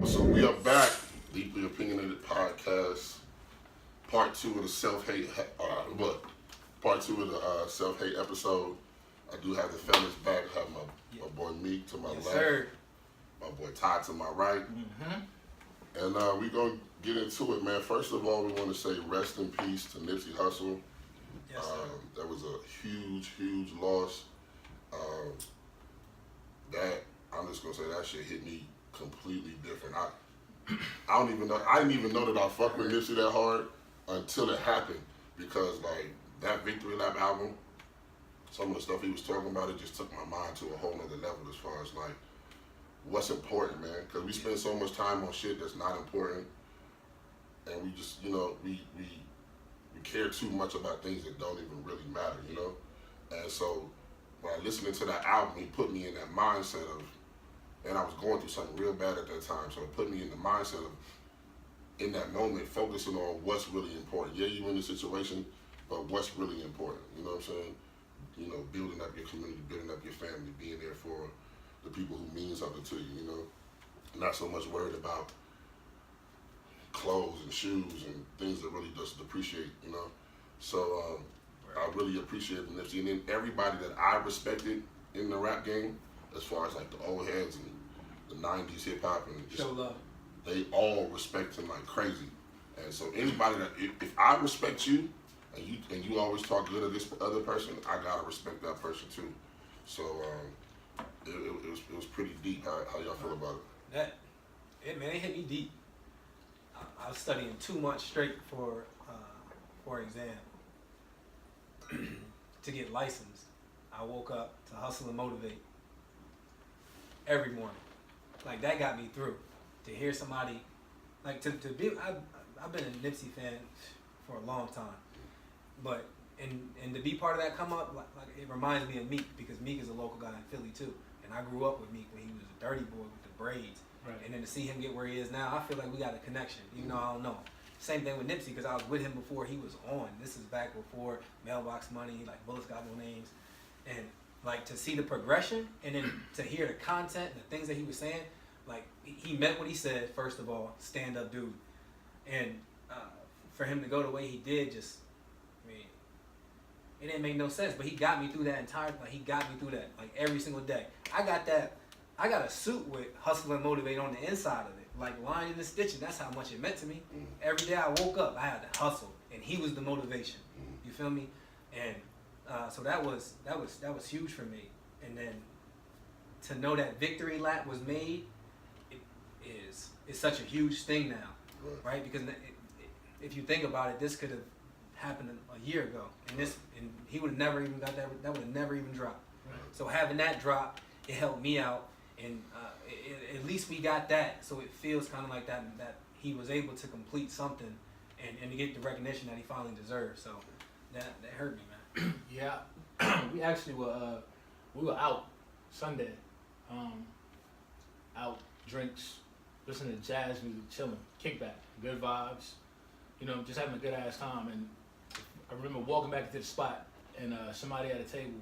So we are back, Deeply Opinionated Podcast, part two of the self-hate, part two of the self-hate episode. I do have the fellas back. I have my boy Meek to my left, sir. my boy Ty to my right. And we're going to get into it, man. First of all, we want to say rest in peace to Nipsey Hussle. Yes, sir. That was a huge loss. That, I'm just going to say that shit hit me completely different. I don't even know. I didn't even know that I fucked with Nipsey that hard until it happened, because like that Victory Lap album, some of the stuff he was talking about, it just took my mind to a whole nother level as far as like what's important, man. Because we spend so much time on shit that's not important, and we just, we care too much about things that don't even really matter, And so when I listened to that album, he put me in that mindset of, and I was going through something real bad at that time, so it put me in the mindset of, in that moment, focusing on what's really important. Yeah, you're in the situation, but what's really important, you know what I'm saying? Building up your community, building up your family, being there for the people who mean something to you, Not so much worried about clothes and shoes and things that really just depreciate, So I really appreciate the Nipsey. And then everybody that I respected in the rap game, as far as like the old heads and the 90s hip hop, and just, Show love. they all respect him like crazy. And so anybody that, if I respect you and you always talk good of this other person, I gotta respect that person too. So it was pretty deep. How y'all feel about it? It hit me deep. I was studying 2 months straight for exam to get licensed. I woke up to hustle and motivate every morning. Like, that got me through. To hear somebody, like, to be, I've been a Nipsey fan for a long time, but and to be part of that come up, like it reminds me of Meek, because Meek is a local guy in Philly too, and I grew up with Meek when he was a dirty boy with the braids, right. And then to see him get where he is now, I feel like we got a connection, even though I don't know. Same thing with Nipsey, because I was with him before he was on. This is back before Mailbox Money, like Bullets Got No Names, and like to see the progression, and then to hear the content and the things that he was saying, like he meant what he said. First of all, stand up dude, and for him to go the way he did, just, I mean, it didn't make no sense. But he got me through that entire. Like, he got me through that, like, every single day. I got a suit with Hustle and Motivate on the inside of it, like lining and stitching. That's how much it meant to me. Every day I woke up, I had to hustle, and he was the motivation. You feel me? And so that was huge for me. And then to know that Victory Lap was made, it's such a huge thing now, right? Because if you think about it, this could have happened a year ago, and he would have never even got that. That would have never even dropped. Right. So having that drop, it helped me out, and at least we got that. So it feels kind of like that he was able to complete something, and to get the recognition that he finally deserved. So that hurt me, man. Yeah, we actually were out Sunday, out drinks, listening to jazz music, chilling, kickback, good vibes, just having a good ass time. And I remember walking back to the spot, and somebody at a table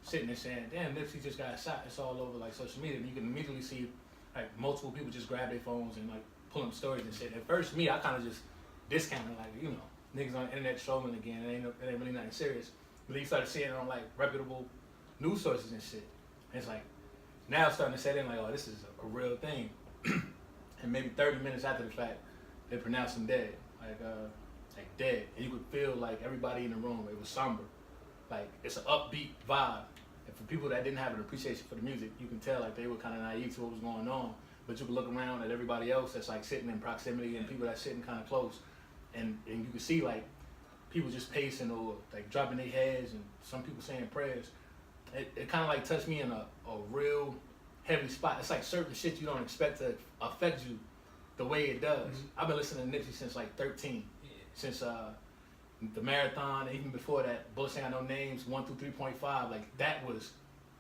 sitting there saying, "Damn, Nipsey just got shot." It's all over like social media, and you can immediately see like multiple people just grab their phones and like pulling up stories and shit. At first, I kind of just discounted, like, niggas on the internet trolling again. It ain't really nothing serious. But then you started seeing it on like reputable news sources and shit. And it's like now it's starting to set in like, oh, this is a real thing. And maybe 30 minutes after the fact, they pronounced him dead, like dead. And you could feel like everybody in the room, it was somber. Like, it's an upbeat vibe. And for people that didn't have an appreciation for the music, you can tell like they were kind of naive to what was going on. But you could look around at everybody else that's like sitting in proximity, and people that's sitting kind of close, and you could see like people just pacing or like dropping their heads, and some people saying prayers. It kind of like touched me in a real heavy spot. It's like certain shit you don't expect to affect you the way it does. I've been listening to Nipsey since like 13, since the marathon, and even before that, Bullets Got No Names, 1 through 3.5. Like, that was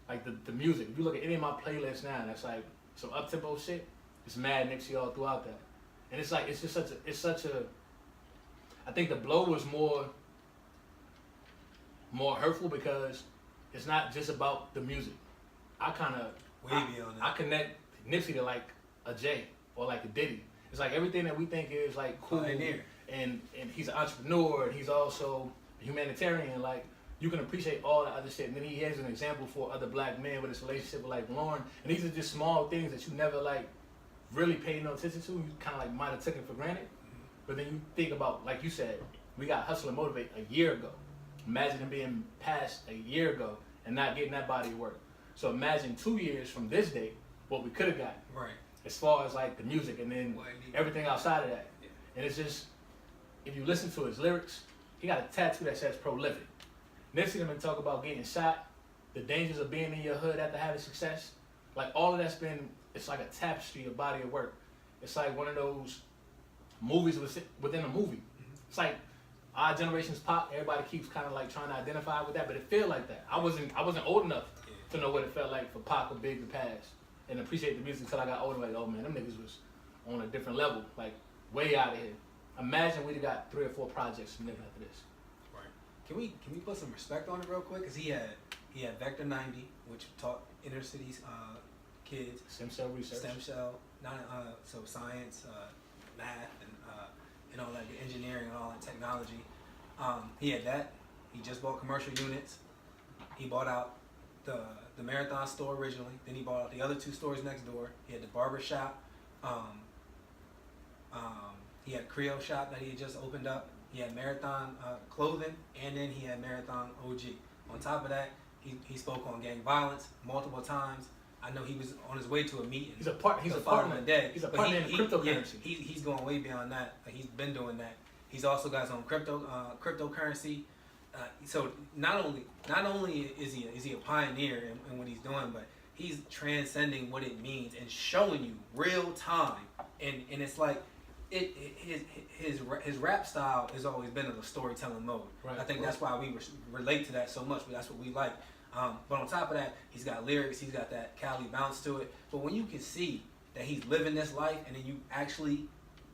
like the music. If you look at any of my playlists now, that's like some up tempo shit. It's mad Nipsey all throughout that, and it's like it's such a. I think the blow was more hurtful because it's not just about the music. I connect Nipsey to like a Jay. or like a Diddy. It's like everything that we think is like cool, Pioneer. and he's an entrepreneur, and he's also a humanitarian. Like you can appreciate all the other shit. And then he has an example for other black men with his relationship with like Lauren. And these are just small things that you never like really paid no attention to. You kind of like might have taken for granted. But then you think about, like you said, we got Hustle and Motivate a year ago. Imagine him being passed a year ago and not getting that body of work. So imagine 2 years from this date, what we could have got. Right. As far as like the music and then everything outside of that. Yeah. And it's just, if you listen to his lyrics, he got a tattoo that says prolific. Nipsey done been talk about getting shot, the dangers of being in your hood after having success. Like all of that's been, it's like a tapestry of body of work. It's like one of those movies within a movie. It's like our generation's Pop. Everybody keeps kind of like trying to identify with that, but it feel like that. I wasn't old enough to know what it felt like for Pac or Big to pass and appreciate the music until I got older. Like, oh man, them niggas was on a different level, like way out of here. Imagine we'd have got 3 or 4 projects from them after this. Right. Can we put some respect on it real quick? Cause he had Vector 90, which taught inner cities kids Stem cell research. stem cell, so science, math, and all that, the engineering and all that technology. He had that. He just bought commercial units. He bought out the Marathon store originally. Then he bought out the other 2 stores next door. He had the barber shop. He had a Creole shop that he had just opened up. He had Marathon clothing, and then he had Marathon OG. On top of that, he spoke on gang violence multiple times. I know he was on his way to a meeting. He's a partner. He's a partner today. He's a partner in cryptocurrency. Yeah, he's going way beyond that. Like, he's been doing that. He's also got his own cryptocurrency. So not only is he a pioneer in what he's doing, but he's transcending what it means and showing you real time. And it's like his rap style has always been in a storytelling mode. Right. I think that's why we relate to that so much. But that's what we like. But on top of that, he's got lyrics, he's got that Cali bounce to it. But when you can see that he's living this life and then you actually,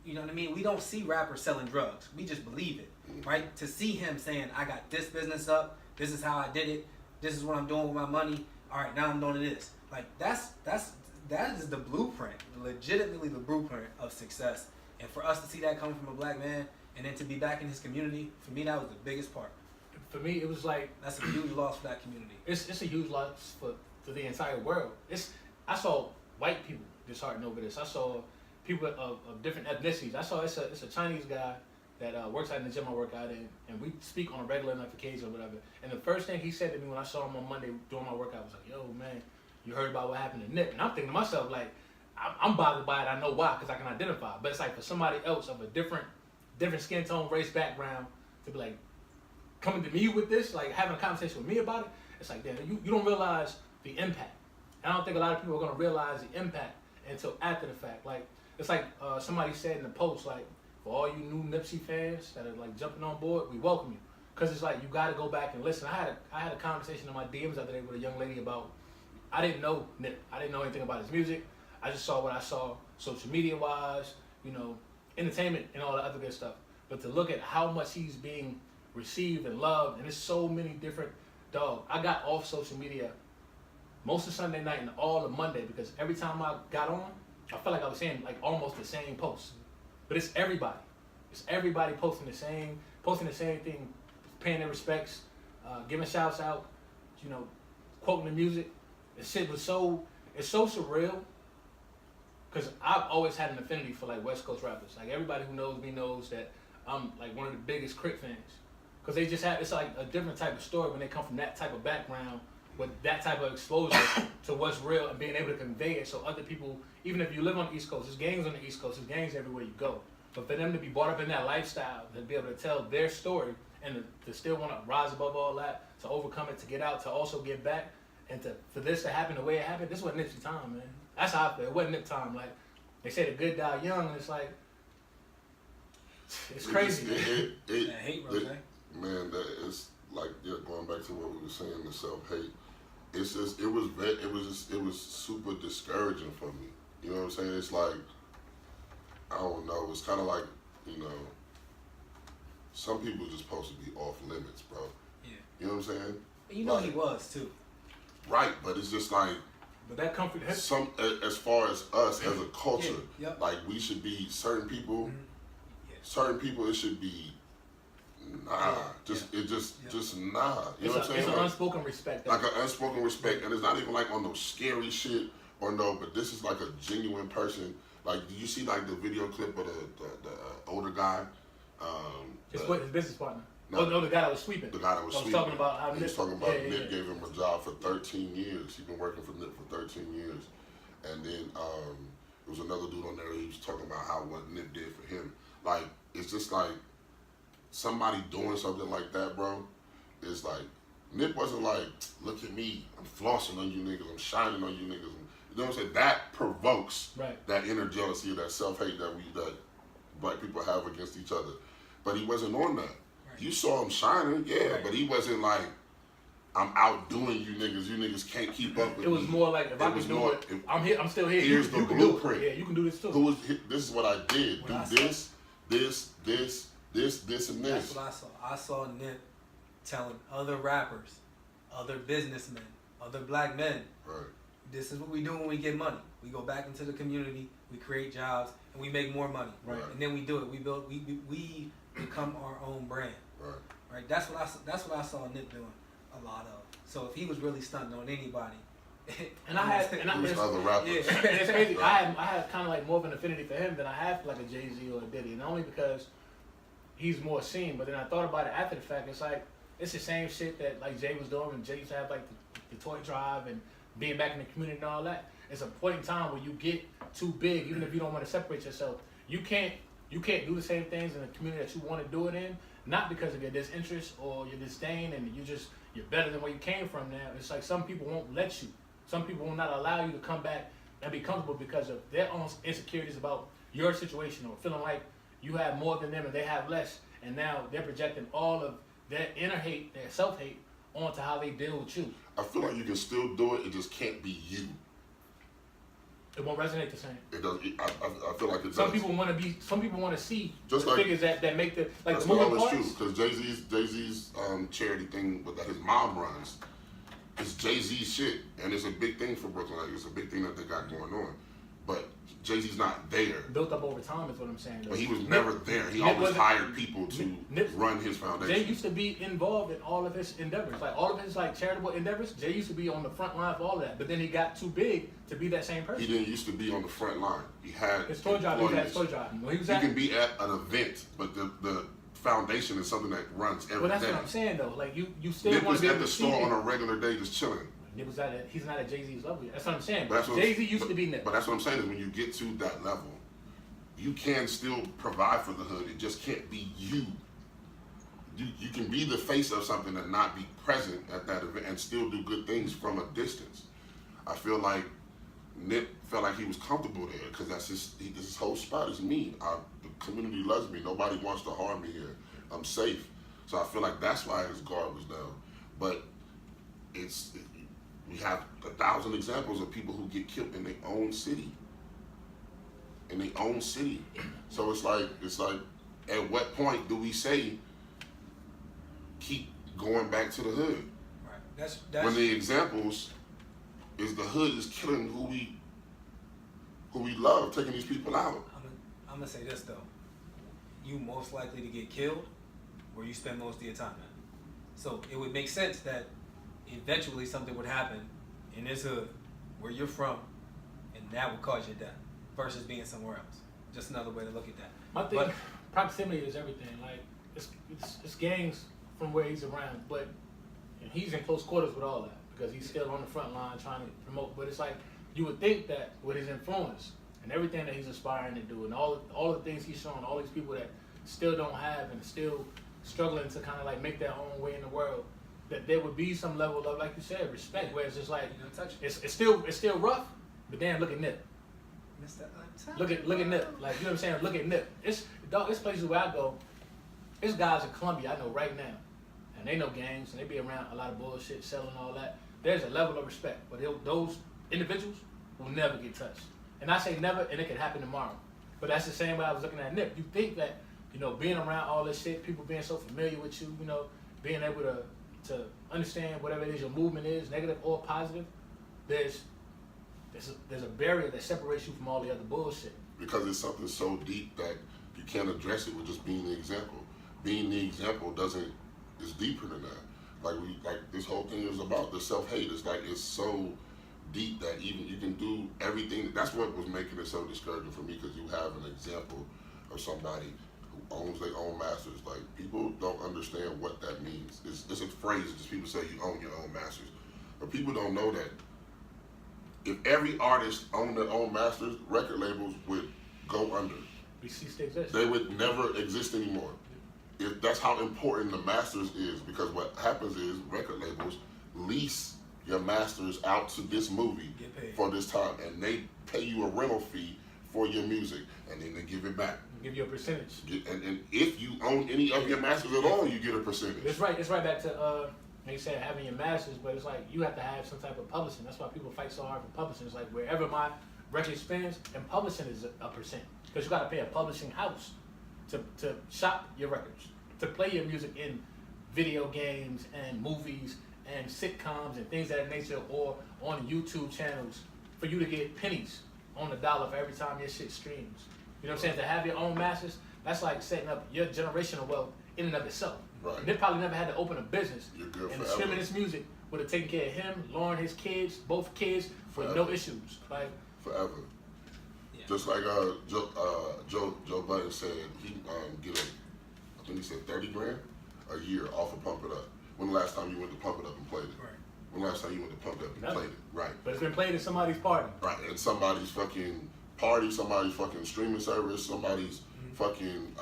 you know what I mean? We don't see rappers selling drugs. We just believe it, right? To see him saying, I got this business up, this is how I did it, this is what I'm doing with my money, all right, now I'm doing this. Like, that is the blueprint, legitimately the blueprint of success. And for us to see that coming from a black man and then to be back in his community, for me, that was the biggest part. For me, it was like, that's a huge loss for that community. It's a huge loss for the entire world. I saw white people disheartened over this. I saw people of different ethnicities. I saw it's a Chinese guy that works out in the gym I work out in, and we speak on a regular enough occasion or whatever. And the first thing he said to me when I saw him on Monday doing my workout was like, "Yo, man, you heard about what happened to Nip?" And I'm thinking to myself, like, I'm bothered by it. I know why, because I can identify. But it's like for somebody else of a different skin tone, race, background to be like, coming to me with this, like having a conversation with me about it, it's like, damn, you don't realize the impact. And I don't think a lot of people are gonna realize the impact until after the fact. Like, it's like somebody said in the post, like, for all you new Nipsey fans that are like jumping on board, we welcome you. Cause it's like, you gotta go back and listen. I had a conversation in my DMs the other day with a young lady about, I didn't know Nip. I didn't know anything about his music. I just saw what I saw social media wise, you know, entertainment and all the other good stuff. But to look at how much he's being received and loved, and there's so many different, dog. I got off social media most of Sunday night and all of Monday because every time I got on, I felt like I was saying like almost the same post. But it's everybody. It's everybody posting the same thing, paying their respects, giving shouts out, you know, quoting the music. The shit was it's so surreal. Cause I've always had an affinity for like West Coast rappers. Like everybody who knows me knows that I'm like one of the biggest Crit fans. Cause they just it's like a different type of story when they come from that type of background with that type of exposure to what's real and being able to convey it so other people, even if you live on the East Coast, there's gangs on the East Coast, there's gangs everywhere you go. But for them to be brought up in that lifestyle, to be able to tell their story and to still want to rise above all that, to overcome it, to get out, to also get back, and for this to happen the way it happened, this wasn't Nipsey time, man. That's how I feel. It wasn't Nip time. Like, they say the good die young, and it's like, it's crazy. That hate, bro, man, that is like, yeah, going back to what we were saying, the self-hate. It's just, it was super discouraging for me. You know what I'm saying? It's like, I don't know. It's kind of like, you know, some people just supposed to be off limits, bro. Yeah. You know what I'm saying? And you know like, he was too. Right, but it's just like, But that comfort, Some as far as us as a culture, Yeah, yep. like we should be certain people. Yeah. Certain people, it should be nah. Yeah, Just yeah. it just Yeah. just nah. You know what I'm it's saying? an Like, unspoken respect. like an unspoken respect, and it's not even like on no scary shit or no. But this is like a genuine person. Like, do you see like the video clip of the older guy? His the- business partner. No. The guy that was sweeping. The guy that was I was sweeping. talking about how He was Nip- talking about yeah, Nip yeah. gave him a job for 13 years. He's been working for Nip for 13 years. And then there was another dude on there. He was talking about how what Nip did for him. Like, it's just like somebody doing something like that, bro. It's like Nip wasn't like, look at me, I'm flossing on you niggas, I'm shining on you niggas. You know what I'm saying? That provokes Right. that inner jealousy, that self-hate that black people have against each other. But he wasn't on that. You saw him shining, yeah, Right. but he wasn't like, I'm outdoing you niggas. You niggas can't keep up with It was me. more like, if I was can do more- it, I'm here. I'm still here. Here's you the can do it. blueprint. Yeah, you can do this too. This is what I did. What Do I saw. this, and That's this. what I saw. I saw Nip telling other rappers, other businessmen, other black men, Right. this is what we do when we get money. We go back into the community, we create jobs, and we make more money. Right. And then we do it. We become our own brand. Right. Right. That's what I saw Nip doing a lot of. So if he was really stunting on anybody, And I had, and I, Who's it's, other rappers? Yeah. and it's crazy. I had kind of like more of an affinity for him than I have for like a Jay-Z or a Diddy, and only because he's more seen. But then I thought about it after the fact. It's like it's the same shit that like Jay was doing, and Jay used to have like the toy drive and being back in the community and all that. It's a point in time where you get too big, even if you don't want to separate yourself. You can't do the same things in the community that you want to do it in, not because of your disinterest or your disdain, and you're better than where you came from. Now it's like some people won't let you. Some people will not allow you to come back and be comfortable because of their own insecurities about your situation or feeling like you have more than them and they have less, and now they're projecting all of their inner hate, their self-hate, onto how they deal with you. I feel like you can still do it. It just can't be you. It won't resonate the same. It does. I feel like it does. Some people want to see Just the like- figures that make the like That's the moving always true parts. because Jay-Z's charity thing that his mom runs. It's Jay-Z's shit, and it's a big thing for Brooklyn. Like, it's a big thing that they got going on. But Jay-Z's not there. Built up over time is what I'm saying. But he was never there. He Nip always wasn't- hired people to Nip- run his Jay foundation. used to be involved in all of his endeavors, like all of his like charitable endeavors. Jay used to be on the front line for all of that, but then he got too big to be that same person. He didn't used to be on the front line. He had His toy job, he was at his toy employees. job. When he was You at, can be at an event, but the foundation is something that runs every well, that's day. what I'm saying though. Like you still Nip want was to be at able the to see store it. on a regular day just chilling. Nip was he's not at Jay-Z's level yet. That's what I'm saying. But that's what- Jay-Z used but- to be Nip. But that's what I'm saying is when you get to that level, you can still provide for the hood. It just can't be you. You can be the face of something and not be present at that event and still do good things from a distance. I feel like Nip felt like he was comfortable there because that's his whole spot is me. The community loves me. Nobody wants to harm me here. I'm safe. So I feel like that's why his guard was down. But we have 1,000 examples of people who get killed in their own city. In their own city. So it's like at what point do we say keep going back to the hood? Right. That's When the examples is the hood is killing who we love, taking these people out. I'm gonna say this though. You most likely to get killed where you spend most of your time at. So it would make sense that eventually something would happen in this hood where you're from, and that would cause your death versus being somewhere else. Just another way to look at that. My thing, But- proximity is everything. Like it's gangs from where he's around, but and he's in close quarters with all that because he's still on the front line trying to promote. But it's like you would think that with his influence and everything that he's aspiring to do, and all the things he's showing, all these people that still don't have and still struggling to kind of like make their own way in the world, that there would be some level of, like you said, respect. Where it's just like You know, touch it's still rough, but damn, look at Nip. Mr. Look at Nip. Like, you know what I'm saying? Look at Nip. It's places where I go. There's guys in Columbia I know right now, and they know gangs and they be around a lot of bullshit, selling all that. There's a level of respect, but those individuals will never get touched. And I say never, and it could happen tomorrow. But that's the same way I was looking at Nip. You think that, being around all this shit, people being so familiar with you, being able to understand whatever it is your movement is, negative or positive, there's there's a barrier that separates you from all the other bullshit. Because it's something so deep that you can't address it with just being the example. Being the example is deeper than that. Like this whole thing is about the self-hate. It's like, it's so deep that even you can do everything. That's what was making it so discouraging for me, because you have an example of somebody who owns their own masters. Like, people don't understand what that means. It's a phrase that just people say you own your own masters. But people don't know that if every artist owned their own masters, record labels would go under. We cease to exist. They would never exist anymore. If that's how important the masters is, because what happens is record labels lease your masters out to this movie for this time, and they pay you a rental fee for your music, and then they give it back. Give you a percentage. And if you own any of your masters at all, you get a percentage. It's right back to like you said, having your masters, but it's like you have to have some type of publishing. That's why people fight so hard for publishing. It's like wherever my record spends, and publishing is a percent, because you got to pay a publishing house to shop your records, to play your music in video games and movies and sitcoms and things of that nature, or on YouTube channels, for you to get pennies on the dollar for every time your shit streams. You know what I'm saying? To have your own masters, that's like setting up your generational wealth in and of itself. Right. And they probably never had to open a business. You're good and forever. streaming this music would have taken care of him, Lauren, his kids, both kids, with no issues. Like, forever. Yeah. Just like Joe Budden said, he get I think he said 30 grand a year off of Pump It Up. When the last time you went to Pump It Up and played it? Right. When the last time you went to Pump It Up and Never. played it? Right. but it's been played at somebody's party. Right. And somebody's fucking party, somebody's fucking streaming service, somebody's fucking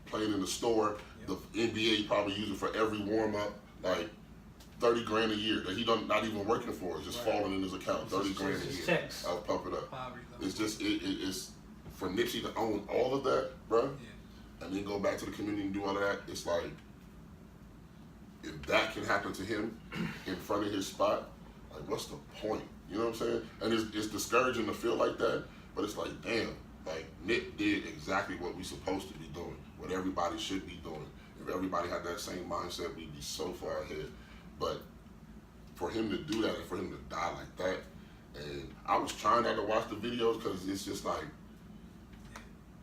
playing in the store. The NBA probably use it for every warm up. Like 30 grand a year that he not even working for. It's just falling in his account. 30 grand a year. Checks. I'll Pump It Up. Poverty level. It's just it's for Nipsey to own all of that, bro, Yeah. and then go back to the community and do all of that. It's like, if that can happen to him in front of his spot, like, what's the point? You know what I'm saying? And it's discouraging to feel like that, but it's like, damn, like Nip did exactly what we supposed to be doing, what everybody should be doing. If everybody had that same mindset, we'd be so far ahead. But for him to do that and for him to die like that, and I was trying not to watch the videos because it's just like,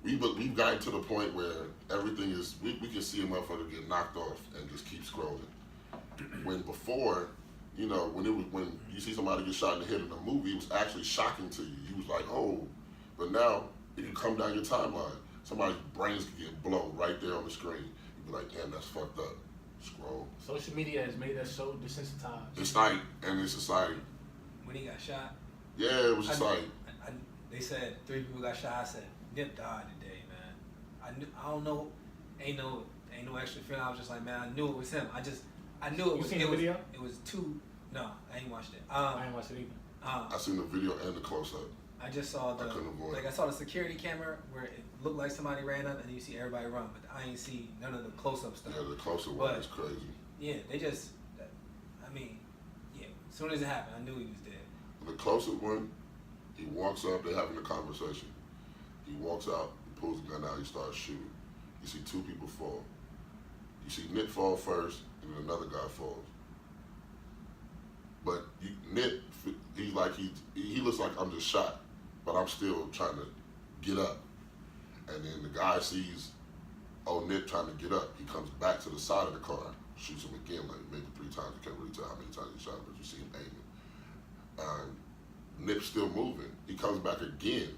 we've gotten to the point where everything is, we can see a motherfucker get knocked off and just keep scrolling. When before, you know, when you see somebody get shot in the head in a movie, it was actually shocking to you. You was like, oh, but now it can come down your timeline. Somebody's brains can get blown right there on the screen. You be like, damn, that's fucked up. Scroll. Social media has made us so desensitized. It's like, and in society, When he got shot, yeah, it was just like, they said 3 people got shot. I said Nip died today, man. I don't know, ain't no extra feeling. I was just like, man, I knew it was him. I knew it You was. seen the video? It was two. No, I ain't watched it. I ain't watched it either. I seen the video and the close up. I just saw I couldn't avoid I saw the security camera where it looked like somebody ran up and you see everybody run, but I ain't see none of the close-up stuff. Yeah, the closer one But- is crazy. Yeah, they just, I mean, yeah. As soon as it happened, I knew he was dead. The closer one, he walks up, they're having a conversation. He walks out, he pulls the gun out, he starts shooting. You see 2 people fall. You see Nip fall first, and then another guy falls. But Nip, he's like, he looks like, I'm just shot, but I'm still trying to get up. And then the guy sees, oh, Nip trying to get up. He comes back to the side of the car, shoots him again, like maybe 3 times. You can't really tell how many times he shot him, but you see him aiming. Nip's still moving. He comes back again,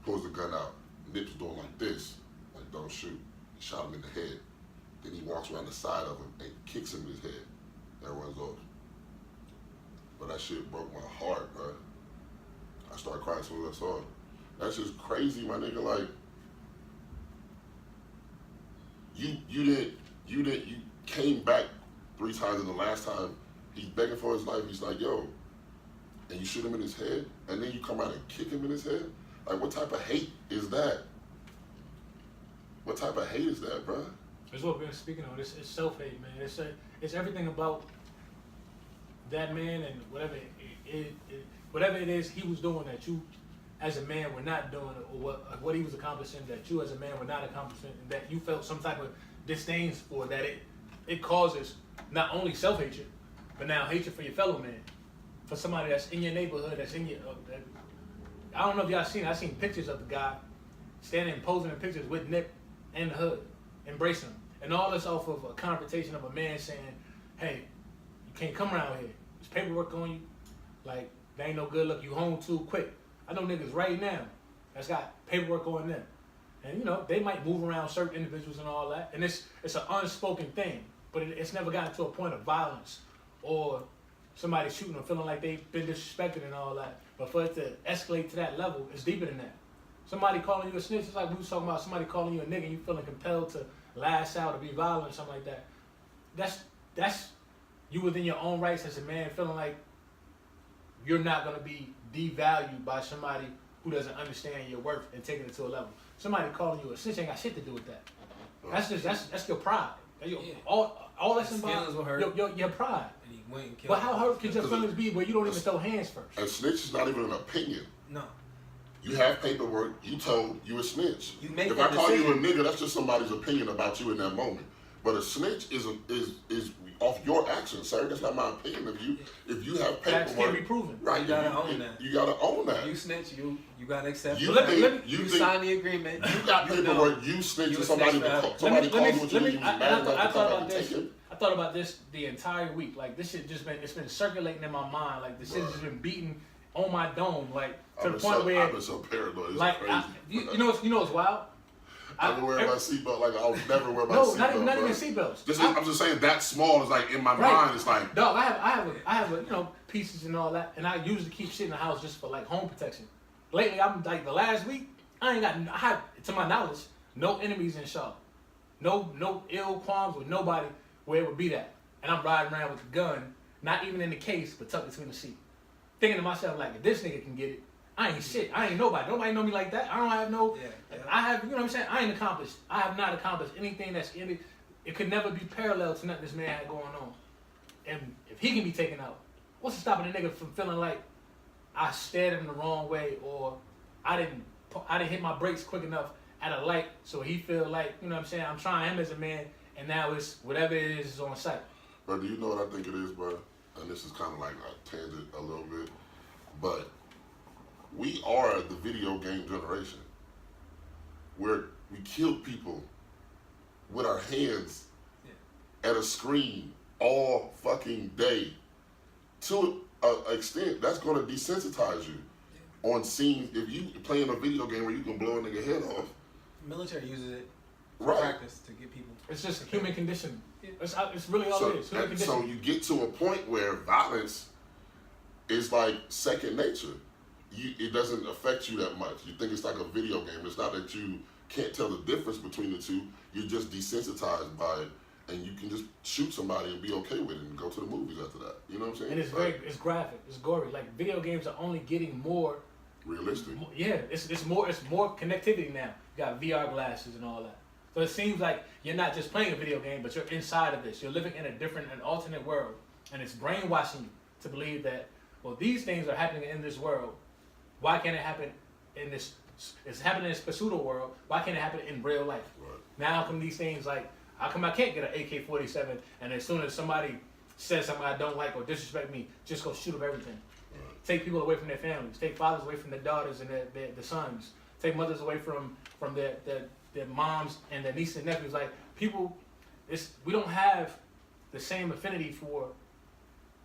pulls the gun out. Nip's doing like this, like, don't shoot. He shot him in the head. Then he walks around the side of him and kicks him in his head and runs off. But that shit broke my heart, bro. I started crying as soon as I saw it. That's just crazy, my nigga. Like, you came back 3 times, and the last time he's begging for his life, he's like, yo, and you shoot him in his head, and then you come out and kick him in his head? Like, what type of hate is that? What type of hate is that, bro? That's what we've been speaking on. It's self-hate, man. It's everything about that man and whatever it is he was doing that you, as a man, were not doing, or what he was accomplishing that you, as a man, were not accomplishing, and that you felt some type of disdain for. That it causes not only self-hatred, but now hatred for your fellow man. for somebody that's in your neighborhood, that's in your. I don't know if y'all seen. I seen pictures of the guy standing and posing in pictures with Nip and the hood, embracing him, and all this off of a confrontation of a man saying, "Hey, you can't come around here. There's paperwork on you. Like, they ain't no good look. You home too quick." I know niggas right now that's got paperwork on them, and you know they might move around certain individuals and all that, and it's an unspoken thing, but it's never gotten to a point of violence or somebody shooting or feeling like they've been disrespected and all that. But for it to escalate to that level, it's deeper than that. Somebody calling you a snitch, it's like we was talking about somebody calling you a nigga and you feeling compelled to lash out or be violent or something like that. That's you within your own rights as a man feeling like you're not going to be devalued by somebody who doesn't understand your worth and taking it to a level. Somebody calling you a snitch ain't got shit to do with that. That's your pride. All that's His involved. feelings were hurt. Your pride. And he went and killed But how hurt could your feelings be where you don't even throw hands first? A snitch is not even an opinion. No. You have paperwork. You told you a snitch. You make if that I call you a decision. nigga, that's just somebody's opinion about you in that moment. But a snitch is off your actions, sir. That's not my opinion of you. If you have Facts paperwork, can be proven. right? You gotta own that. You gotta own that. You snitch, you gotta accept You it. think- You think- sign the agreement. You got You paperwork. know. You snitch You to a somebody. snitch forever. Somebody called you what you was I mad enough to thought come about back and take this. it. I thought about this the entire week. Like this shit it's been circulating in my mind. Like the shit has been beating on my dome. Like to the point where I've been so paranoid. It's like crazy. you know what's wild? I would wear my seatbelt like I'll never wear my No, seatbelt. not even seatbelts. I'm just saying that small is like in my Right. mind. It's like Dog, I have you know pieces and all that, and I usually keep shit in the house just for like home protection. Lately, I'm like the last week, I have to my knowledge no enemies in Charlotte, no ill qualms with nobody where it would be that, and I'm riding around with the gun, not even in the case, but tucked between the seat, thinking to myself like if this nigga can get it, I ain't shit. I ain't nobody. Nobody know me like that. I don't have no. Yeah. I have. You know what I'm saying? I ain't accomplished. I have not accomplished anything that's in it. It could never be parallel to nothing this man had going on. And if he can be taken out, what's stopping a nigga from feeling like I stared him the wrong way or I didn't hit my brakes quick enough at a light so he feel like, you know what I'm saying, I'm trying him as a man and now it's whatever it is on sight. But do you know what I think it is, bro? And this is kind of like a tangent a little bit, but we are the video game generation. We kill people with our hands at a screen all fucking day. To an extent, that's going to desensitize you on scenes. If you playing a video game where you can blow a nigga head off, The military uses it for right? practice to get people. It's just human condition. It's really all So, it is. Human condition. so you get to a point where violence is like second nature. It doesn't affect you that much. You think it's like a video game. It's not that you can't tell the difference between the two. You're just desensitized by it, and you can just shoot somebody and be okay with it and go to the movies after that. You know what I'm saying? And it's it's graphic, it's gory. Like video games are only getting more realistic. Yeah, it's more connectivity now. You got VR glasses and all that. So it seems like you're not just playing a video game, but you're inside of this. You're living in an alternate world, and it's brainwashing you to believe that, well, these things are happening in this world. Why can't it happen in this? It's happening in this pseudo world. Why can't it happen in real life? Right. Now come these things like, how come I can't get an AK-47 and as soon as somebody says something I don't like or disrespect me, just go shoot up everything? Right. Take people away from their families. Take fathers away from their daughters and their sons. Take mothers away from their moms and their nieces and nephews. Like people, we don't have the same affinity for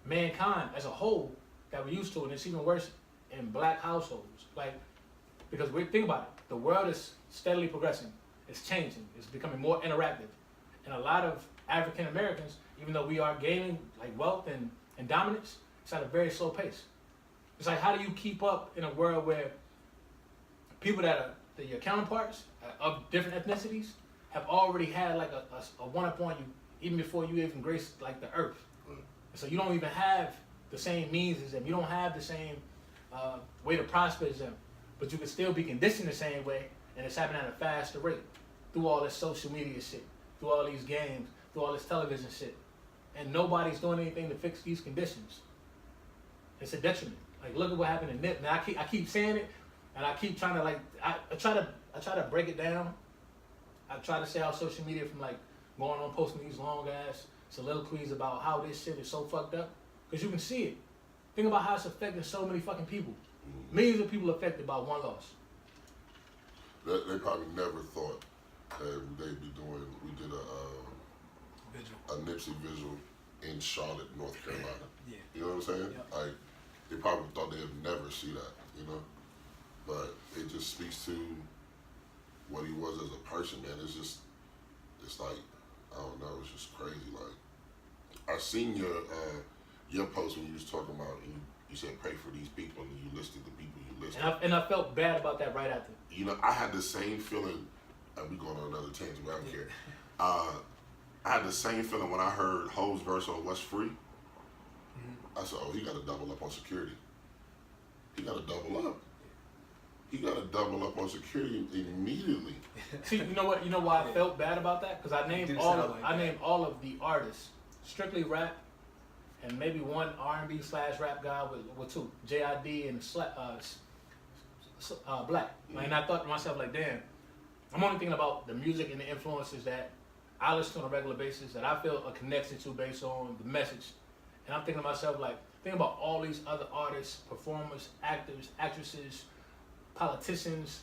mankind as a whole that we used to, and it's even worse in black households. Like, because think about it, the world is steadily progressing. It's changing. It's becoming more interactive. And a lot of African Americans, even though we are gaining like wealth and dominance, it's at a very slow pace. It's like, how do you keep up in a world where people that your counterparts of different ethnicities have already had like a one-up on you even before you even grace like the earth. So you don't even have the same means as them. You don't have the same way to prosper as them. But you can still be conditioned the same way, and it's happening at a faster rate through all this social media shit, through all these games, through all this television shit. And nobody's doing anything to fix these conditions. It's a detriment. Like, look at what happened in Nip. Now I keep saying it, and I keep trying to like I try to break it down. I try to stay out social media from like going on posting these long ass soliloquies about how this shit is so fucked up, because you can see it. Think about how it's affecting so many fucking people. Millions of people affected by one loss. They probably never thought that they'd be doing. We did a Nipsey visual in Charlotte, North Carolina. Yeah. You know what I'm saying? Yep. Like they probably thought they'd never see that. You know, but it just speaks to what he was as a person, man. It's like I don't know. It's just crazy. Like I seen your post when you was talking about you said pray for these people and you listed the people you listed. And I felt bad about that right after. You know, I had the same feeling, and we going on another tangent, but I don't care. I had the same feeling when I heard Ho's verse on What's Free. I said, oh, he got to double up on security. He got to double up. He got to double up on security immediately. See, you know what? You know why I felt bad about that? Because I named all of the artists, strictly rap, and maybe one R&B / rap guy with two, JID and Black. And I thought to myself, like, damn, I'm only thinking about the music and the influences that I listen to on a regular basis, that I feel a connection to based on the message. And I'm thinking to myself, like, think about all these other artists, performers, actors, actresses, politicians,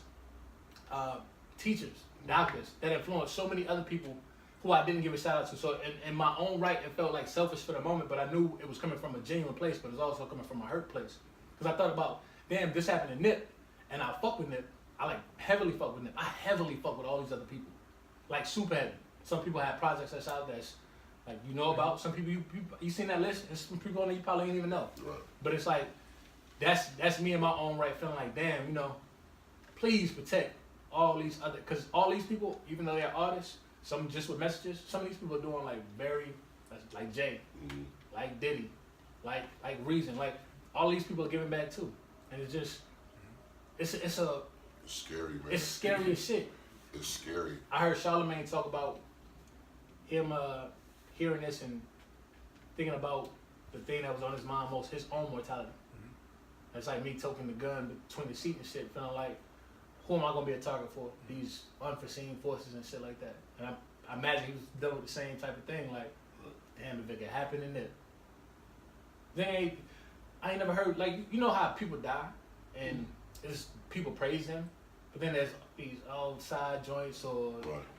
teachers, doctors, that influence so many other people who I didn't give a shout out to. So in my own right, it felt like selfish for the moment, but I knew it was coming from a genuine place, but it was also coming from a hurt place. Because I thought about, damn, this happened to Nip, and I fuck with Nip. I like heavily fuck with Nip. I heavily fuck with all these other people. Like super heavy. Some people have projects that's out that's like you know about. Some people you seen that list, and some people on there you probably ain't even know. Right. But it's like that's me in my own right feeling like, damn, you know, please protect all these other, because all these people, even though they're artists, some just with messages, some of these people are doing like very, like Jay, like Diddy, like Reason, like all these people are giving back too, and it's just, it's scary, man. It's scary as shit. It's scary. I heard Charlamagne talk about him hearing this and thinking about the thing that was on his mind most, his own mortality. It's like me toting the gun between the seat and shit, feeling like, who am I gonna be a target for? These unforeseen forces and shit like that. And I imagine he was dealing with the same type of thing, like, damn, if it could happen in it. Then I ain't never heard, like, you know how people die and it's people praise them, but then there's these old side joints or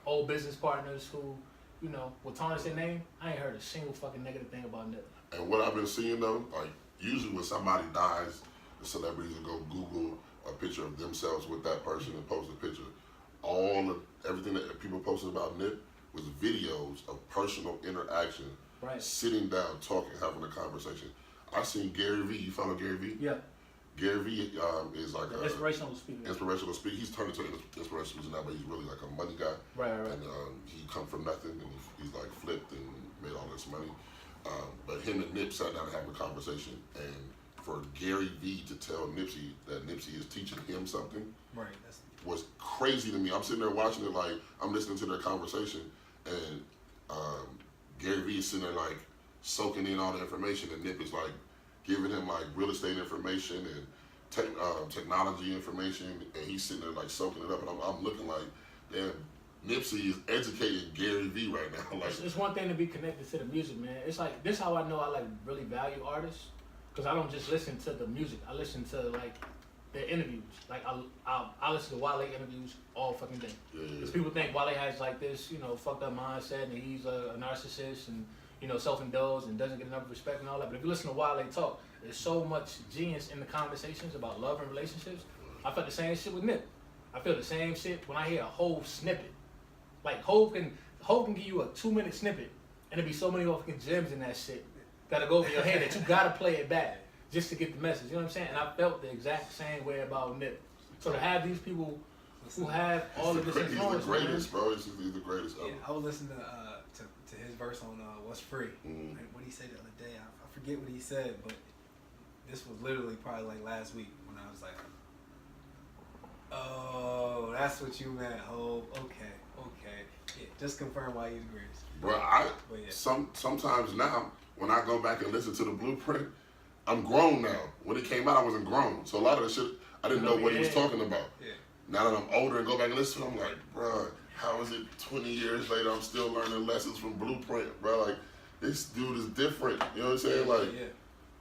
old business partners who, you know, will tarnish their name. I ain't heard a single fucking negative thing about Nip. And what I've been seeing though, like usually when somebody dies, the celebrities will go Google a picture of themselves with that person and post a picture. Everything that people posted about Nip was videos of personal interaction, sitting down, talking, having a conversation. I seen Gary Vee. You follow Gary Vee? Yeah. Gary Vee is like an inspirational speaker. Inspirational speaker. He's turned into an inspirational speaker now, but he's really like a money guy. Right. And he come from nothing, and he's like flipped and made all this money. But him and Nip sat down and having a conversation, and for Gary Vee to tell Nipsey that Nipsey is teaching him something was crazy to me. I'm sitting there watching it, like I'm listening to their conversation, and Gary Vee is sitting there like soaking in all the information, and Nip is like giving him like real estate information and technology information, and he's sitting there like soaking it up, and I'm looking like, damn, Nipsey is educating Gary Vee right now. Like, it's one thing to be connected to the music, man. It's like, this how I know I like really value artists, because I don't just listen to the music. I listen to like their interviews. Like I listen to Wale interviews all fucking day. Because people think Wale has like this, you know, fucked up mindset and he's a narcissist and, you know, self-indulged and doesn't get enough respect and all that. But if you listen to Wale talk, there's so much genius in the conversations about love and relationships. I felt the same shit with Nip. I feel the same shit when I hear a whole snippet. Like Hov can give you a 2-minute snippet and there be so many fucking gems in that shit that'll go over your head that you gotta play it back just to get the message. You know what I'm saying? And I felt the exact same way about Nip. So to have these people who have all of this influence, he's the greatest, bro. He's the greatest. Yeah, I was listening to his verse on What's Free. Like, what did he say the other day? I forget what he said, but this was literally probably like last week when I was like, oh, that's what you meant, Hov. Okay. Yeah, just confirm why he's the greatest. Bro, sometimes now when I go back and listen to the Blueprint, I'm grown now. When it came out, I wasn't grown, so a lot of the shit I didn't know what he was talking about. Yeah. Now that I'm older and go back and listen to it, I'm like, bro, how is it 20 years later I'm still learning lessons from Blueprint, bro? Like, this dude is different. You know what I'm saying?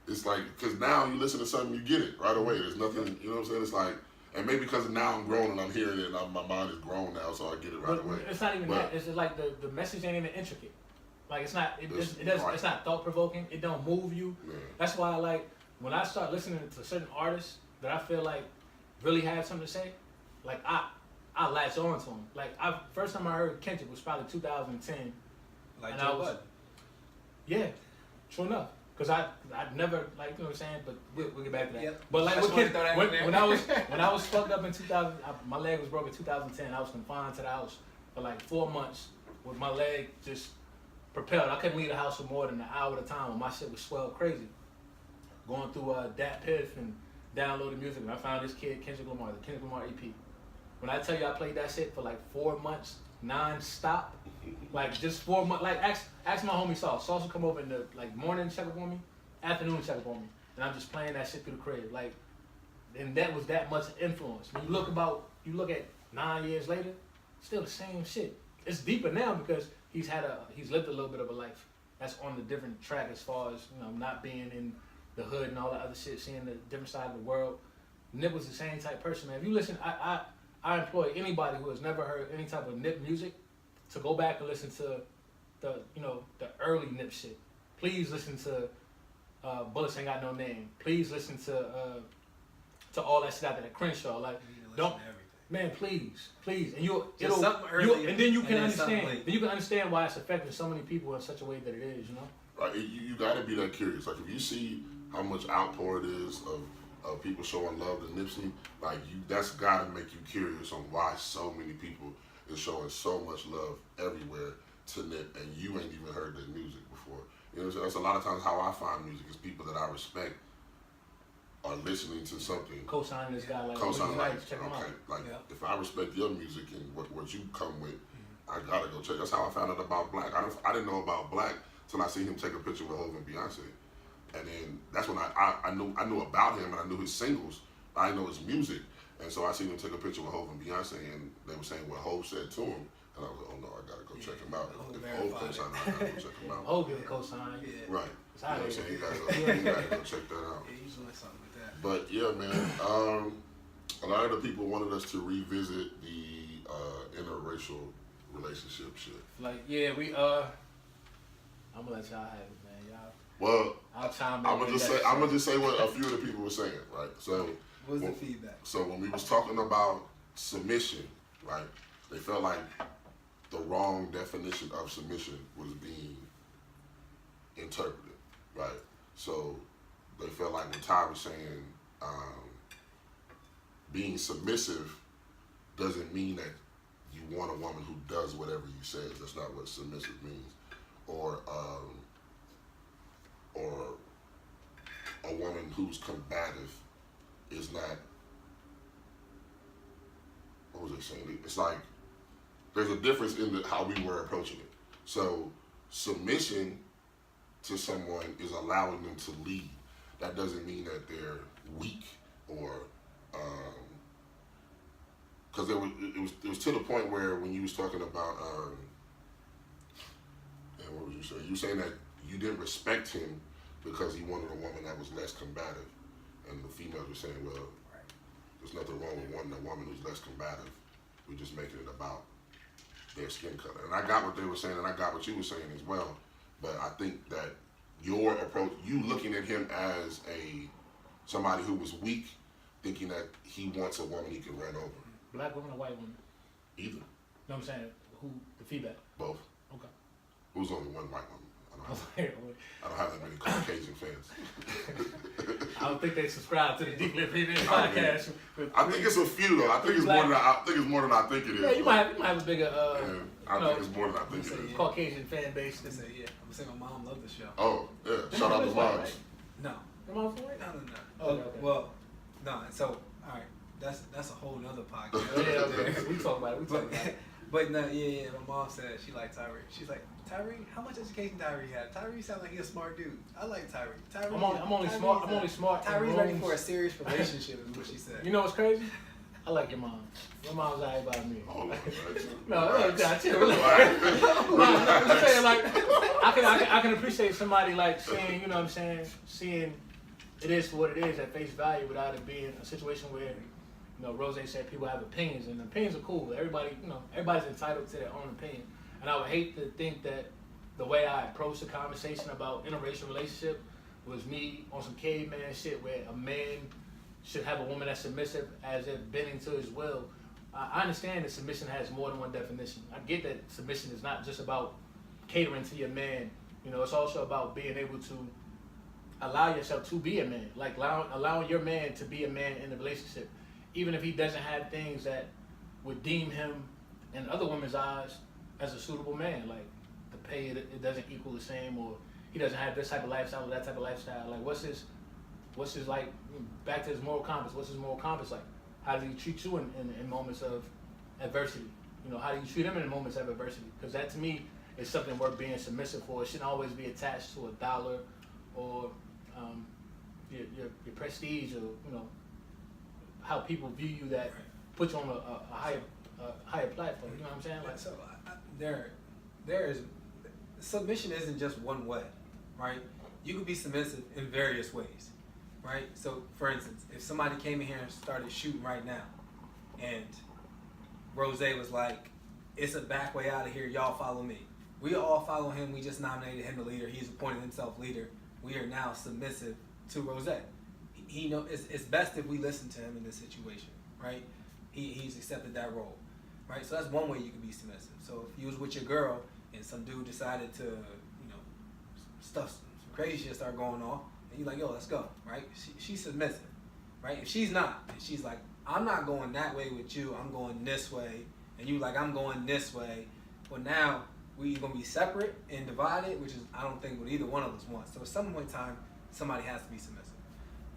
it's like, because now you listen to something, you get it right away. There's nothing, you know what I'm saying? It's like, and maybe because now I'm grown and I'm hearing it, and my mind is grown now, so I get it right away. It's not even that. It's just like the message ain't even intricate. Like it's not. It's not thought provoking. It don't move you. Yeah. That's why I like when I start listening to certain artists that I feel like really have something to say. Like I latch on to them. Like first time I heard Kendrick was probably 2010. Like and Joe Budden. Yeah, true enough. Cause I'd never like, you know what I'm saying, but we'll get back to that. Yep. But like with Kendrick, when I was was fucked up in 2000, my leg was broke in 2010. I was confined to the house for like 4 months with my leg just propelled. I couldn't leave the house for more than an hour at a time when my shit was swelled crazy. Going through Dat Piff and downloading music, and I found this kid Kendrick Lamar, the Kendrick Lamar EP. When I tell you I played that shit for like 4 months non-stop, like just 4 months. Like ask my homie Sauce. Sauce would come over in the like morning, check up on me, afternoon, check up on me, and I'm just playing that shit through the crib. Like, and that was that much influence. When you look at 9 years later, still the same shit. It's deeper now because he's lived a little bit of a life. That's on the different track as far as, you know, not being in the hood and all that other shit, seeing the different side of the world. Nip was the same type person, man. If you listen, I employ anybody who has never heard any type of Nip music to go back and listen to the early Nip shit. Please listen to Bullets Ain't Got No Name. Please listen to all that shit out there, that Crenshaw. Like, don't, man, please, and and then you can understand why it's affecting so many people in such a way that it is, you know. Like you gotta be that curious. Like if you see how much outpour it is of people showing love to Nipsey, like that's gotta make you curious on why so many people is showing so much love everywhere to Nip, and you ain't even heard their music before. You know what I'm saying? That's a lot of times how I find music is people that I respect are listening to something. Co-signing this guy, like, check him out. Like if I respect your music and what you come with, I gotta go check. That's how I found out about Black. I didn't know about Black till I seen him take a picture with Hov and Beyonce, and then that's when I knew about him and I knew his singles. I didn't know his music, and so I seen him take a picture with Hov and Beyonce, and they were saying what Hov said to him, and I was like, oh no, I gotta go check him out. If Hov co-signed, I gotta go check him out. Hov get a co-sign, right? You know what I'm saying? You gotta go check that out. Yeah, he's doing something with that. But yeah, man, a lot of the people wanted us to revisit the interracial relationship shit. Like, yeah, I'm gonna let y'all have it, man. Y'all. Well, I'll chime in. I'm gonna just say what a few of the people were saying, right? So, what's the feedback? So when we was talking about submission, right? They felt like the wrong definition of submission was being interpreted, right? So they felt like when Ty was saying being submissive doesn't mean that you want a woman who does whatever you say. That's not what submissive means. Or a woman who's combative is not, what was I saying? It's like there's a difference in how we were approaching it. So submission to someone is allowing them to lead. That doesn't mean that they're weak or because it was to the point where when you was talking about and what was you saying? You were saying that you didn't respect him because he wanted a woman that was less combative, and the females were saying, well, there's nothing wrong with wanting a woman who's less combative. We're just making it about their skin color. And I got what they were saying, and I got what you were saying as well. But I think that your approach, you looking at him as somebody who was weak, thinking that he wants a woman he can run over. Black woman or white woman? Either. You know what I'm saying? Who, the feedback? Both. Okay. Who's only one white woman? I don't have that many Caucasian fans. I don't think they subscribe to the Deeply Opinionated podcast. I think it's a few though. I think it's more than I think it is. Yeah, you might have a bigger. I think it's more than I think it is. Caucasian fan base. I'm gonna say my mom loved the show. Oh yeah, shout out to moms. Right? No. Your mom's white? No. Oh, okay. Well, no. So all right, that's a whole nother podcast. Okay. We talk about it. But no, yeah. My mom said she liked Tyree. She's like, Tyree, how much education Tyree had? Tyree sounds like he's a smart dude. I like Tyree. I'm only smart. Tyree's ready for a serious relationship, is what she said. You know what's crazy? I like your mom. Your mom's alright about me. Oh, no, chill. I'm saying, like, I can appreciate somebody like seeing, you know what I'm saying, seeing it is for what it is at face value without it being a situation where, you know, Rose said people have opinions, and opinions are cool. Everybody, you know, everybody's entitled to their own opinion. And I would hate to think that the way I approached the conversation about interracial relationship was me on some caveman shit where a man should have a woman that's submissive as if bending to his will. I understand that submission has more than one definition. I get that submission is not just about catering to your man. You know, it's also about being able to allow yourself to be a man, like allowing your man to be a man in the relationship, even if he doesn't have things that would deem him in other women's eyes as a suitable man, like the pay it doesn't equal the same, or he doesn't have this type of lifestyle or that type of lifestyle. Like what's his like, back to his moral compass, what's his moral compass like? How does he treat you in moments of adversity? You know, how do you treat him in moments of adversity? Because that to me is something worth being submissive for. It shouldn't always be attached to a dollar or your prestige, or you know how people view you that put you on a higher platform. You know what I'm saying? Like, So there is submission isn't just one way, right? You could be submissive in various ways, right? So for instance, if somebody came in here and started shooting right now, and Rose was like, "It's a back way out of here. Y'all follow me." We all follow him. We just nominated him the leader. He's appointed himself leader. We are now submissive to Rose. He know it's best if we listen to him in this situation, right? He's accepted that role, right? So that's one way you can be submissive. So if you was with your girl and some dude decided to, you know, some crazy shit start going on, and you're like, "Yo, let's go," right? She's submissive, right? If she's not, and she's like, "I'm not going that way with you. I'm going this way," and you like, "I'm going this way," well now we gonna be separate and divided, which is I don't think what either one of us wants. So at some point in time, somebody has to be submissive.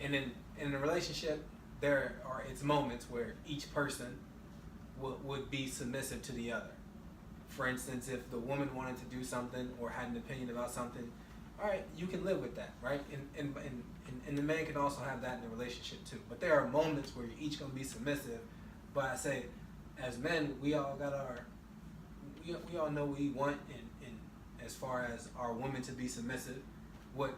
And then in a relationship, there are its moments where each person would be submissive to the other. For instance, if the woman wanted to do something or had an opinion about something, all right, you can live with that, right? And the man can also have that in a relationship too. But there are moments where you're each gonna be submissive. But I say, as men, we all got we all know what we want, and as far as our women to be submissive, what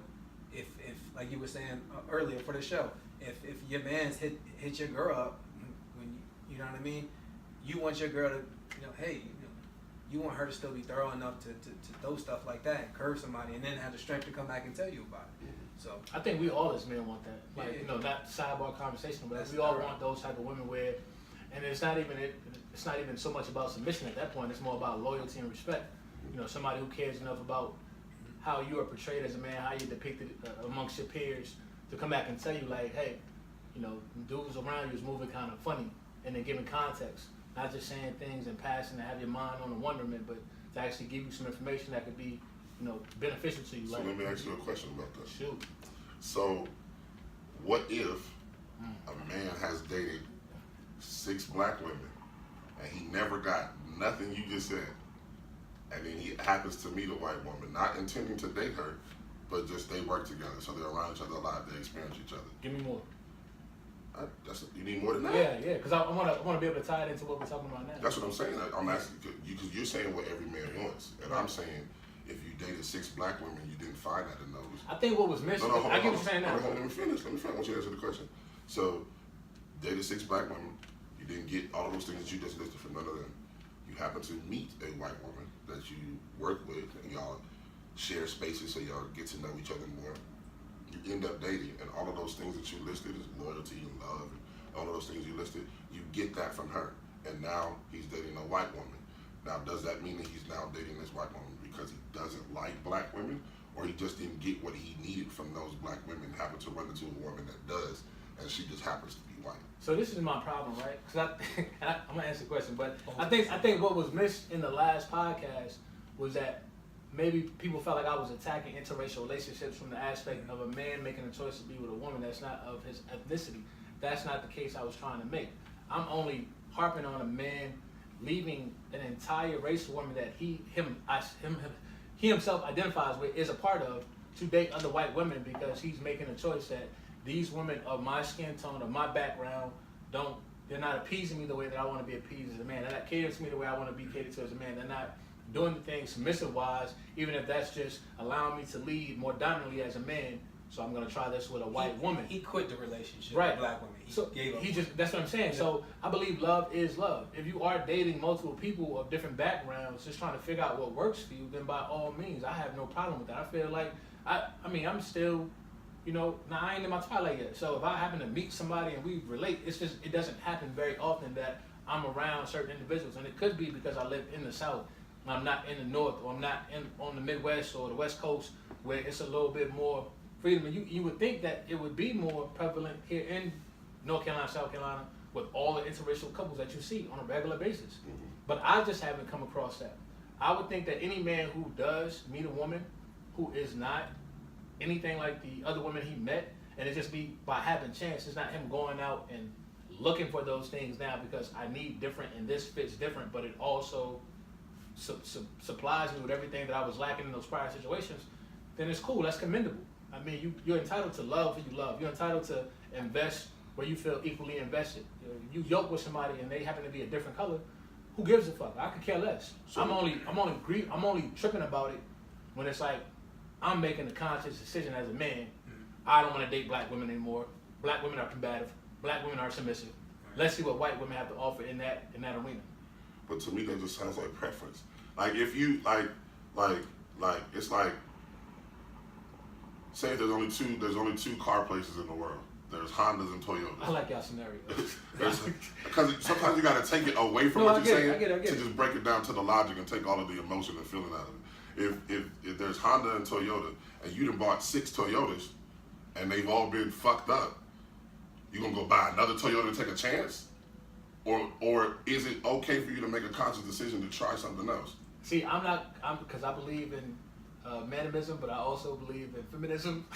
if like you were saying earlier for the show, if your man's hit your girl up when you know what I mean, you want your girl to, you know, hey, you want her to still be thorough enough to throw stuff like that and curve somebody, and then have the strength to come back and tell you about it. So I think we all as men want that. Like, yeah, you know, not sidebar conversation, but That's we all right. want those type of women where, and it's not even so much about submission at that point. It's more about loyalty and respect. You know, somebody who cares enough about how you are portrayed as a man, how you're depicted amongst your peers, to come back and tell you like, hey, you know, dudes around you is moving kind of funny, and then giving context, not just saying things in passing to have your mind on a wonderment, but to actually give you some information that could be, you know, beneficial to you. So let me ask you a question about that. Shoot. So, what if a man has dated 6 black women and he never got nothing you just said, and then he happens to meet a white woman, not intending to date her, but just they work together, so they're around each other a lot, they experience each other. Give me more. You need more than that? Yeah, because I want to be able to tie it into what we're talking about now. That's what I'm saying. I'm asking you because you're saying what every man wants, and I'm saying if you dated 6 black women, you didn't find that in those. I think what was missing. No, hold I on, get what you're saying now. Let me finish. I want you to answer the question. So, dated 6 black women, you didn't get all of those things that you just listed from none of them. You happen to meet a white woman that you work with, and y'all share spaces so y'all get to know each other more. You end up dating, and all of those things that you listed is loyalty and love, and all of those things you listed, you get that from her. And now he's dating a white woman. Now, does that mean that he's now dating this white woman because he doesn't like black women, or he just didn't get what he needed from those black women, happened to run into a woman that does, and she just happens to be white? So this is my problem, right? Because I'm gonna answer the question, but I think what was missed in the last podcast was that maybe people felt like I was attacking interracial relationships from the aspect of a man making a choice to be with a woman that's not of his ethnicity. That's not the case I was trying to make. I'm only harping on a man leaving an entire race of women that he himself identifies with, is a part of, to date other white women because he's making a choice that these women of my skin tone, of my background, they're not appeasing me the way that I want to be appeased as a man. They're not catering to me the way I want to be catered to as a man. They're not doing the things submissive wise, even if that's just allowing me to lead more dominantly as a man So I'm gonna try this with a white woman. He quit the relationship Right. with black women. He So gave up. he just, that's what I'm saying. Yeah. So I believe love is love. If you are dating multiple people of different backgrounds, just trying to figure out what works for you, then by all means, I have no problem with that. I feel like, I mean, I'm still, you know, now I ain't in my twilight yet. So if I happen to meet somebody and we relate, it's just, it doesn't happen very often that I'm around certain individuals. And it could be because I live in the South. I'm not in the North, or I'm not on the Midwest or the West Coast, where it's a little bit more freedom. And you would think that it would be more prevalent here in North Carolina, South Carolina, with all the interracial couples that you see on a regular basis. Mm-hmm. But I just haven't come across that. I would think that any man who does meet a woman who is not anything like the other women he met, and it just be by having chance, it's not him going out and looking for those things now because I need different and this fits different, but it also supplies me with everything that I was lacking in those prior situations, then it's cool. That's commendable. I mean, you're entitled to love who you love. You're entitled to invest where you feel equally invested. You yoke with somebody and they happen to be a different color. Who gives a fuck? I could care less. So- I'm only tripping about it when it's like I'm making a conscious decision as a man. I don't want to date black women anymore. Black women are combative. Black women are submissive. Let's see what white women have to offer in that arena. But to me, that just sounds like preference. Like if you like it's like, say there's only two car places in the world. There's Hondas and Toyotas. I like y'all scenario. Because sometimes you got to take it away from No, what I you're get it, saying I get it. to just break it down to the logic and take all of the emotion and feeling out of it. If there's Honda and Toyota and you done bought 6 Toyotas and they've all been fucked up, you gonna go buy another Toyota and take a chance? Or is it okay for you to make a conscious decision to try something else? See, because I believe in manism, but I also believe in feminism.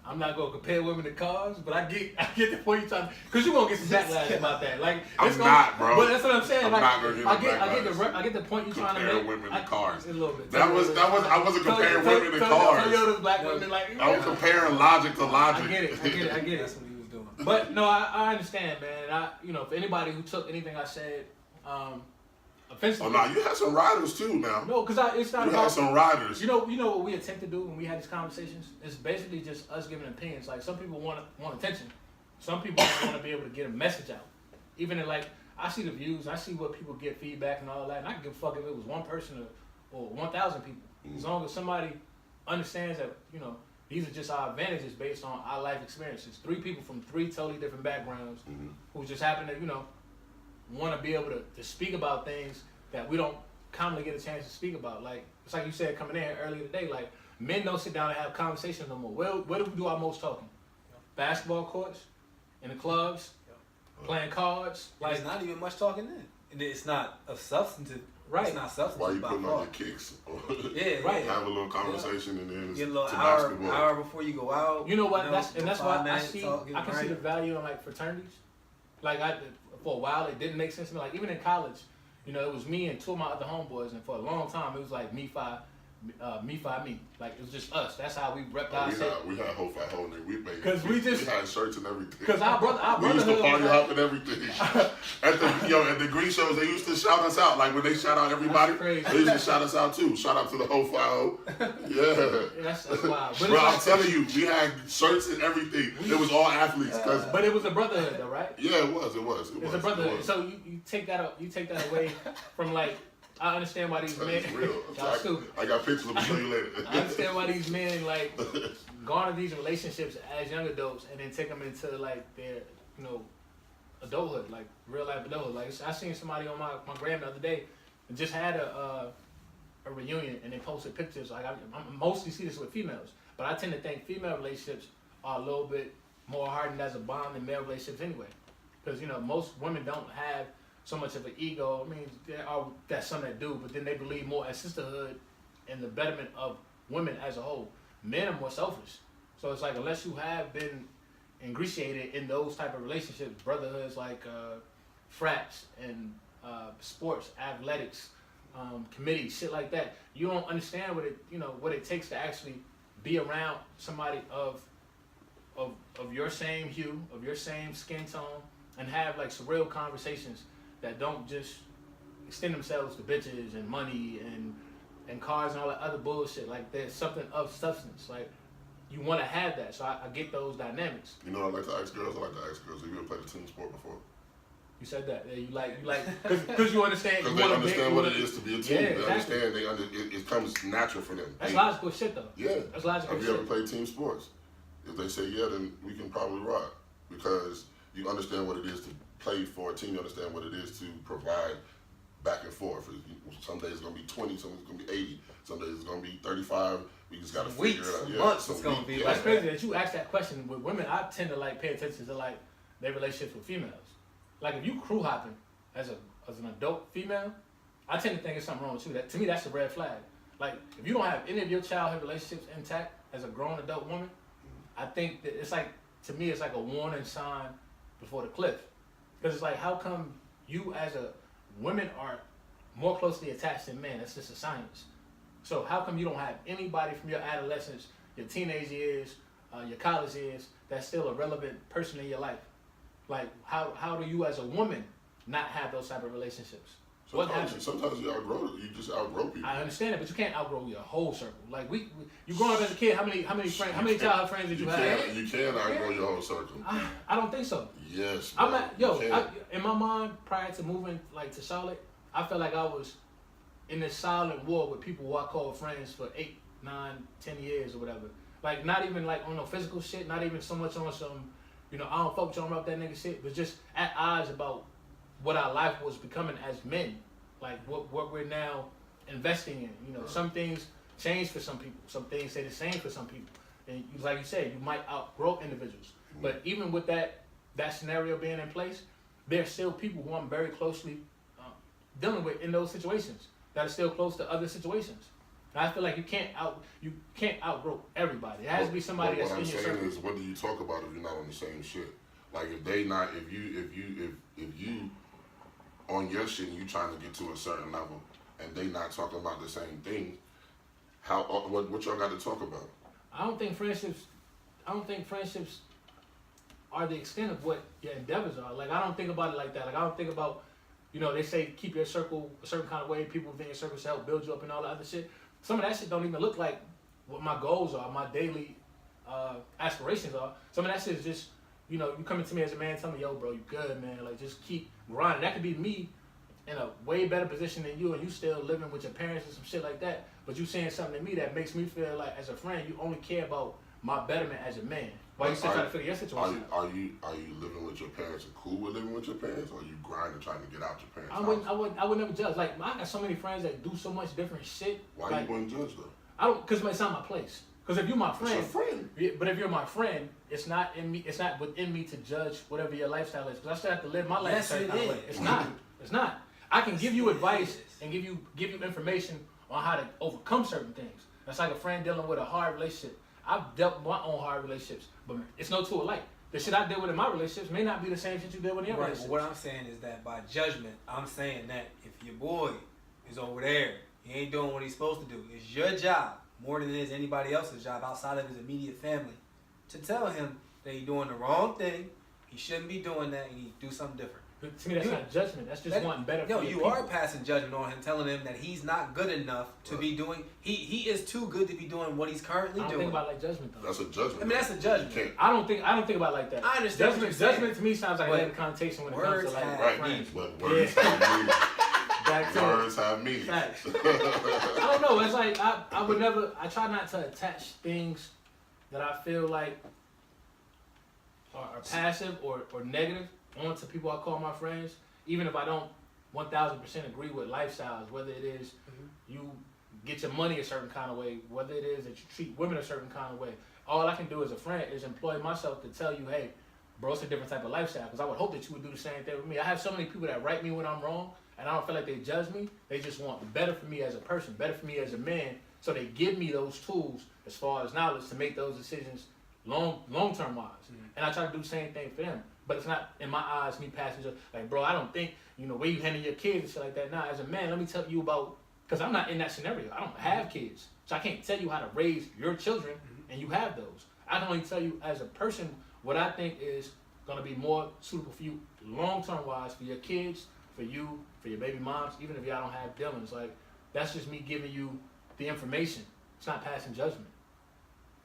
I'm not gonna compare women to cars, but I get the point you're trying, because you're gonna get some backlash about that. Like I'm not, bro. But that's what I'm saying. I'm like, not gonna get I get the point you're trying to Compare make. women to cars. A little bit. I wasn't comparing women to cars. Toyotas, black women, like. I was comparing logic to logic. I get it. That's what he was doing. But no, I understand, man. If anybody who took anything I said offensively. Oh, no, you had some riders too now. No, because it's not You about. had some riders. You know what we attempt to do when we had these conversations? It's basically just us giving opinions. Like some people want attention. Some people just want to be able to get a message out. Even in like, I see the views, I see what people get feedback and all that, and I can give a fuck if it was one person or 1,000 people. As long as somebody understands that, these are just our advantages based on our life experiences. 3 people from 3 totally different backgrounds who just happen to, want to be able to speak about things that we don't commonly get a chance to speak about. Like, it's like you said coming in here earlier today, like, men don't sit down and have conversations no more. Where do we do our most talking? Basketball courts, in the clubs, playing cards. Like, it's not even much talking then. It's not a substantive. Right. It's not substantive. Why you by putting far. on your kicks? Yeah, Right. Have a little conversation and then Get a it's little to hour basketball. before you go out. You know what? That's why 5 I minutes see. talking, I can see the value in like fraternities. Like for a while, it didn't make sense to me. Like even in college, it was me and 2 of my other homeboys, and for a long time, it was like me, me. Like it was just us. That's how we repped ourselves. We had whole fat whole nigga. We made. 'Cause we had shirts and everything. Because our we used to brotherhood party was hop and everything. at the green shows, they used to shout us out. Like when they shout out everybody, That's crazy. they used to shout us out too. Shout out to the whole 5 Yeah. That's wild. But Bro, I'm it's telling you, we had shirts and everything. It was all athletes. but it was a brotherhood, though, right? Yeah, it was. It's a brotherhood. So you take that away from like. I understand why these men. It's real. Y'all stupid. I got pictures. I'm gonna show you later. I understand why these men like garner these relationships as young adults and then take them into like their adulthood, like real life adulthood. Like I seen somebody on my gram the other day and just had a reunion and they posted pictures. Like I mostly see this with females, but I tend to think female relationships are a little bit more hardened as a bond than male relationships anyway, because most women don't have so much of an ego. I mean, that's some that do, but then they believe more in sisterhood and the betterment of women as a whole. Men are more selfish. So it's like, unless you have been ingratiated in those type of relationships, brotherhoods like frats and sports, athletics, committees, shit like that, you don't understand what it takes to actually be around somebody of your same hue, of your same skin tone, and have like some real conversations that don't just extend themselves to bitches and money and cars and all that other bullshit. Like there's something of substance. Like you want to have that. So I get those dynamics. You know what I like to ask girls? I like to ask girls, have you ever played a team sport before? You said that. Yeah, you like, because you understand. Because they understand what it is to be a team. Yeah, they exactly. understand. It comes natural for them. That's logical shit, though. Yeah. That's logical Have you shit. ever played team sports? If they say yeah, then we can probably rock. Because you understand what it is to play for a team. You understand what it is to provide back and forth. Some days it's going to be 20, some days it's going to be 80, some days it's going to be 35. We just got to figure it out. Some months it's going to be. That's crazy that you asked that question. With women, I tend to like pay attention to like their relationships with females. Like if you crew hopping as an adult female, I tend to think there's something wrong with you. That to me, that's a red flag. Like if you don't have any of your childhood relationships intact as a grown adult woman, I think that it's like, to me, it's like a warning sign before the cliff. Because it's like, how come you as a women are more closely attached than men? That's just a science. So how come you don't have anybody from your adolescence, your teenage years, your college years, that's still a relevant person in your life? Like, how do you as a woman not have those type of relationships? Sometimes you outgrow it. You just outgrow people. I understand it, but you can't outgrow your whole circle. Like you growing up as a kid, how many friends, how many childhood friends did you have? You can outgrow your whole circle. I don't think so. Yes, bro. In my mind, prior to moving like to Charlotte, I felt like I was in this silent war with people who I called friends for 8, 9, 10 years or whatever. Like not even like on no physical shit, not even so much on some, I don't fuck with y'all about that nigga shit, but just at odds about what our life was becoming as men. Like what we're now investing in. Some things change for some people. Some things stay the same for some people. And like you said, you might outgrow individuals. But even with that scenario being in place, there's still people who I'm very closely dealing with in those situations that are still close to other situations. And I feel like you can't outgrow everybody. It has to be somebody that's in your circle. What I'm saying is, what do you talk about if you're not on the same shit? Like if you on your shit and you trying to get to a certain level and they not talking about the same thing, what y'all got to talk about? I don't think friendships are the extent of what your endeavors are. Like I don't think about it like that. Like I don't think about, they say keep your circle a certain kind of way, people within your circle to help build you up and all that other shit. Some of that shit don't even look like what my goals are, my daily aspirations are. Some of that shit is just, you coming to me as a man, telling me, yo, bro, you good, man. Like, just keep grinding. That could be me in a way better position than you, and you still living with your parents and some shit like that. But you saying something to me that makes me feel like, as a friend, you only care about my betterment as a man. Why you still trying to figure your situation out? Are you living with your parents and cool with living with your parents, or are you grinding trying to get out your parents' house? I would never judge. Like, I got so many friends that do so much different shit. Why you wouldn't judge though? I don't, because it's not my place. Because if you're my friend, it's your friend. But if you're my friend, it's not in me. It's not within me to judge whatever your lifestyle is. Because I still have to live my life. Yes, it is. It's not. It's not. I can give you advice and give you information on how to overcome certain things. That's like a friend dealing with a hard relationship. I've dealt with my own hard relationships, but it's no two alike. The shit I deal with in my relationships may not be the same shit you deal with in your relationships. What I'm saying is that by judgment, I'm saying that if your boy is over there, he ain't doing what he's supposed to do, it's your job, more than it is anybody else's job outside of his immediate family, to tell him that he's doing the wrong thing, he shouldn't be doing that, and he do something different. To me, that's not judgment. That's just wanting better for your people. Are passing judgment on him, telling him that he's not good enough to be doing. He is too good to be doing what he's currently doing. I don't think about it like judgment though. That's a judgment. I mean, that's a judgment. I don't think about it like that. I understand. Judgment to me sounds like a negative connotation when it comes to like friends. But words have meaning. Words have meaning. Facts. I don't know. It's like I would never. I try not to attach things that I feel like are passive or negative onto people I call my friends, even if I don't 1000% agree with lifestyles, whether it is you get your money a certain kind of way, whether it is that you treat women a certain kind of way. All I can do as a friend is employ myself to tell you, hey, bro, it's a different type of lifestyle, because I would hope that you would do the same thing with me. I have so many people that write me when I'm wrong, and I don't feel like they judge me. They just want better for me as a person, better for me as a man, so they give me those tools as far as knowledge to make those decisions long-term wise. And I try to do the same thing for them. But it's not, in my eyes, me passing just like, bro, I don't think, where you handle your kids and shit like that. Now, as a man, let me tell you about, because I'm not in that scenario. I don't have kids. So I can't tell you how to raise your children, and you have those. I can only tell you as a person what I think is going to be more suitable for you long-term wise, for your kids, for you, for your baby moms, even if y'all don't have dealings. Like, that's just me giving you the information. It's not passing judgment.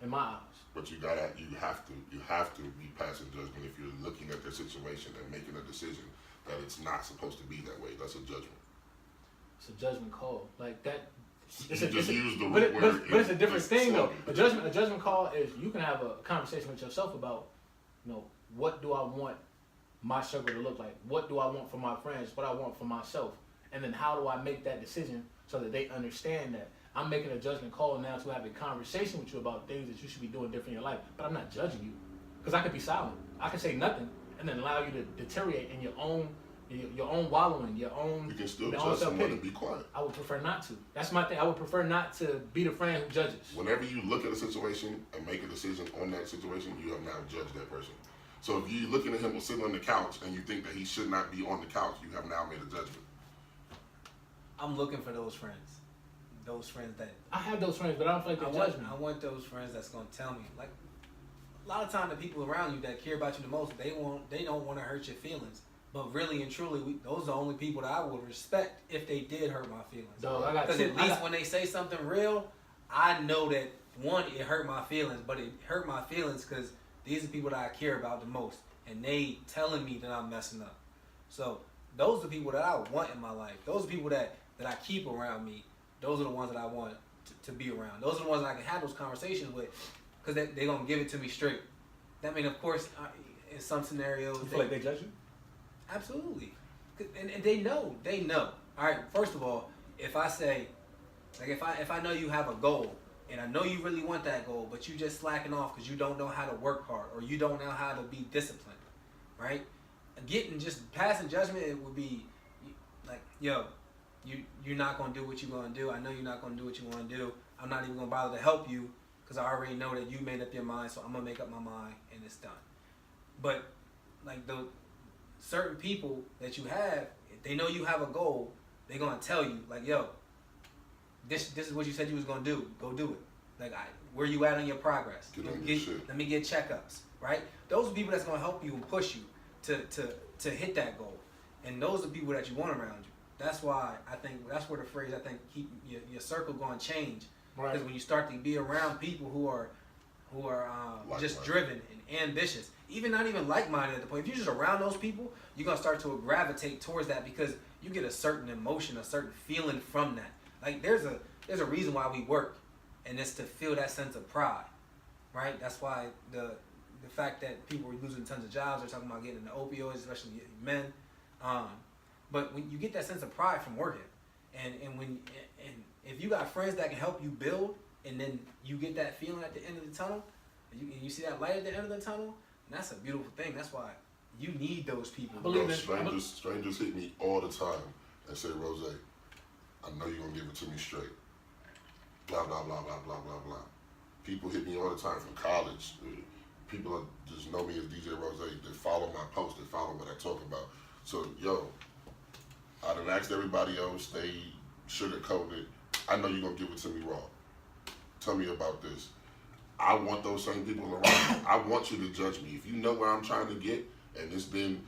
in my eyes. But you have to be passing judgment if you're looking at the situation and making a decision that it's not supposed to be that way. That's a judgment. It's a judgment call. Like that. Use the but word. But it's a different thing though. Slogan. A judgment call is you can have a conversation with yourself about, what do I want my circle to look like? What do I want for my friends? What I want for myself? And then how do I make that decision so that they understand that I'm making a judgment call now to have a conversation with you about things that you should be doing different in your life. But I'm not judging you, because I could be silent. I can say nothing and then allow you to deteriorate in your own wallowing, your own. You can still judge someone and be quiet. I would prefer not to. That's my thing. I would prefer not to be the friend who judges. Whenever you look at a situation and make a decision on that situation, you have now judged that person. So if you're looking at him sitting on the couch and you think that he should not be on the couch, you have now made a judgment. I'm looking for those friends. Those friends that I have those friends, but I don't feel like they're judging me. I want those friends that's gonna tell me. Like a lot of time, the people around you that care about you the most, they don't want to hurt your feelings. But really and truly, those are the only people that I would respect if they did hurt my feelings. Because at least when they say something real, I know that one, it hurt my feelings, but it hurt my feelings because these are people that I care about the most, and they telling me that I'm messing up. So those are the people that I want in my life. Those are people that I keep around me. Those are the ones that I want to be around. Those are the ones that I can have those conversations with, because they're going to give it to me straight. I mean, of course, in some scenarios... You feel like they judge you? Absolutely. And they know. They know. All right, first of all, if I say, like if I know you have a goal, and I know you really want that goal, but you just slacking off because you don't know how to work hard, or you don't know how to be disciplined, right? Just passing judgment, it would be like, yo, you're not going to do what you're going to do. I know you're not going to do what you want to do. I'm not even going to bother to help you because I already know that you made up your mind, so I'm going to make up my mind and it's done. But like the certain people that you have, if they know you have a goal, they're going to tell you like, yo, this is what you said you was going to do. Go do it. Like, where you at on your progress? Let me get checkups, right? Those are people that's going to help you and push you to hit that goal. And those are people that you want around you. That's why I think that's where the phrase keep your circle going to change. Right. Because when you start to be around people who are just driven and ambitious, not even like-minded at the point. If you're just around those people, you're gonna start to gravitate towards that because you get a certain emotion, a certain feeling from that. Like there's a reason why we work, and it's to feel that sense of pride, right? That's why the fact that people are losing tons of jobs, they're talking about getting into opioids, especially men. But when you get that sense of pride from working, and if you got friends that can help you build, and then you get that feeling at the end of the tunnel, and you see that light at the end of the tunnel, and that's a beautiful thing. That's why you need those people. Strangers hit me all the time and say, Rose, I know you're gonna give it to me straight. Blah blah blah blah blah blah blah. People hit me all the time from college. People just know me as DJ Rose. They follow my posts. They follow what I talk about. So I done asked everybody else. They sugarcoated it. I know you're gonna give it to me raw. Tell me about this. I want those same people around. I want you to judge me. If you know where I'm trying to get, and it's been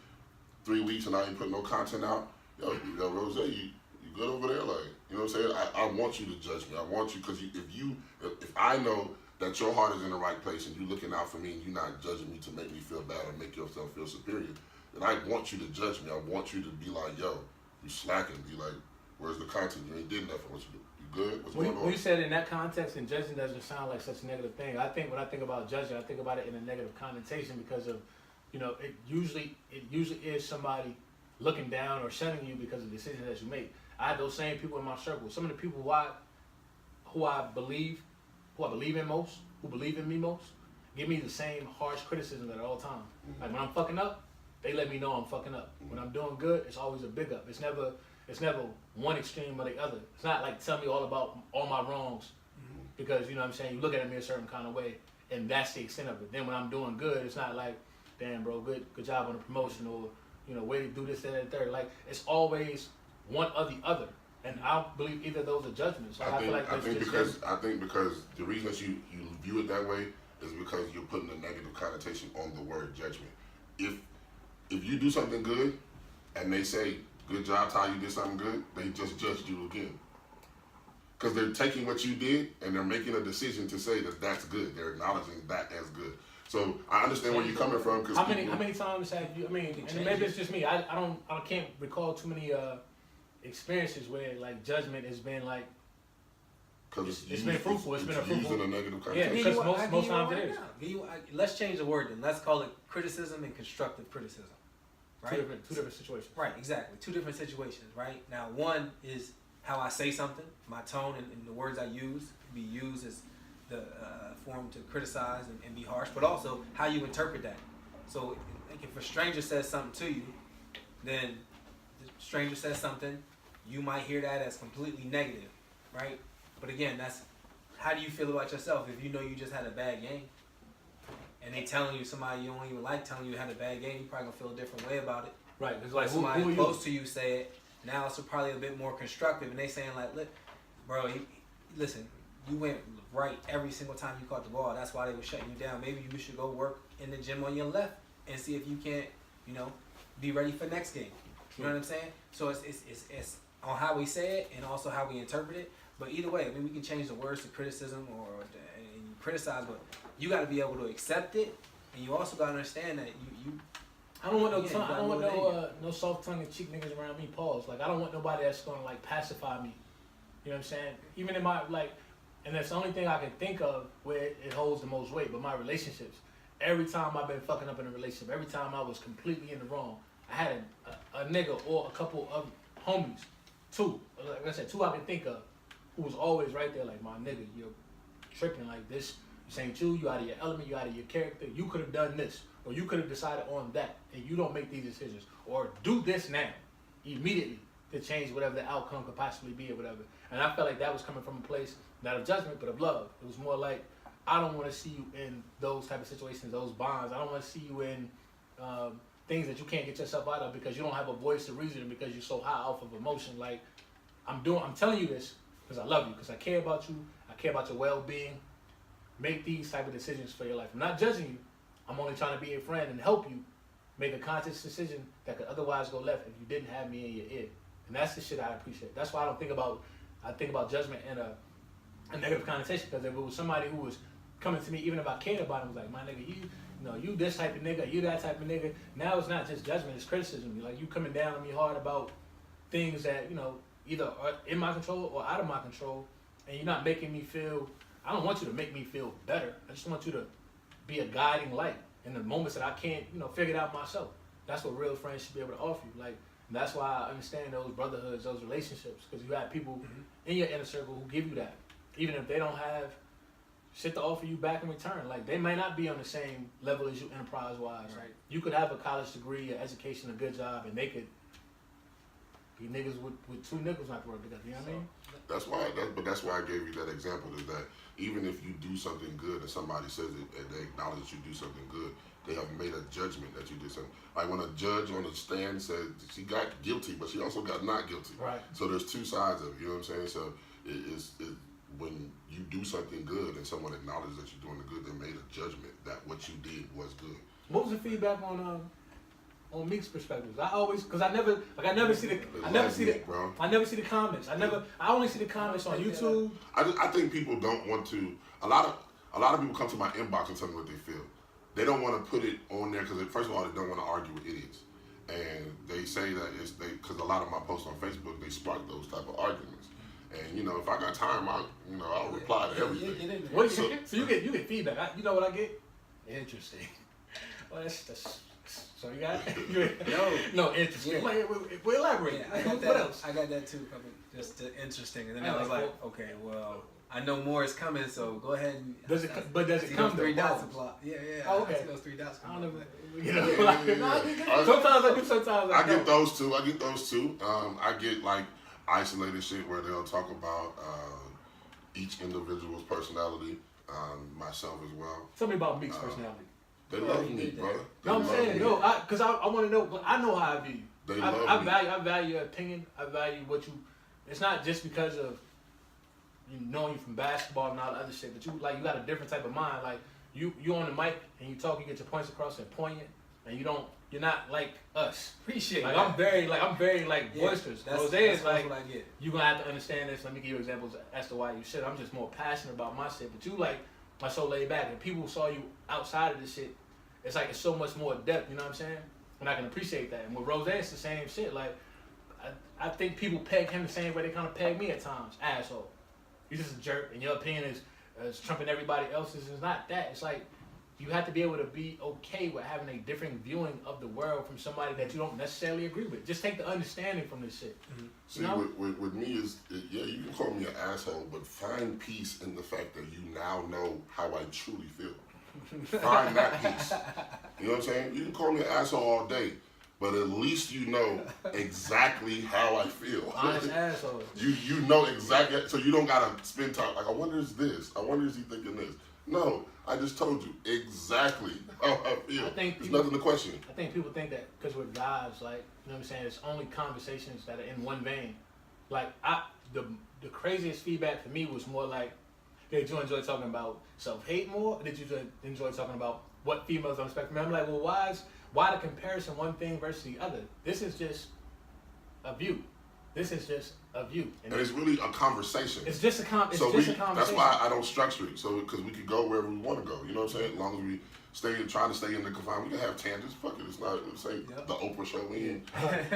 3 weeks and I ain't put no content out, yo Rose, you good over there? Like, you know what I'm saying? I want you to judge me. I want you, because if I know that your heart is in the right place and you looking out for me and you're not judging me to make me feel bad or make yourself feel superior, then I want you to judge me. I want you to be like, yo, you slacking. Be like, where's the content? You ain't did nothing. What you do? You good? What's going on? When you said in that context, and judging doesn't sound like such a negative thing. I think when I think about judging, I think about it in a negative connotation because of, it usually is somebody looking down or shunning you because of the decisions that you make. I have those same people in my circle. Some of the people who I believe in most, who believe in me most, give me the same harsh criticism at all times. Mm-hmm. Like when I'm fucking up, they let me know I'm fucking up. Mm-hmm. When I'm doing good, it's always a big up. It's never one extreme or the other. It's not like tell me all about all my wrongs, mm-hmm. because you know what I'm saying, you look at me a certain kind of way, and that's the extent of it. Then when I'm doing good, it's not like, damn bro, good job on the promotion, or way to do this, that, and third. Like it's always one or the other. And I believe either of those are judgments. So I think because the reason that you view it that way is because you're putting a negative connotation on the word judgment. If you do something good and they say, good job, Ty, you did something good, they just judged you again. Because they're taking what you did and they're making a decision to say that that's good. They're acknowledging that as good. So I understand where you're coming from. Cause how many times have you? I mean, and maybe it's just me. I can't recall too many experiences where like judgment has been like. Because it's been fruitful. It's been a fruitful. Used in a negative context. Yeah, because most times it is. Let's change the word then. Let's call it criticism and constructive criticism. Right? Two different situations. Right, exactly. Two different situations, right? Now, one is how I say something, my tone and the words I use be used as the form to criticize and be harsh, but also how you interpret that. So, like if a stranger says something to you, then the stranger says something, you might hear that as completely negative, right? But again, that's how do you feel about yourself if you know you just had a bad game? And they telling you, somebody you don't even like telling you had a bad game, you probably gonna feel a different way about it. Right. It's like somebody who close to you say it, now it's probably a bit more constructive, and they saying like, look, bro, listen, you went right every single time you caught the ball. That's why they were shutting you down. Maybe you should go work in the gym on your left and see if you can't, be ready for next game. You know what I'm saying? So it's on how we say it and also how we interpret it. But either way, I mean, we can change the words to criticism and you criticize, but you got to be able to accept it, and you also got to understand that you. I don't want no soft tongue and cheek niggas around me. Pause. Like I don't want nobody that's gonna like pacify me. You know what I'm saying? Even in my like, and that's the only thing I can think of where it holds the most weight. But my relationships, every time I've been fucking up in a relationship, every time I was completely in the wrong, I had a nigga or a couple of homies, two, like I said, two I can think of, who was always right there. Like my nigga, you're tripping like this. This ain't you. You out of your element. You out of your character. You could have done this. Or you could have decided on that, and you don't make these decisions. Or do this now, immediately, to change whatever the outcome could possibly be or whatever. And I felt like that was coming from a place, not of judgment, but of love. It was more like, I don't want to see you in those type of situations, those bonds. I don't want to see you in things that you can't get yourself out of because you don't have a voice to reason because you're so high off of emotion. Like, I'm telling you this because I love you, because I care about you. I care about your well-being. Make these type of decisions for your life. I'm not judging you. I'm only trying to be a friend and help you make a conscious decision that could otherwise go left if you didn't have me in your ear. And that's the shit I appreciate. That's why I think about judgment in a negative connotation, because if it was somebody who was coming to me, even if I cared about him, was like, my nigga, you this type of nigga, you that type of nigga. Now it's not just judgment, it's criticism. Like, you coming down on me hard about things that, either are in my control or out of my control, and you're not making me feel, I don't want you to make me feel better. I just want you to be a guiding light in the moments that I can't, figure it out myself. That's what real friends should be able to offer you. Like, that's why I understand those brotherhoods, those relationships, because you have people in your inner circle who give you that, even if they don't have shit to offer you back in return. Like, they may not be on the same level as you enterprise-wise. Right. You could have a college degree, an education, a good job, and they could be niggas with two nickels not to work together. You know what I mean? That's why I gave you that example, is that even if you do something good and somebody says it and they acknowledge that you do something good, they have made a judgment that you did something. Like when a judge on the stand said she got guilty, but she also got not guilty. Right. So there's two sides of it, you know what I'm saying? So when you do something good and someone acknowledges that you're doing the good, they made a judgment that what you did was good. What was the feedback on Meek's perspectives? I never see the comments. I only see the comments on YouTube. I think people don't want to. A lot of people come to my inbox and tell me what they feel. They don't want to put it on there because, first of all, they don't want to argue with idiots, and they say that because a lot of my posts on Facebook, they spark those type of arguments. And if I got time, I'll reply to everything. So you get feedback. You know what I get? Interesting. Well, that's so you got no interesting. Yeah. We elaborate. Yeah, I got what that. else? I got that too. Just interesting, and then I was like, okay, well, I know more is coming, so go ahead and. Does it come? Those 3 dots apply. Yeah. Oh, okay. I see those 3 dots. I don't know. Sometimes I do. Sometimes I get those too. I get like isolated shit where they'll talk about each individual's personality, myself as well. Tell me about Meek's personality. They love me, brother. No, I'm saying because I want to know. I know how I view you. They love me. I value your opinion. I value what you. It's not just because of knowing you from basketball and all the other shit, but you got a different type of mind. Like you on the mic and you talk, you get your points across and poignant. and you're not like us. Appreciate Like that. I'm very like Yeah, boisterous. that's Rose is what like I get. you're gonna have to understand this. Let me give you examples as to why you should. I'm just more passionate about my shit, but you like my so laid back. And people saw you outside of this shit, it's like it's so much more depth. You know what I'm saying? And I can appreciate that. And with Rose, it's the same shit. Like I think people peg him the same way they kind of peg me at times. Asshole. You're just a jerk, and your opinion is trumping everybody else's. It's not that. It's like you have to be able to be okay with having a different viewing of the world from somebody that you don't necessarily agree with. Just take the understanding from this shit. Mm-hmm. See, You know? with me yeah, you can call me an asshole, but find peace in the fact that you now know how I truly feel. Find that peace. You know what I'm saying? You can call me an asshole all day, but at least you know exactly how I feel. Honest asshole. You know exactly, so you don't gotta spend time like, I wonder is this, I wonder is he thinking this. No, I just told you exactly how I feel. I think There's people- nothing to question. I think people think that because we're guys, like, you know what I'm saying, it's only conversations that are in one vein. Like, the craziest feedback for me was more like, did you enjoy talking about self-hate more? Or did you enjoy talking about what females on the spectrum? I'm like, well, why the comparison one thing versus the other? This is just a view. This is just a view. And it's really a conversation. It's just a conversation. That's why I don't structure it. So because we could go wherever we want to go. You know what I'm saying? As long as we try to stay in the confine, we can have tangents. Fuck it. It's not the Oprah show. We ain't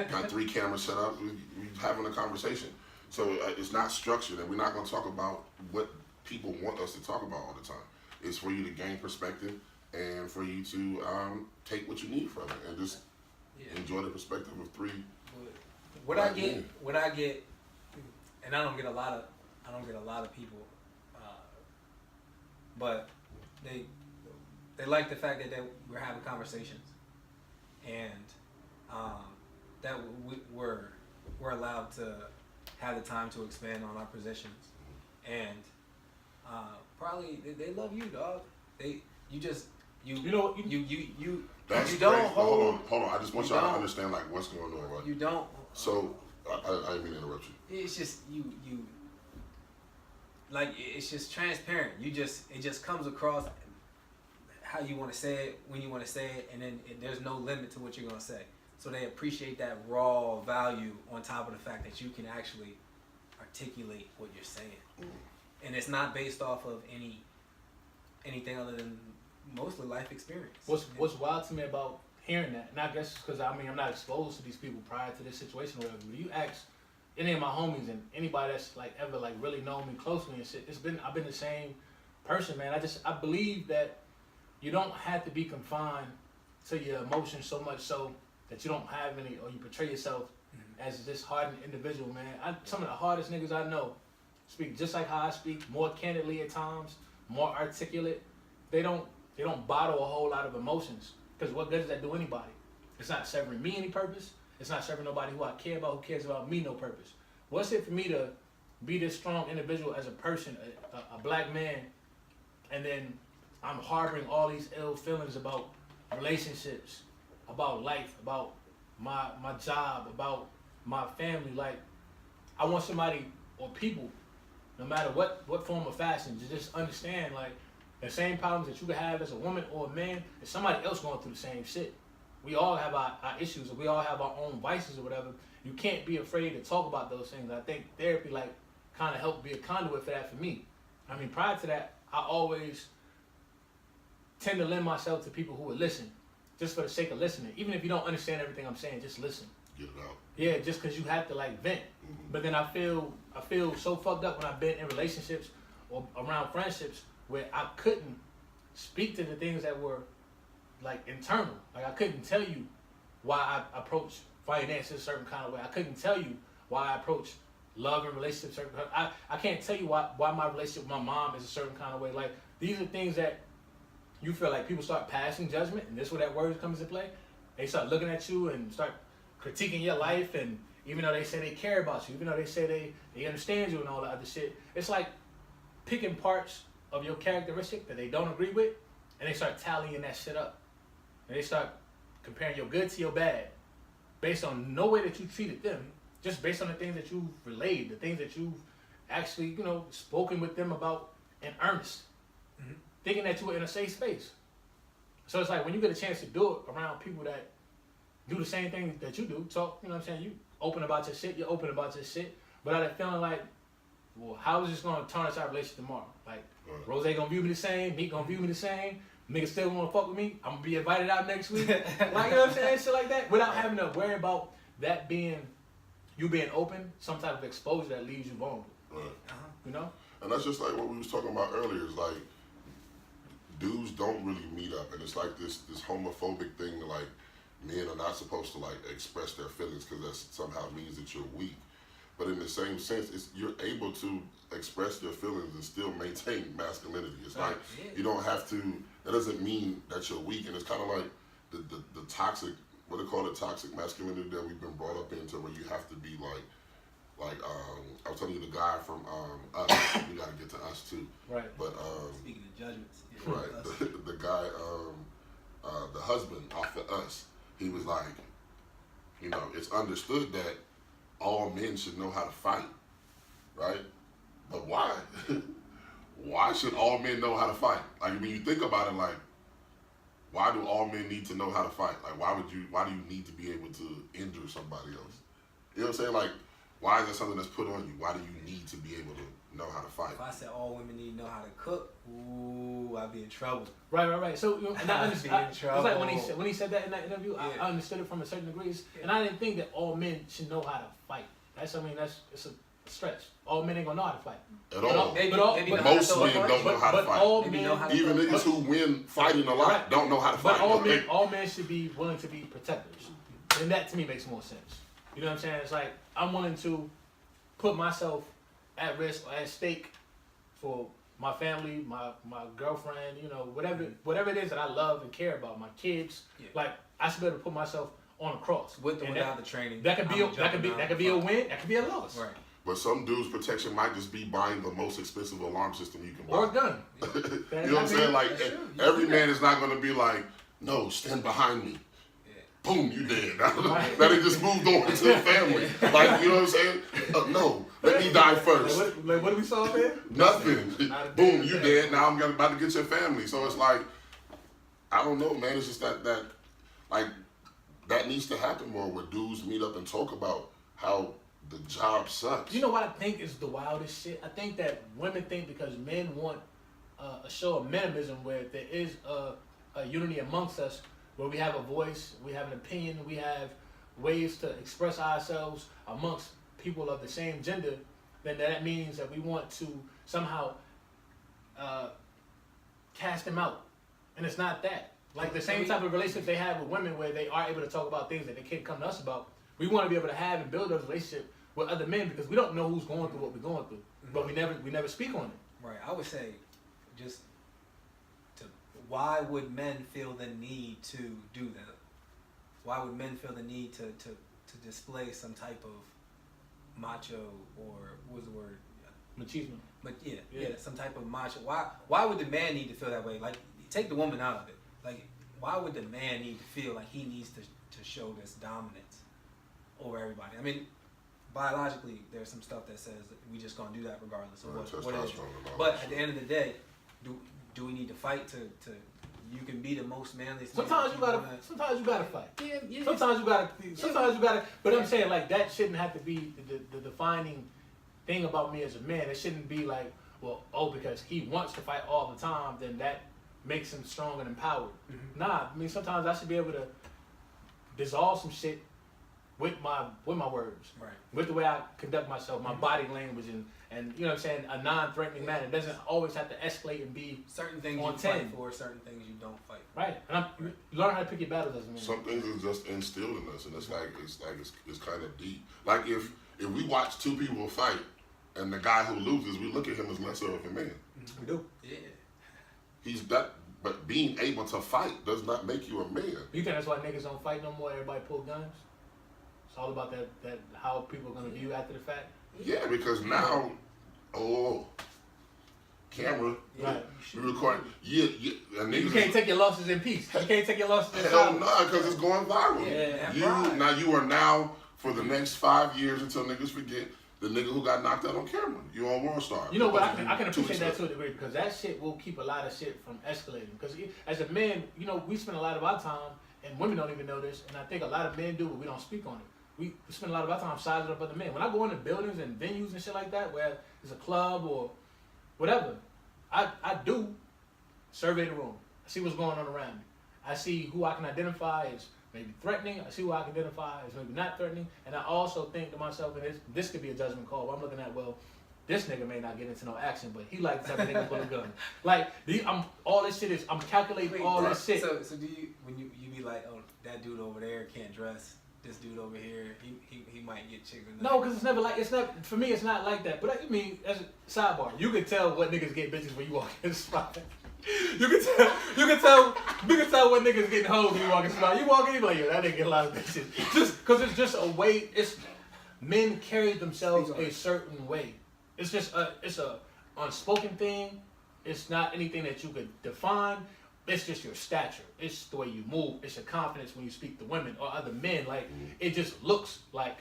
got 3 cameras set up. We having a conversation. So it's not structured, and we're not going to talk about what people want us to talk about all the time. It's for you to gain perspective and for you to take what you need from it and just enjoy the perspective of 3. What I get, and I don't get a lot of people, but they like the fact that we're having conversations, and that we're allowed to have the time to expand on our positions, and probably they love you, dog. You don't Crazy. hold. Hold on. I just want y'all to understand like what's going on, right? You don't. So I didn't mean to interrupt you. It's just you like it's just transparent. It just comes across how you want to say it, when you want to say it, and then there's no limit to what you're gonna say. So they appreciate that raw value on top of the fact that you can actually articulate what you're saying, and it's not based off of anything other than mostly life experience. What's wild to me about hearing that, and I guess it's because I'm not exposed to these people prior to this situation or whatever. But you ask any of my homies and anybody that's like ever like really known me closely and shit, I've been the same person, man. I believe that you don't have to be confined to your emotions so much so that you don't have any, or you portray yourself as this hardened individual, man. Some of the hardest niggas I know speak just like how I speak, more candidly at times, more articulate. They don't bottle a whole lot of emotions. Because what good does that do anybody? It's not serving me any purpose. It's not serving nobody who I care about, who cares about me no purpose. What's it for me to be this strong individual as a person, a black man, and then I'm harboring all these ill feelings about relationships, about life, about my job, about my family? Like, I want somebody or people, no matter what form of fashion, to just understand, like, the same problems that you could have as a woman or a man, is somebody else going through the same shit. We all have our issues, or we all have our own vices or whatever. You can't be afraid to talk about those things. I think therapy, like, kind of helped be a conduit for that for me. I mean, prior to that, I always tend to lend myself to people who would listen, just for the sake of listening. Even if you don't understand everything I'm saying, just listen. Get it out. Yeah, just because you have to, like, vent. But then I feel so fucked up when I've been in relationships or around friendships where I couldn't speak to the things that were, like, internal. Like, I couldn't tell you why I approach finances a certain kind of way. I couldn't tell you why I approach love and relationships. I can't tell you why my relationship with my mom is a certain kind of way. Like, these are things that you feel like people start passing judgment, and this is where that word comes into play. They start looking at you and start critiquing your life, and even though they say they care about you, even though they say they understand you and all that other shit, it's like picking parts of your characteristic that they don't agree with, and they start tallying that shit up. And they start comparing your good to your bad based on no way that you treated them, just based on the things that you've relayed, the things that you've actually, spoken with them about in earnest, thinking that you were in a safe space. So it's like when you get a chance to do it around people that do the same thing that you do, talk, you know what I'm saying? You open about your shit, you're open about your shit, without it feeling like, well, how is this gonna tarnish our relationship tomorrow? Like, Rose gonna view me the same, Meek gonna view me the same, niggas still wanna fuck with me, I'm gonna be invited out next week. Like, you know what I'm saying? Shit like that, without having to worry about that being, you being open, some type of exposure that leaves you vulnerable. Right. You know? And that's just like what we was talking about earlier. Is like dudes don't really meet up, and it's like this homophobic thing. Like men are not supposed to like express their feelings because that somehow means that you're weak. But in the same sense, you're able to express your feelings and still maintain masculinity. It's like you don't have to. That doesn't mean that you're weak, and it's kind of like the toxic. What they call it, toxic masculinity that we've been brought up into, where you have to be like I was telling you the guy from Us. We got to get to Us too. Right. But speaking of judgments. Yeah, right. The guy, the husband off of Us, he was like, you know, it's understood that all men should know how to fight, right? But why? Why should all men know how to fight? Like when you think about it, like. Why do all men need to know how to fight? Like, why do you need to be able to injure somebody else? You know what I'm saying? Like, why is that something that's put on you? Why do you need to be able to know how to fight? If I said all women need to know how to cook, ooh, I'd be in trouble. Right. So, and I understand. It's like when he said that in that interview, yeah. I understood it from a certain degree. And I didn't think that all men should know how to fight. It's a stretch. All men ain't gonna know how to fight. At all. Maybe most men don't know how to fight. All men, even niggas who win fighting a lot don't know how to fight. But all men should be willing to be protectors. And that to me makes more sense. You know what I'm saying? It's like I'm willing to put myself at risk or at stake for my family, my girlfriend, you know, whatever it is that I love and care about, my kids. Yeah. Like I should be able to put myself on a cross. With or without the training. That could be a win, that could be a loss. Right. But some dudes' protection might just be buying the most expensive alarm system you can buy. Or a gun. You know what I'm saying? Like, every man is not going to be like, no, stand behind me. Yeah. Boom, you dead. Now they just moved on to the family. Like, you know what I'm saying? No, let me die first. Like what do we saw there? Nothing. Boom, you dead. Now I'm about to get your family. So it's like, I don't know, man. It's just that needs to happen more, where dudes meet up and talk about how the job sucks. You know what I think is the wildest shit? I think that women think because men want a show of minimalism where there is a unity amongst us, where we have a voice, we have an opinion, we have ways to express ourselves amongst people of the same gender, then that means that we want to somehow cast them out. And it's not that. Like the same type of relationship they have with women where they are able to talk about things that they can't come to us about. We want to be able to have and build those relationships with other men because we don't know who's going through what we're going through, but we never speak on it. Right. I would say, why would men feel the need to do that? Why would men feel the need to display some type of macho or what was the word? Machismo. But yeah, some type of macho. Why would the man need to feel that way? Like, take the woman out of it. Like, why would the man need to feel like he needs to show this dominance over everybody? I mean, biologically, there's some stuff that says that we just gonna do that regardless of what it is. But at the end of the day, do we need to fight to you can be the most manly? Sometimes you gotta fight. Yeah. Sometimes you gotta. But I'm saying, like, that shouldn't have to be the defining thing about me as a man. It shouldn't be like, well, because he wants to fight all the time, then that makes him strong and empowered. Mm-hmm. Nah, I mean, sometimes I should be able to dissolve some shit with my words, right? With the way I conduct myself, my body language, and you know what I'm saying, a non-threatening manner. It doesn't always have to escalate and be certain things on you 10. fight for, certain things you don't fight for. Right, and you learn how to pick your battles as a man. Some things is just instilled in us, and it's kind of deep. Like if we watch two people fight, and the guy who loses, we look at him as lesser of a man. We do. Yeah. He's that, but being able to fight does not make you a man. You think that's why niggas don't fight no more? Everybody pull guns. It's all about that how people are gonna view after the fact. Yeah, because now, camera, right? We record. Yeah, and you can't take your losses in peace. You can't take your losses in hell no, because it's going viral. Yeah, you are now for the next 5 years until niggas forget. the nigga who got knocked out on camera. You on World Star. You know what? I can appreciate that to a degree because that shit will keep a lot of shit from escalating. Because as a man, you know, we spend a lot of our time, and women don't even know this, and I think a lot of men do, but we don't speak on it. We spend a lot of our time sizing up other men. When I go into buildings and venues and shit like that, where it's a club or whatever, I do survey the room. I see what's going on around me. I see who I can identify as maybe threatening. I see who I can identify as maybe not threatening. And I also think to myself, and this could be a judgment call, but I'm looking at, well, this nigga may not get into no action, but he like the type of nigga pull a gun. Like, all this shit is, I'm calculating all this shit. So do you, when you be like, oh, that dude over there can't dress, this dude over here, he might get chicken. No, because for me, it's not like that. But I mean, as a sidebar, you can tell what niggas get bitches when you walk in the spot. You can tell what niggas getting hoes when you walk in the spot. You walk in, you be like, yo, that nigga get a lot of bitches. Just because it's just a way, men carry themselves a certain way. It's just it's a unspoken thing. It's not anything that you could define. It's just your stature. It's the way you move. It's your confidence when you speak to women or other men. Like, it just looks like,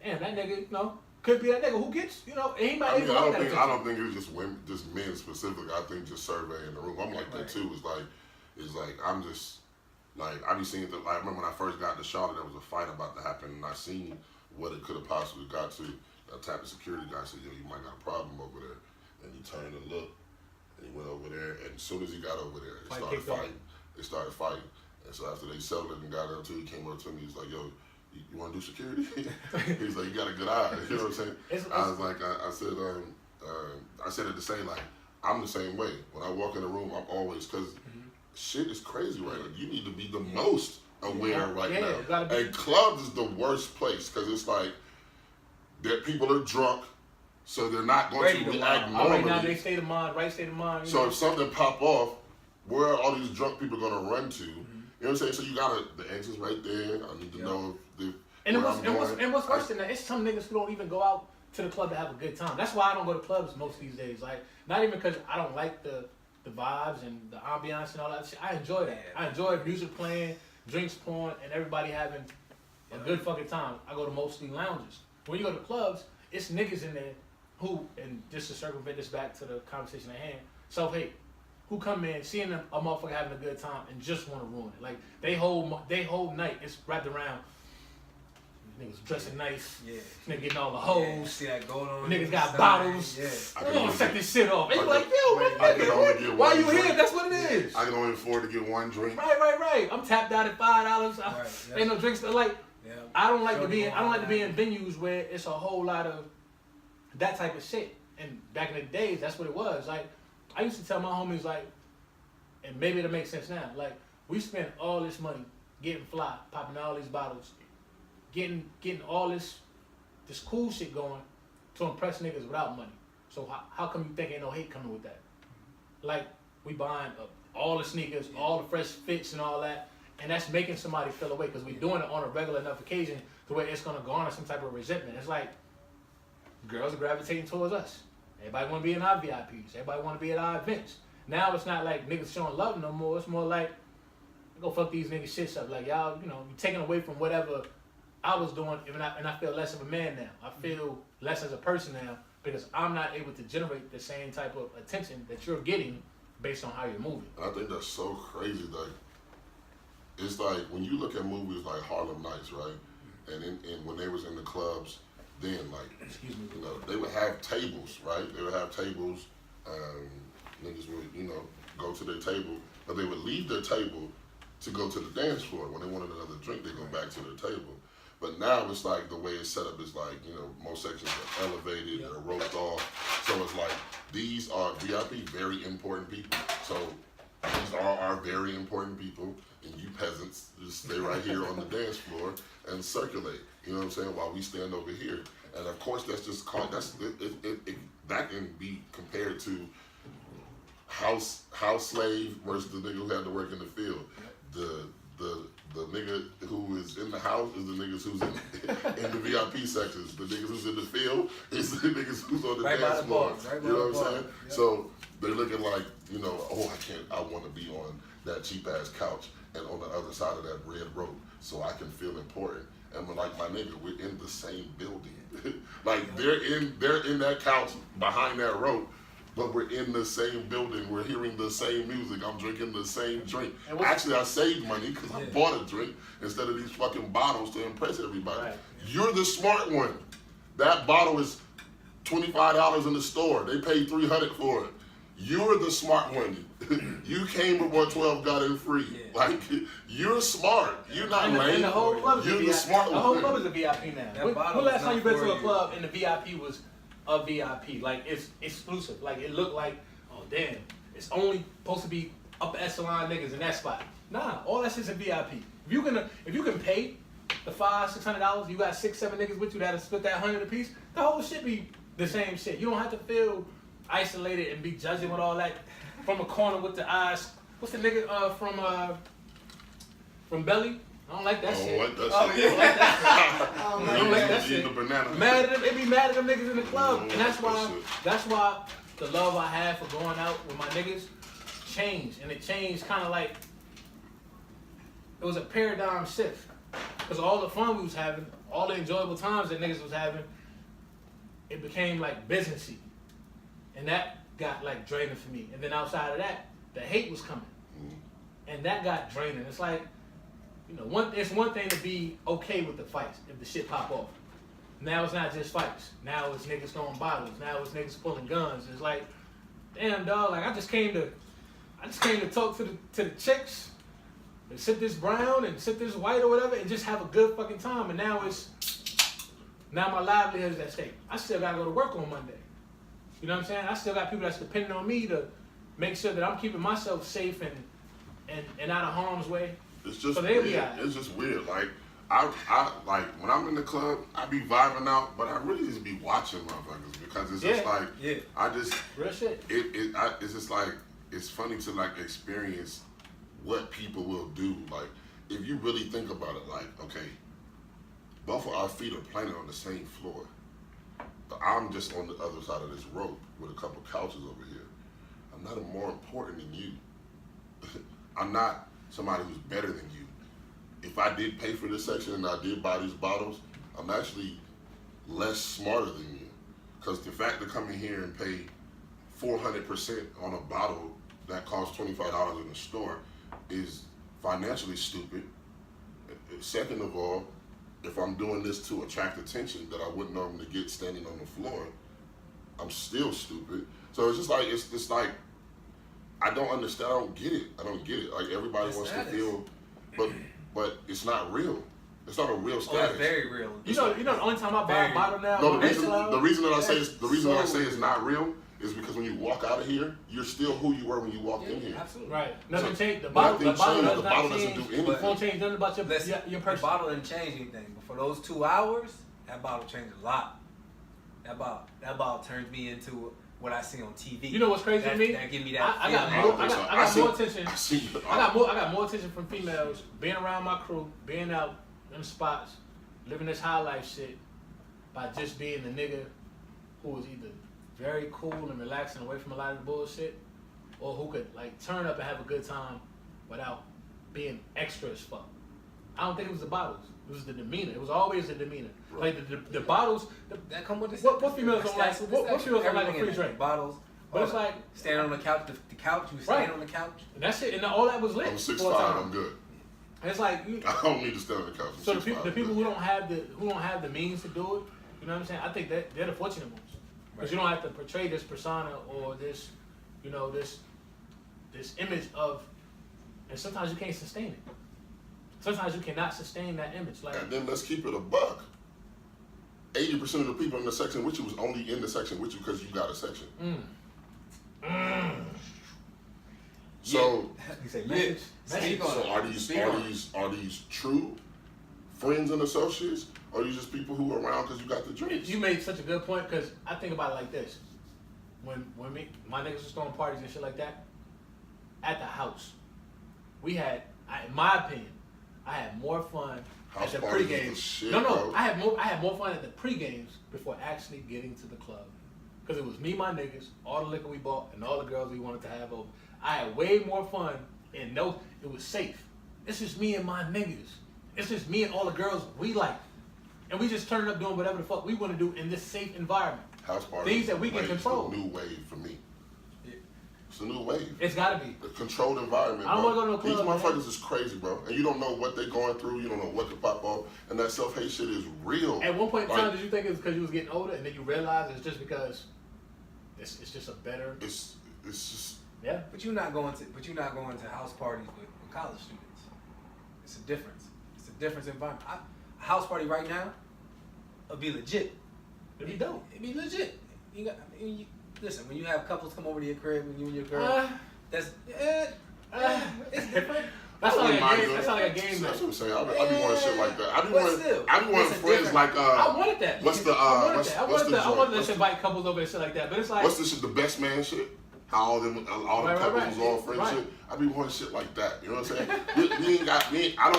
damn, that nigga, you know, could be that nigga who gets, you know, and he might. I don't think it's just women, just men specifically. I think just surveying the room. I'm like that too. It's like I'm just like I be seeing like I remember when I first got to Charlotte, there was a fight about to happen, and I seen what it could have possibly got to. I tapped the security guy, said, "Yo, you might got a problem over there," and he turned and looked. And he went over there, and as soon as he got over there, they started fighting. They started fighting. And so after they settled it and got up to, he came up to me. He's like, "Yo, you want to do security?" He's like, "You got a good eye." You know what I'm saying? I was like, I said it to say, like, I'm the same way. When I walk in the room, I'm always, because shit is crazy right now. You need to be the most aware right now. And clubs is the worst place, because it's like that people are drunk. So they're not going to react normally. Right now, they state of mind, right state of mind. So if something pop off, where are all these drunk people going to run to? You know what I'm saying? So you got the exits right there. I need to know if what's worse than that, it's some niggas who don't even go out to the club to have a good time. That's why I don't go to clubs most these days. Like, not even because I don't like the vibes and the ambiance and all that shit. I enjoy that. I enjoy music playing, drinks pouring, and everybody having a good fucking time. I go to mostly lounges. When you go to clubs, it's niggas in there who, and just to circumvent this back to the conversation at hand, self-hate, who come in, seeing a motherfucker having a good time and just want to ruin it. Like, they whole night, it's wrapped around niggas dressing nice, niggas getting all the hoes, see that gold on niggas got bottles, they gonna set this shit off. And you like, yo, why you here? That's what it is. I can only afford to get one drink. Right. I'm tapped out at $5. Ain't no drinks, like, I don't like to be in venues where it's a whole lot of that type of shit. And back in the days, that's what it was. Like, I used to tell my homies, like, and maybe it'll make sense now, like, we spent all this money getting fly, popping all these bottles, getting all this cool shit going to impress niggas without money. So how come you think ain't no hate coming with that? Like, we buying all the sneakers, all the fresh fits and all that, and that's making somebody feel away because we're doing it on a regular enough occasion to where it's gonna garner some type of resentment. It's like, girls are gravitating towards us. Everybody want to be in our VIPs. Everybody want to be at our events. Now it's not like niggas showing love no more. It's more like, go fuck these niggas shit up. Like, y'all, you know, you're taking away from whatever I was doing, and I feel less of a man now. I feel less as a person now because I'm not able to generate the same type of attention that you're getting based on how you're moving. I think that's so crazy. Like, it's like when you look at movies like Harlem Nights, right? And when they was in the clubs, then, like, you know, they would have tables, right? They would have tables. Niggas would, you know, go to their table, but they would leave their table to go to the dance floor. When they wanted another drink, they go back to their table. But now it's like the way it's set up is like, you know, most sections are elevated, they're roped off. So it's like, these are VIP, very important people. So these are our very important people, and you peasants just stay right here on the dance floor and circulate. You know what I'm saying? While we stand over here. And of course, that's just that can be compared to house slave versus the nigga who had to work in the field. The nigga who is in the house is the niggas who's in the VIP sections. The niggas who's in the field is the niggas who's on the dance floor. You know what I'm saying? Yep. So they're looking like, you know, I want to be on that cheap ass couch and on the other side of that red rope so I can feel important. and we're like, my nigga, we're in the same building. Like they're in that couch behind that rope, but we're in the same building. We're hearing the same music. I'm drinking the same drink. Actually, I saved money because I bought a drink instead of these fucking bottles to impress everybody. Right. You're the smart one. That bottle is $25 in the store. They paid $300 for it. You're the smart one. You came with 112, got in free. Yeah. Like, you're smart. You're not And lame. the whole club is You're a the VIP. smart The whole one. club is a VIP now. That When bottle last is time you not been for to a you. club and the VIP was a VIP? Like, it's exclusive. Like, it looked like, oh damn, it's only supposed to be upper echelon niggas in that spot. Nah, all that shit's a VIP. If you can pay the $500-$600, you got 6-7 niggas with you that'll split that 100 apiece. The whole shit be the same shit. You don't have to feel isolated and be judging with all that from a corner with the eyes. What's the nigga from Belly? I don't like that shit. I don't like that Oh, shit. yeah, I don't like that shit. Oh, I don't like that Eating shit. the banana. Mad at them, they be mad at them niggas in the club, Yeah, and that's I don't like why that shit. that's why the love I have for going out with my niggas changed, and it changed kind of like it was a paradigm shift, because all the fun we was having, all the enjoyable times that niggas was having, it became like businessy, and that got like draining for me. And then outside of that, the hate was coming, and that got draining. It's like, you know, it's one thing to be okay with the fights if the shit pop off. Now it's not just fights. Now it's niggas throwing bottles. Now it's niggas pulling guns. It's like, damn dog, like I just came to talk to the chicks and sip this brown and sip this white or whatever and just have a good fucking time. And now my livelihood is at stake. I still gotta go to work on Monday. You know what I'm saying? I still got people that's depending on me to make sure that I'm keeping myself safe and out of harm's way. It's just So they'll be weird. out. It's just weird. Like I like when I'm in the club, I be vibing out, but I really just be watching motherfuckers because it's just like I just Real shit. it's just like it's funny to like experience what people will do. Like if you really think about it, like okay, both of our feet are planted on the same floor. But I'm just on the other side of this rope with a couple couches over here. I'm not more important than you. I'm not somebody who's better than you. If I did pay for this section and I did buy these bottles, I'm actually less smarter than you. Because the fact to come in here and pay 400% on a bottle that costs $25 in the store is financially stupid. Second of all, if I'm doing this to attract attention that I wouldn't normally get standing on the floor, I'm still stupid. So it's just like, it's like, I don't understand, I don't get it. Like everybody It's wants status. to feel, but it's not real. It's not a real Oh, status. it's very real. You know the only time I buy a bottle now. No, on the reason that I say That's so it's not real is because when you walk out of here, you're still who you were when you walked in here. Absolutely. Right. Nothing So, changed. The nothing bottle changed. does The not bottle doesn't change. do anything. It won't change nothing about your Listen, your the person. bottle didn't change anything, but for those 2 hours, that bottle changed a lot. That bottle turns me into what I see on TV. You know what's crazy to me? That give me that I got feeling. more. I got more attention. I I got more attention from females being around my crew, being out in the spots, living this high life shit by just being the nigga who is either very cool and relaxing away from a lot of the bullshit, or who could like turn up and have a good time without being extra as fuck. I don't think it was the bottles. It was the demeanor. It was always the demeanor. Right. Like the bottles. That come with this. What females don't like? What females don't like a Everything free in drink? it. Bottles. But it's like stand on the couch. The couch. You stand Right. on the couch. and that's it. And all that was lit. I'm for a 6'5", time. I'm good. And it's like I don't need to stand on the couch. I'm so 6'5", the I'm people good. who don't have the means to do it, you know what I'm saying? I think that they're the fortunate ones, because you don't have to portray this persona or this, you know, this image of, and sometimes you can't sustain it. Sometimes you cannot sustain that image. Like And then let's keep it a buck. 80% of the people in the section with you was only in the section with you because you got a section. So, You say message. Speak on so it. are these true friends and associates, or are you just people who are around because you got the drinks? you made such a good point, because I think about it like this: when my niggas was throwing parties and shit like that at the house, we had, in my opinion, I had more fun House at the parties is pre-games. the shit, No, bro. I had more fun at the pre-games before actually getting to the club, because it was me, my niggas, all the liquor we bought, and all the girls we wanted to have over. I had way more fun, and no, it was safe. This is me and my niggas, it's just me and all the girls we like. And we just turn up doing whatever the fuck we want to do in this safe environment. House party. Things that we can control. It's a new wave for me. It's a new wave. It's gotta be. A controlled environment, I don't bro. want to go to a club. These motherfuckers is crazy, bro. And you don't know what they're going through. You don't know what to pop off. And that self-hate shit is real. At one point in time, did you think it was because you was getting older, and then you realized it's just because it's just a better. It's just. Yeah. But you're not going to house parties with college students. It's a difference. It's a different environment. A house party right now would be legit. It'd be dope. It'd be legit. Listen, when you have couples come over to your crib, when you and your girl, it's different. That's not like a game. That's not like a game. That's what I'm saying. I be wanting shit like that. I be wanting friends different. like. I wanted that. What's the? I What's wanted to invite couples over and shit like that. But it's like. What's the shit? The best man shit. How all the couples all friends right. shit. I be wanting shit like that. You know what I'm saying? you ain't got me. I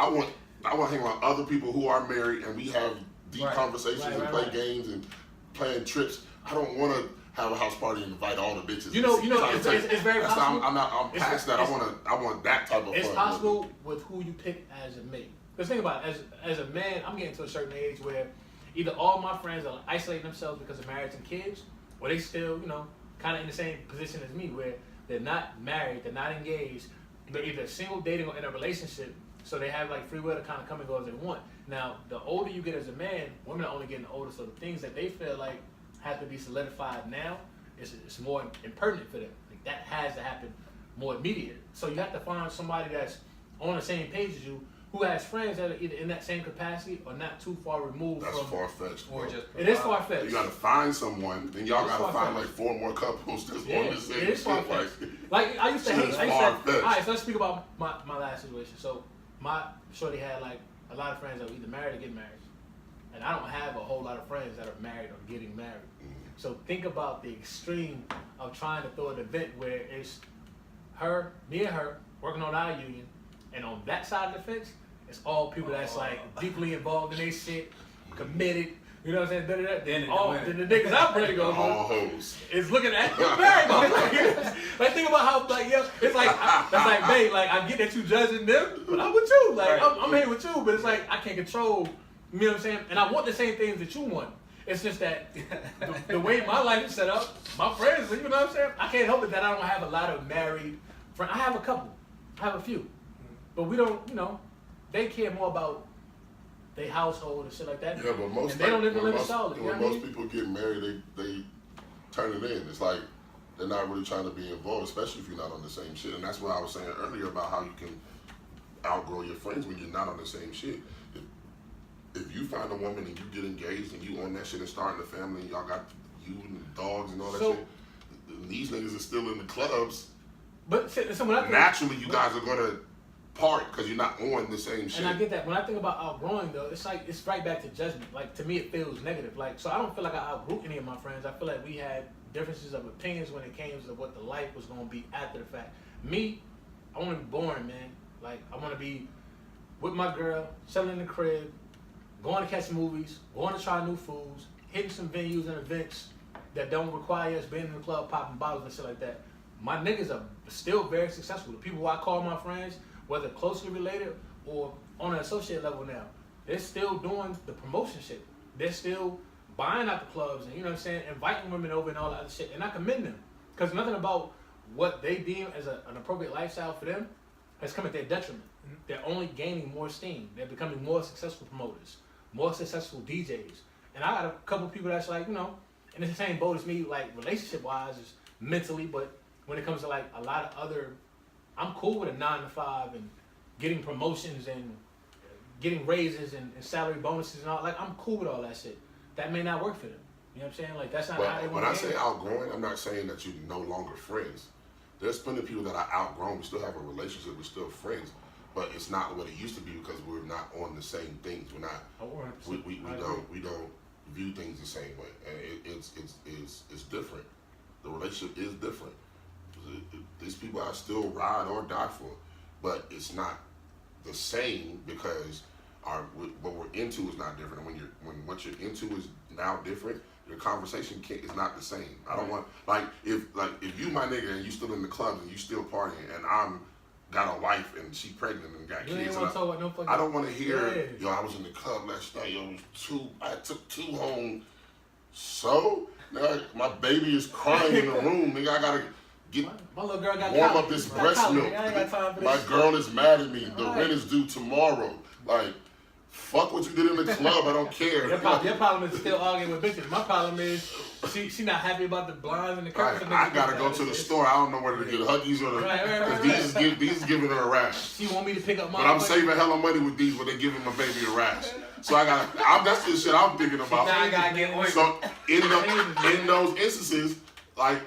want to hang around other people who are married and we have deep conversations and play games and plan trips. I don't want to have a house party and invite all the bitches. You know, it's very possible. I'm past that. I want that type of fun. It's possible with who you pick as a mate. Because think about it, as a man, I'm getting to a certain age where either all my friends are isolating themselves because of marriage and kids, or they still, kind of in the same position as me where they're not married, they're not engaged, they're either single, dating, or in a relationship, so they have like free will to kind of come and go as they want. Now, the older you get as a man, women are only getting older, so the things that they feel like have to be solidified now, it's more impertinent for them. Like that has to happen more immediate. So you have to find somebody that's on the same page as you, who has friends that are either in that same capacity or not too far removed That's from. That's far-fetched. Or just it is far-fetched. You gotta find someone, then y'all gotta find like 4 more couples that's on the same it is far-fetched. Like I used to hate. Alright, so let's speak about my last situation. So my shorty had like a lot of friends that were either married or getting married. And I don't have a whole lot of friends that are married or getting married. Mm-hmm. So think about the extreme of trying to throw an event where it's me and her, working on our union, and on that side of the fence, it's all people that's like deeply involved in their shit, committed. You know what I'm saying? Then the niggas I'm ready to go all hoes. is looking at married. Like think about how it's like that's like, babe, like I get that you judging them, but I'm with you. Like I'm here with you, but it's like I can't control. You know what I'm saying? And I want the same things that you want. It's just that the way my life is set up, my friends, you know what I'm saying? I can't help it that I don't have a lot of married friends. I have a couple. I have a few. But we don't, they care more about their household and shit like that. Yeah, but most and they don't live in Charlotte. When most people get married, they turn it in. It's like they're not really trying to be involved, especially if you're not on the same shit. And that's what I was saying earlier about how you can outgrow your friends when you're not on the same shit. If you find a woman and you get engaged and you on that shit and starting a family and y'all got you and the dogs and all that shit, and these niggas are still in the clubs. But so when I think, naturally, you guys are gonna part because you're not on the same shit. And I get that. When I think about outgrowing though, it's like it's right back to judgment. Like to me, it feels negative. Like so, I don't feel like I outgrew any of my friends. I feel like we had differences of opinions when it came to what the life was gonna be after the fact. Me, I want to be boring, man. Like I want to be with my girl, chilling in the crib, going to catch movies, going to try new foods, hitting some venues and events that don't require us being in the club popping bottles and shit like that. My niggas are still very successful. The people who I call my friends, whether closely related or on an associate level now, they're still doing the promotion shit. They're still buying out the clubs and, you know what I'm saying, inviting women over and all that other shit. And I commend them. Because nothing about what they deem as an appropriate lifestyle for them has come at their detriment. They're only gaining more steam. They're becoming more successful promoters, more successful DJs. And I got a couple people that's like, in the same boat as me, like relationship-wise, is mentally, but when it comes to like a lot of other, I'm cool with a 9 to 5 and getting promotions and getting raises and salary bonuses and all. Like I'm cool with all that shit. That may not work for them. You know what I'm saying? Like that's not how they want to. When I say outgrowing, I'm not saying that you're no longer friends. There's plenty of people that are outgrown. We still have a relationship. We're still friends, but it's not what it used to be because we're not on the same things. We're not. We don't view things the same way, and it's different. The relationship is different. These people I still ride or die for, but it's not the same because what we're into is not different. And when what you're into is now different, your conversation is not the same. I don't want if you my nigga and you still in the clubs and you still partying and I'm got a wife and she pregnant and got You kids. ain't want to talk about no fucking. I don't want to hear, Yeah. yo, I was in the club last night, yo, I took 2 home. So, nigga, my baby is crying in the room, nigga, I gotta get My little girl got warm college. up this Got breast college, milk. nigga. I ain't got time for My this girl is mad at me. The Right. rent is due tomorrow. Like, fuck what you did in the club. I don't care. Your problem is still arguing with bitches. My problem is she not happy about the blinds and the curtains. I gotta go to the store. I don't know whether to get Huggies or the. Right. These is giving her a rash. She want me to pick up my. But I'm saving hella money with these, but they giving my baby a rash. So that's the shit I'm thinking about. Now I gotta get ointment. So in those instances, like,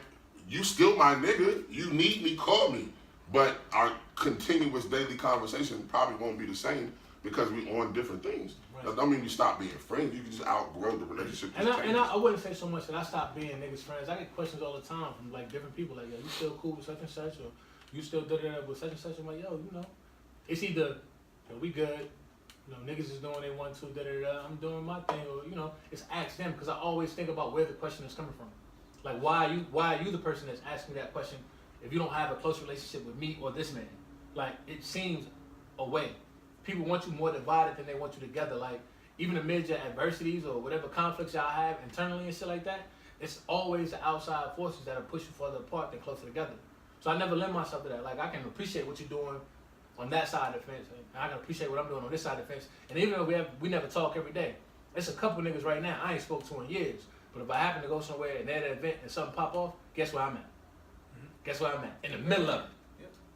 you still my nigga. You need me, call me. But our continuous daily conversation probably won't be the same because we on different things. Right. That don't mean we stop being friends. You can just outgrow the relationship. And I wouldn't say so much that I stopped being niggas friends. I get questions all the time from like different people, like, yo, you still cool with such and such, or you still da-da-da with such and such. I'm like, yo, you know, it's either, yo, we good, you know, niggas is doing they want to, da-da-da, I'm doing my thing, or, you know, it's ask them, because I always think about where the question is coming from. Like, why are you the person that's asking that question if you don't have a close relationship with me or this man? Like, it seems a way. People want you more divided than they want you together. Like, even amid your adversities or whatever conflicts y'all have internally and shit like that, it's always the outside forces that are pushing further apart than closer together. So I never lend myself to that. Like, I can appreciate what you're doing on that side of the fence, and I can appreciate what I'm doing on this side of the fence. And even though we never talk every day, there's a couple niggas right now I ain't spoke to in years. But if I happen to go somewhere and they're at an event and something pop off, guess where I'm at? Guess where I'm at? In the middle of it.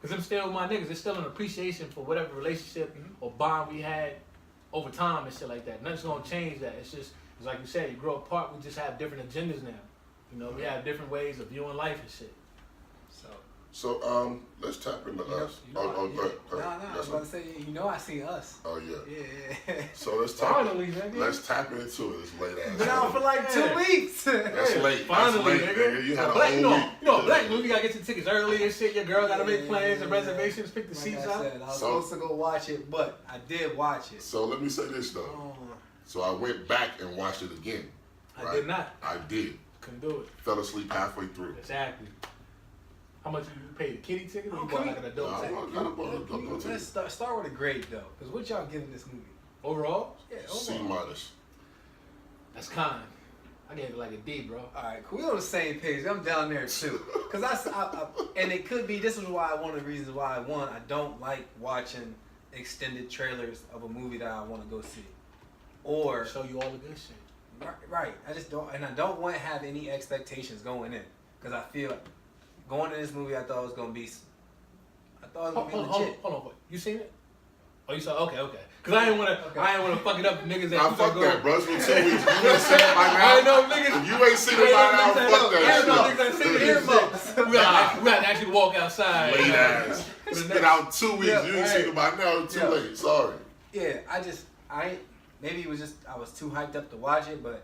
Because I'm still with my niggas. There's still an appreciation for whatever relationship or bond we had over time and shit like that. Nothing's going to change that. It's just, it's like you said, you grow apart, we just have different agendas now. You know, we have different ways of viewing life and shit. So, let's tap into us. No, I was about to say, you know, I see us. Oh, yeah. Yeah. So let's tap Finally, nigga. Let's tap into it. It's late ass. Been out for like 2 weeks. That's late. Finally, That's late, nigga. You had a Black, whole you week. know, black movie, you gotta get your tickets early and shit. Your girl gotta make plans and reservations, pick the Like seats I out. said, I was supposed to go watch it, but I did watch it. So let me say this though. So I went back and watched it again. I did not. I did. Couldn't do it. Fell asleep halfway through. Exactly. How much you paid? A kiddie ticket or you Okay. bought like an adult Nah, ticket? Let's start with a grade though, because what y'all giving this movie? Overall? Yeah, C overall. minus. That's kind. I gave it like a D, bro. All right, cool. We on the same page. I'm down there too, cause and it could be. This is why one of the reasons why I don't like watching extended trailers of a movie that I want to go see, or Show you all the good shit. right. I just don't, and I don't want to have any expectations going in, cause I feel going to this movie, I thought it was gonna be legit. Hold on. You seen it? Oh, you saw? Okay. Cause I didn't wanna fuck it up, niggas. Nah, fuck that, bro. It's been 2 weeks. You ain't seen it by now. I know, niggas. If you ain't seen it by now, fuck that shit. We gotta actually walk outside. Late ass. It's been out 2 weeks. You ain't seen it by now. Too late. Sorry. Yeah, maybe it was just I was too hyped up to watch it, but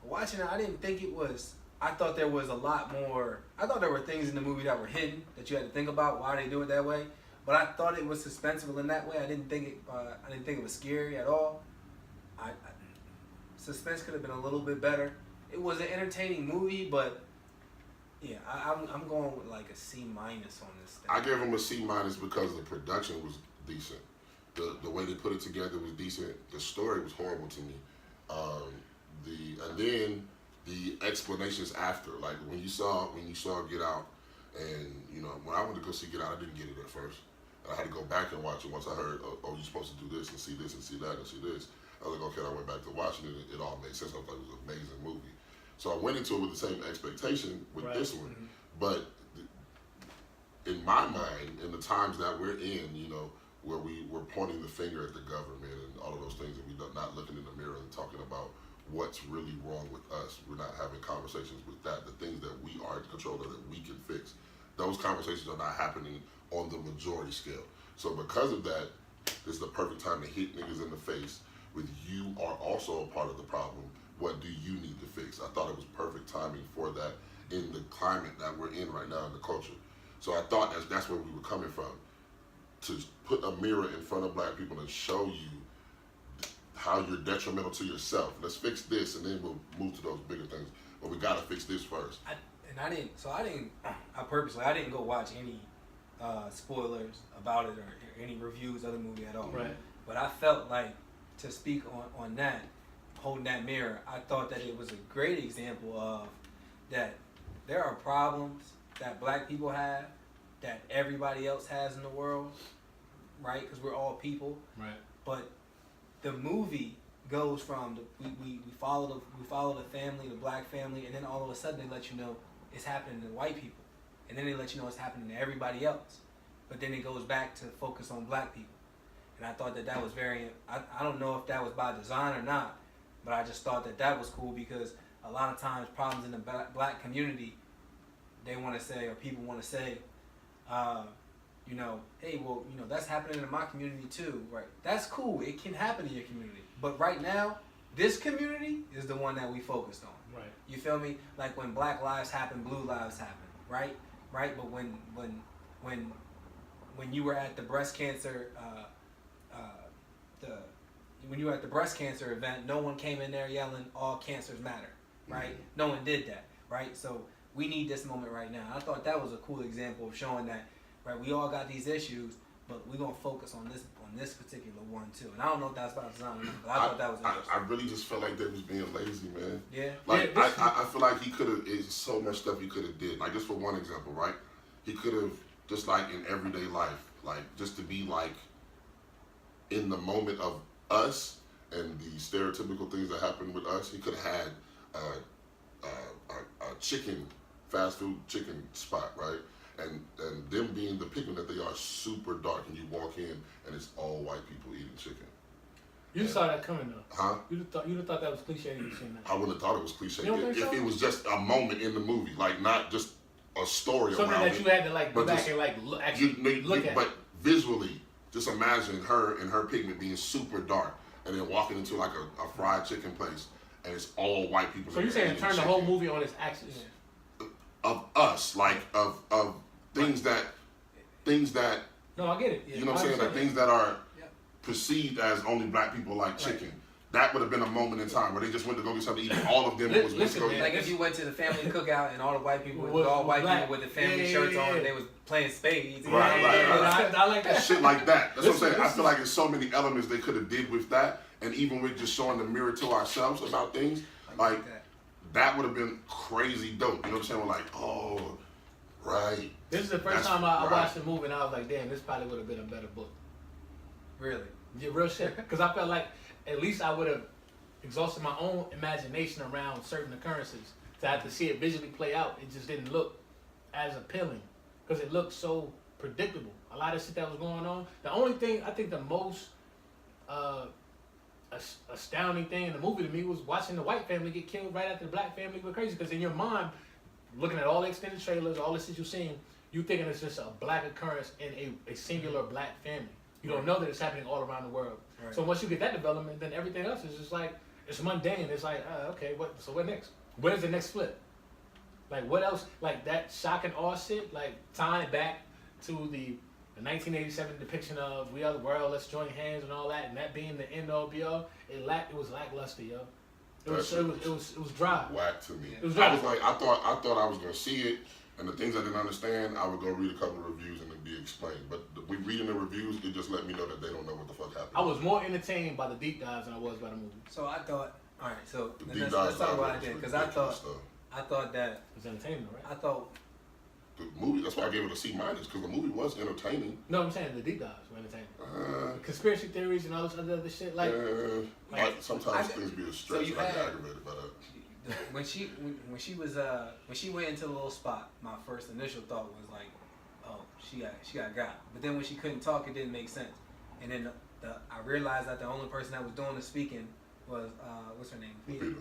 watching it, I didn't think it was. I thought there was a lot more. I thought there were things in the movie that were hidden that you had to think about why they do it that way. But I thought it was suspenseful in that way. I didn't think it was scary at all. Suspense could have been a little bit better. It was an entertaining movie, but yeah, I'm going with like a C minus on this thing. I gave him a C minus because the production was decent. The way they put it together was decent. The story was horrible to me. And then the explanations after, like when you saw Get Out, and you know when I went to go see Get Out, I didn't get it at first. I had to go back and watch it once I heard, oh, you're supposed to do this and see that and see this. I was like, okay, I went back to watching it. It all made sense. I thought it was an amazing movie. So I went into it with the same expectation with this one. But in my mind, in the times that we're in, you know, where we're pointing the finger at the government and all of those things, and we're not looking in the mirror and talking about what's really wrong with us. We're not having conversations with that, the things that we are in control of that we can fix. Those conversations are not happening on the majority scale. So because of that, this is the perfect time to hit niggas in the face with you are also a part of the problem. What do you need to fix? I thought it was perfect timing for that in the climate that we're in right now in the culture. So I thought that's where we were coming from. To put a mirror in front of black people and show you how you're detrimental to yourself. Let's fix this and then we'll move to those bigger things. But we gotta fix this first. I purposely, I didn't go watch any spoilers about it or any reviews of the movie at all. Right. But I felt like, to speak on that, holding that mirror, I thought that it was a great example of that there are problems that black people have that everybody else has in the world, right? Because we're all people. Right. But the movie goes from we follow the family, the black family, and then all of a sudden they let you know it's happening to white people, and then they let you know it's happening to everybody else. But then it goes back to focus on black people, and I thought that was very. I don't know if that was by design or not, but I just thought that was cool because a lot of times problems in the black community, they want to say, or people want to say, you know, hey, well, you know, that's happening in my community too, right? That's cool. It can happen in your community. But right now, this community is the one that we focused on. Right. You feel me? Like when Black lives happen, blue lives happen, right? Right? But when you were at the breast cancer, when you were at the breast cancer event, no one came in there yelling, all cancers matter, right? Mm-hmm. No one did that, right? So we need this moment right now. I thought that was a cool example of showing that, right, we all got these issues, but we're going to focus on this particular one too. And I don't know if that's about design or not, but I thought that was interesting. I really just felt like they was being lazy, man. Yeah. Like, Yeah, I feel like he could have, it's so much stuff he could have did. Like, just for one example, right? He could have, just like in everyday life, like, just to be like, in the moment of us and the stereotypical things that happen with us, he could have had a chicken, fast food chicken spot, right? And them being the pigment that they are, super dark, and you walk in and it's all white people eating chicken. You saw that coming though. Huh? You'd have thought that was cliche. You seen that. I wouldn't have thought it was cliche. You don't If think so? it was just a moment in the movie, like not just a story Something around that it. you had to like go but back just- and like look at. But visually, just imagine her and her pigment being super dark, and then walking into like a fried chicken place, and it's all white people. So in you're there saying eating turn the chicken. whole movie on its axis? Yeah. Of us, like of things that No, I get it. you know what I'm saying, I like things that are Yeah. perceived as only black people like Right. chicken. That would have been a moment in time where they just went to go get something to eat, and all of them was Listen, go man. Like if you went to the family cookout and all the white people, Was all white black. people with the family Yeah, shirts yeah, on, yeah. and they was playing spades. Right, right. I like that. shit like that. That's what I'm saying. I Listen. feel like there's so many elements they could have did with that, and even with just showing the mirror to ourselves about things, like that would have been crazy dope. You know what I'm saying? We're like, oh, right. This is the first That's time I right. watched the movie and I was like, damn, this probably would have been a better book. Really? Yeah, real shit. Because I felt like at least I would have exhausted my own imagination around certain occurrences. To have to see it visually play out, it just didn't look as appealing. Because it looked so predictable. A lot of shit that was going on. The only thing, I think the most astounding thing in the movie to me was watching the white family get killed right after the black family went crazy. Because in your mind, looking at all the extended trailers, all the shit you're seeing, you thinking it's just a black occurrence in a singular black family. You don't know that it's happening all around the world. Right. So once you get that development, then everything else is just like, it's mundane. It's like, okay, so what next? Where's the next flip? Like what else? Like that shock and awe shit, like tying it back to the 1987 depiction of we are the world, let's join hands and all that, and that being the end all be all, it was lackluster, yo. It was dry. Whack to me. It was I dry. was like, I thought I was gonna see it, and the things I didn't understand, I would go read a couple of reviews and it'd be explained. But we reading the reviews, it just let me know that they don't know what the fuck happened. I was more entertained by the deep dives than I was by the movie. So I thought, all right. So The then deep let's dives talk are about it just then, because ridiculous I thought that It was entertainment, right? I thought the movie. That's why I gave it a C minus, because the movie was entertaining. No, I'm saying the deep dives were entertainment. Conspiracy theories and all this other shit, like Like sometimes I- things be a so stretch. you and I get had- aggravated by that. when she went into the little spot, my first initial thought was like, oh, she got. But then when she couldn't talk, it didn't make sense. And then I realized that the only person that was doing the speaking was what's her name? Peter.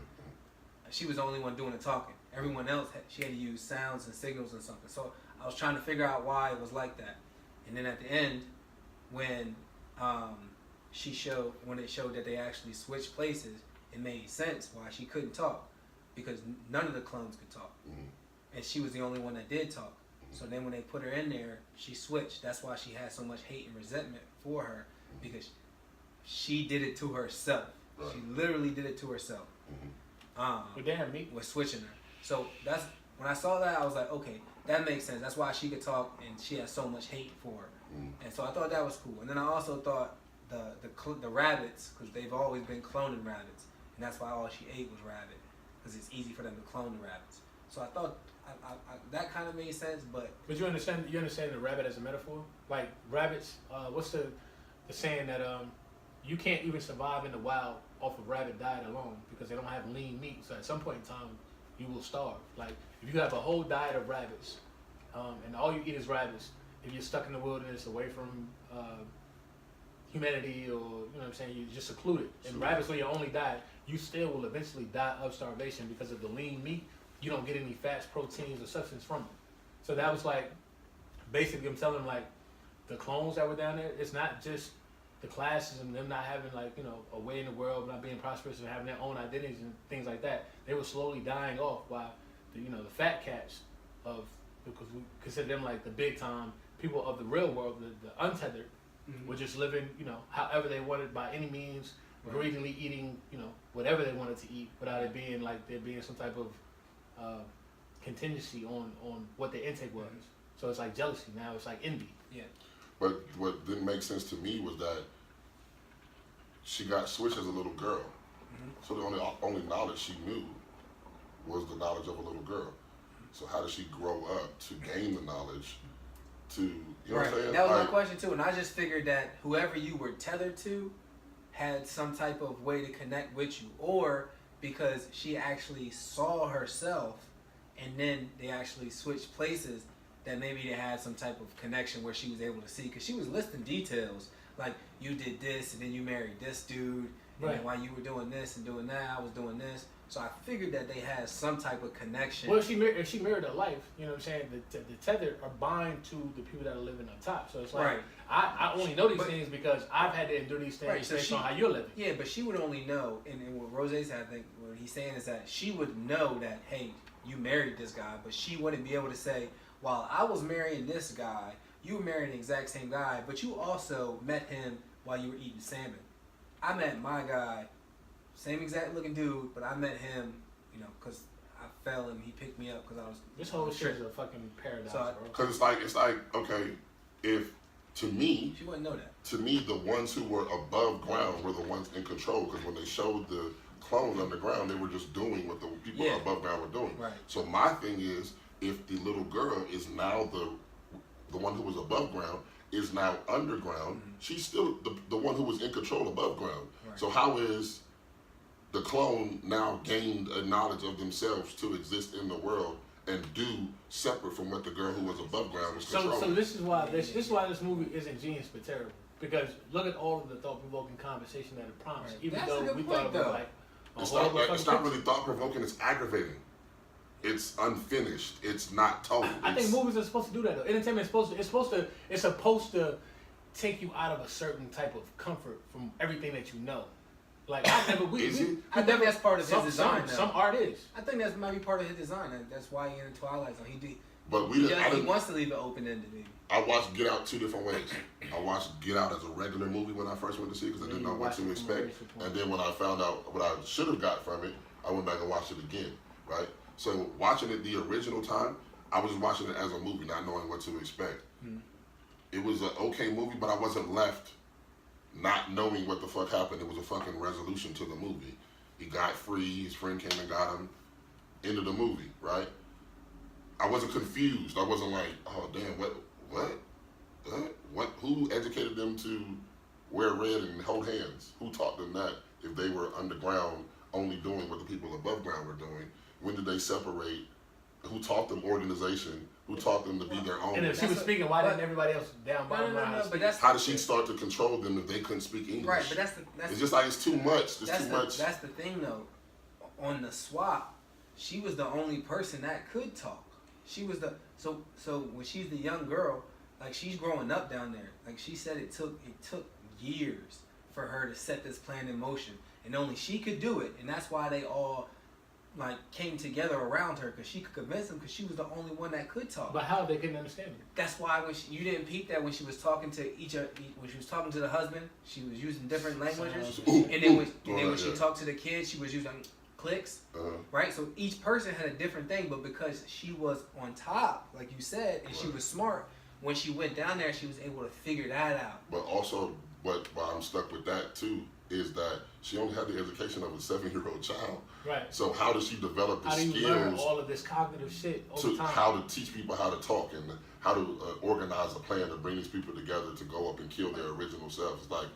She was the only one doing the talking. Everyone else she had to use sounds and signals and something. So I was trying to figure out why it was like that. And then at the end, when it showed that they actually switched places, it made sense why she couldn't talk, because none of the clones could talk, and she was the only one that did talk. So then when they put her in there, she switched. That's why she had so much hate and resentment for her, because she did it to herself. Right. She literally did it to herself. but damn me. Was switching her. So that's When I saw that, I was like, okay, that makes sense. That's why she could talk and she has so much hate for her. And so I thought that was cool. And then I also thought the rabbits, because they've always been cloning rabbits, and that's why all she ate was rabbit, because it's easy for them to clone the rabbits. So I thought that kind of made sense, but you understand the rabbit as a metaphor? Like rabbits, what's the saying that you can't even survive in the wild off of rabbit diet alone because they don't have lean meat. So at some point in time, you will starve. Like if you have a whole diet of rabbits, and all you eat is rabbits, if you're stuck in the wilderness away from humanity, or you know what I'm saying, you're just secluded, and rabbits are your only diet, you still will eventually die of starvation because of the lean meat. You don't get any fats, proteins, or substance from it. So that was like, basically I'm telling them, like, the clones that were down there, it's not just the classes and them not having, like, you know, a way in the world, not being prosperous and having their own identities and things like that. They were slowly dying off by the, you know, the fat cats of, because we consider them like the big time people of the real world, the untethered, were just living, you know, however they wanted by any means, greedily eating, you know, whatever they wanted to eat without it being like there being some type of contingency on what their intake was. So it's like jealousy. Now it's like envy. yeah. But what didn't make sense to me was that she got switched as a little girl. So the only knowledge she knew was the knowledge of a little girl. So how did she grow up to gain the knowledge to, you know what I'm saying? That was my question too. And I just figured that whoever you were tethered to had some type of way to connect with you, or because she actually saw herself and then they actually switched places, that maybe they had some type of connection where she was able to see, because she was listing details like, you did this and then you married this dude, and then while you were doing this and doing that, I was doing this. So I figured that they had some type of connection. Well, if she mirrored a life, you know what I'm saying, the tethered are bind to the people that are living on top. So it's like, I only know these things because I've had to endure these things based on how you're living. Yeah, but she would only know, and what Rose's, I think, what he's saying is that she would know that, hey, you married this guy, but she wouldn't be able to say, while I was marrying this guy, you were marrying the exact same guy, but you also met him while you were eating salmon. I met my guy, same exact looking dude, but I met him, you know, because I fell and he picked me up because I was. This whole shit is a fucking paradox, bro. Because it's like, okay, if to me, she wouldn't know that. To me, the ones who were above ground were the ones in control, because when they showed the clones underground, they were just doing what the people above ground were doing. Right. So my thing is, if the little girl is now the one who was above ground is now underground, she's still the one who was in control above ground. Right. So how is the clone now gained a knowledge of themselves to exist in the world and do separate from what the girl who was above ground was controlling? So this is why this movie isn't genius but terrible, because look at all of the thought-provoking conversation that it prompts. Right. Even That's though we thought about like it's not really thought-provoking. It's aggravating. It's unfinished. It's not told. I think movies are supposed to do that though. Entertainment is supposed to take you out of a certain type of comfort from everything that you know. Like I think that's part of his design. Some art is. I think that might be part of his design. That's why he in the Twilight Zone. He wants to leave it open ended. I watched Get Out 2 different ways. I watched Get Out as a regular movie when I first went to see it because I didn't know what to expect. And then when I found out what I should have got from it, I went back and watched it again. Right. So watching it the original time, I was watching it as a movie, not knowing what to expect. It was an okay movie, but I wasn't left not knowing what the fuck happened. It was a fucking resolution to the movie. He got free, his friend came and got him. End of the movie, right? I wasn't confused. I wasn't like, oh damn, what? Who educated them to wear red and hold hands? Who taught them that if they were underground only doing what the people above ground were doing? When did they separate? Who taught them organization? Who taught them to be their own? And if she was speaking, why didn't everybody else down by how did she start to control them if they couldn't speak English? Right, but it's just like it's too much. There's too much. That's the thing though. On the swap, she was the only person that could talk. She was so when she's the young girl, like she's growing up down there. Like she said, it took years for her to set this plan in motion, and only she could do it, and that's why they all like came together around her, because she could convince them, because she was the only one that could talk. But how they couldn't understand it? That's why you didn't peep that when she was talking to when she was talking to the husband, she was using different languages, and then when she talked to the kids, she was using cliques, Uh-huh. right? So each person had a different thing, but because she was on top, like you said, and she Right. was smart, when she went down there, she was able to figure that out. But also, why I'm stuck with that too is that she only had the education of a 7-year-old child. Right. So how does she develop the How do you learn skills all of this cognitive shit over to time? how to teach people how to talk and how to organize a plan to bring these people together to go up and kill their original selves? It's like,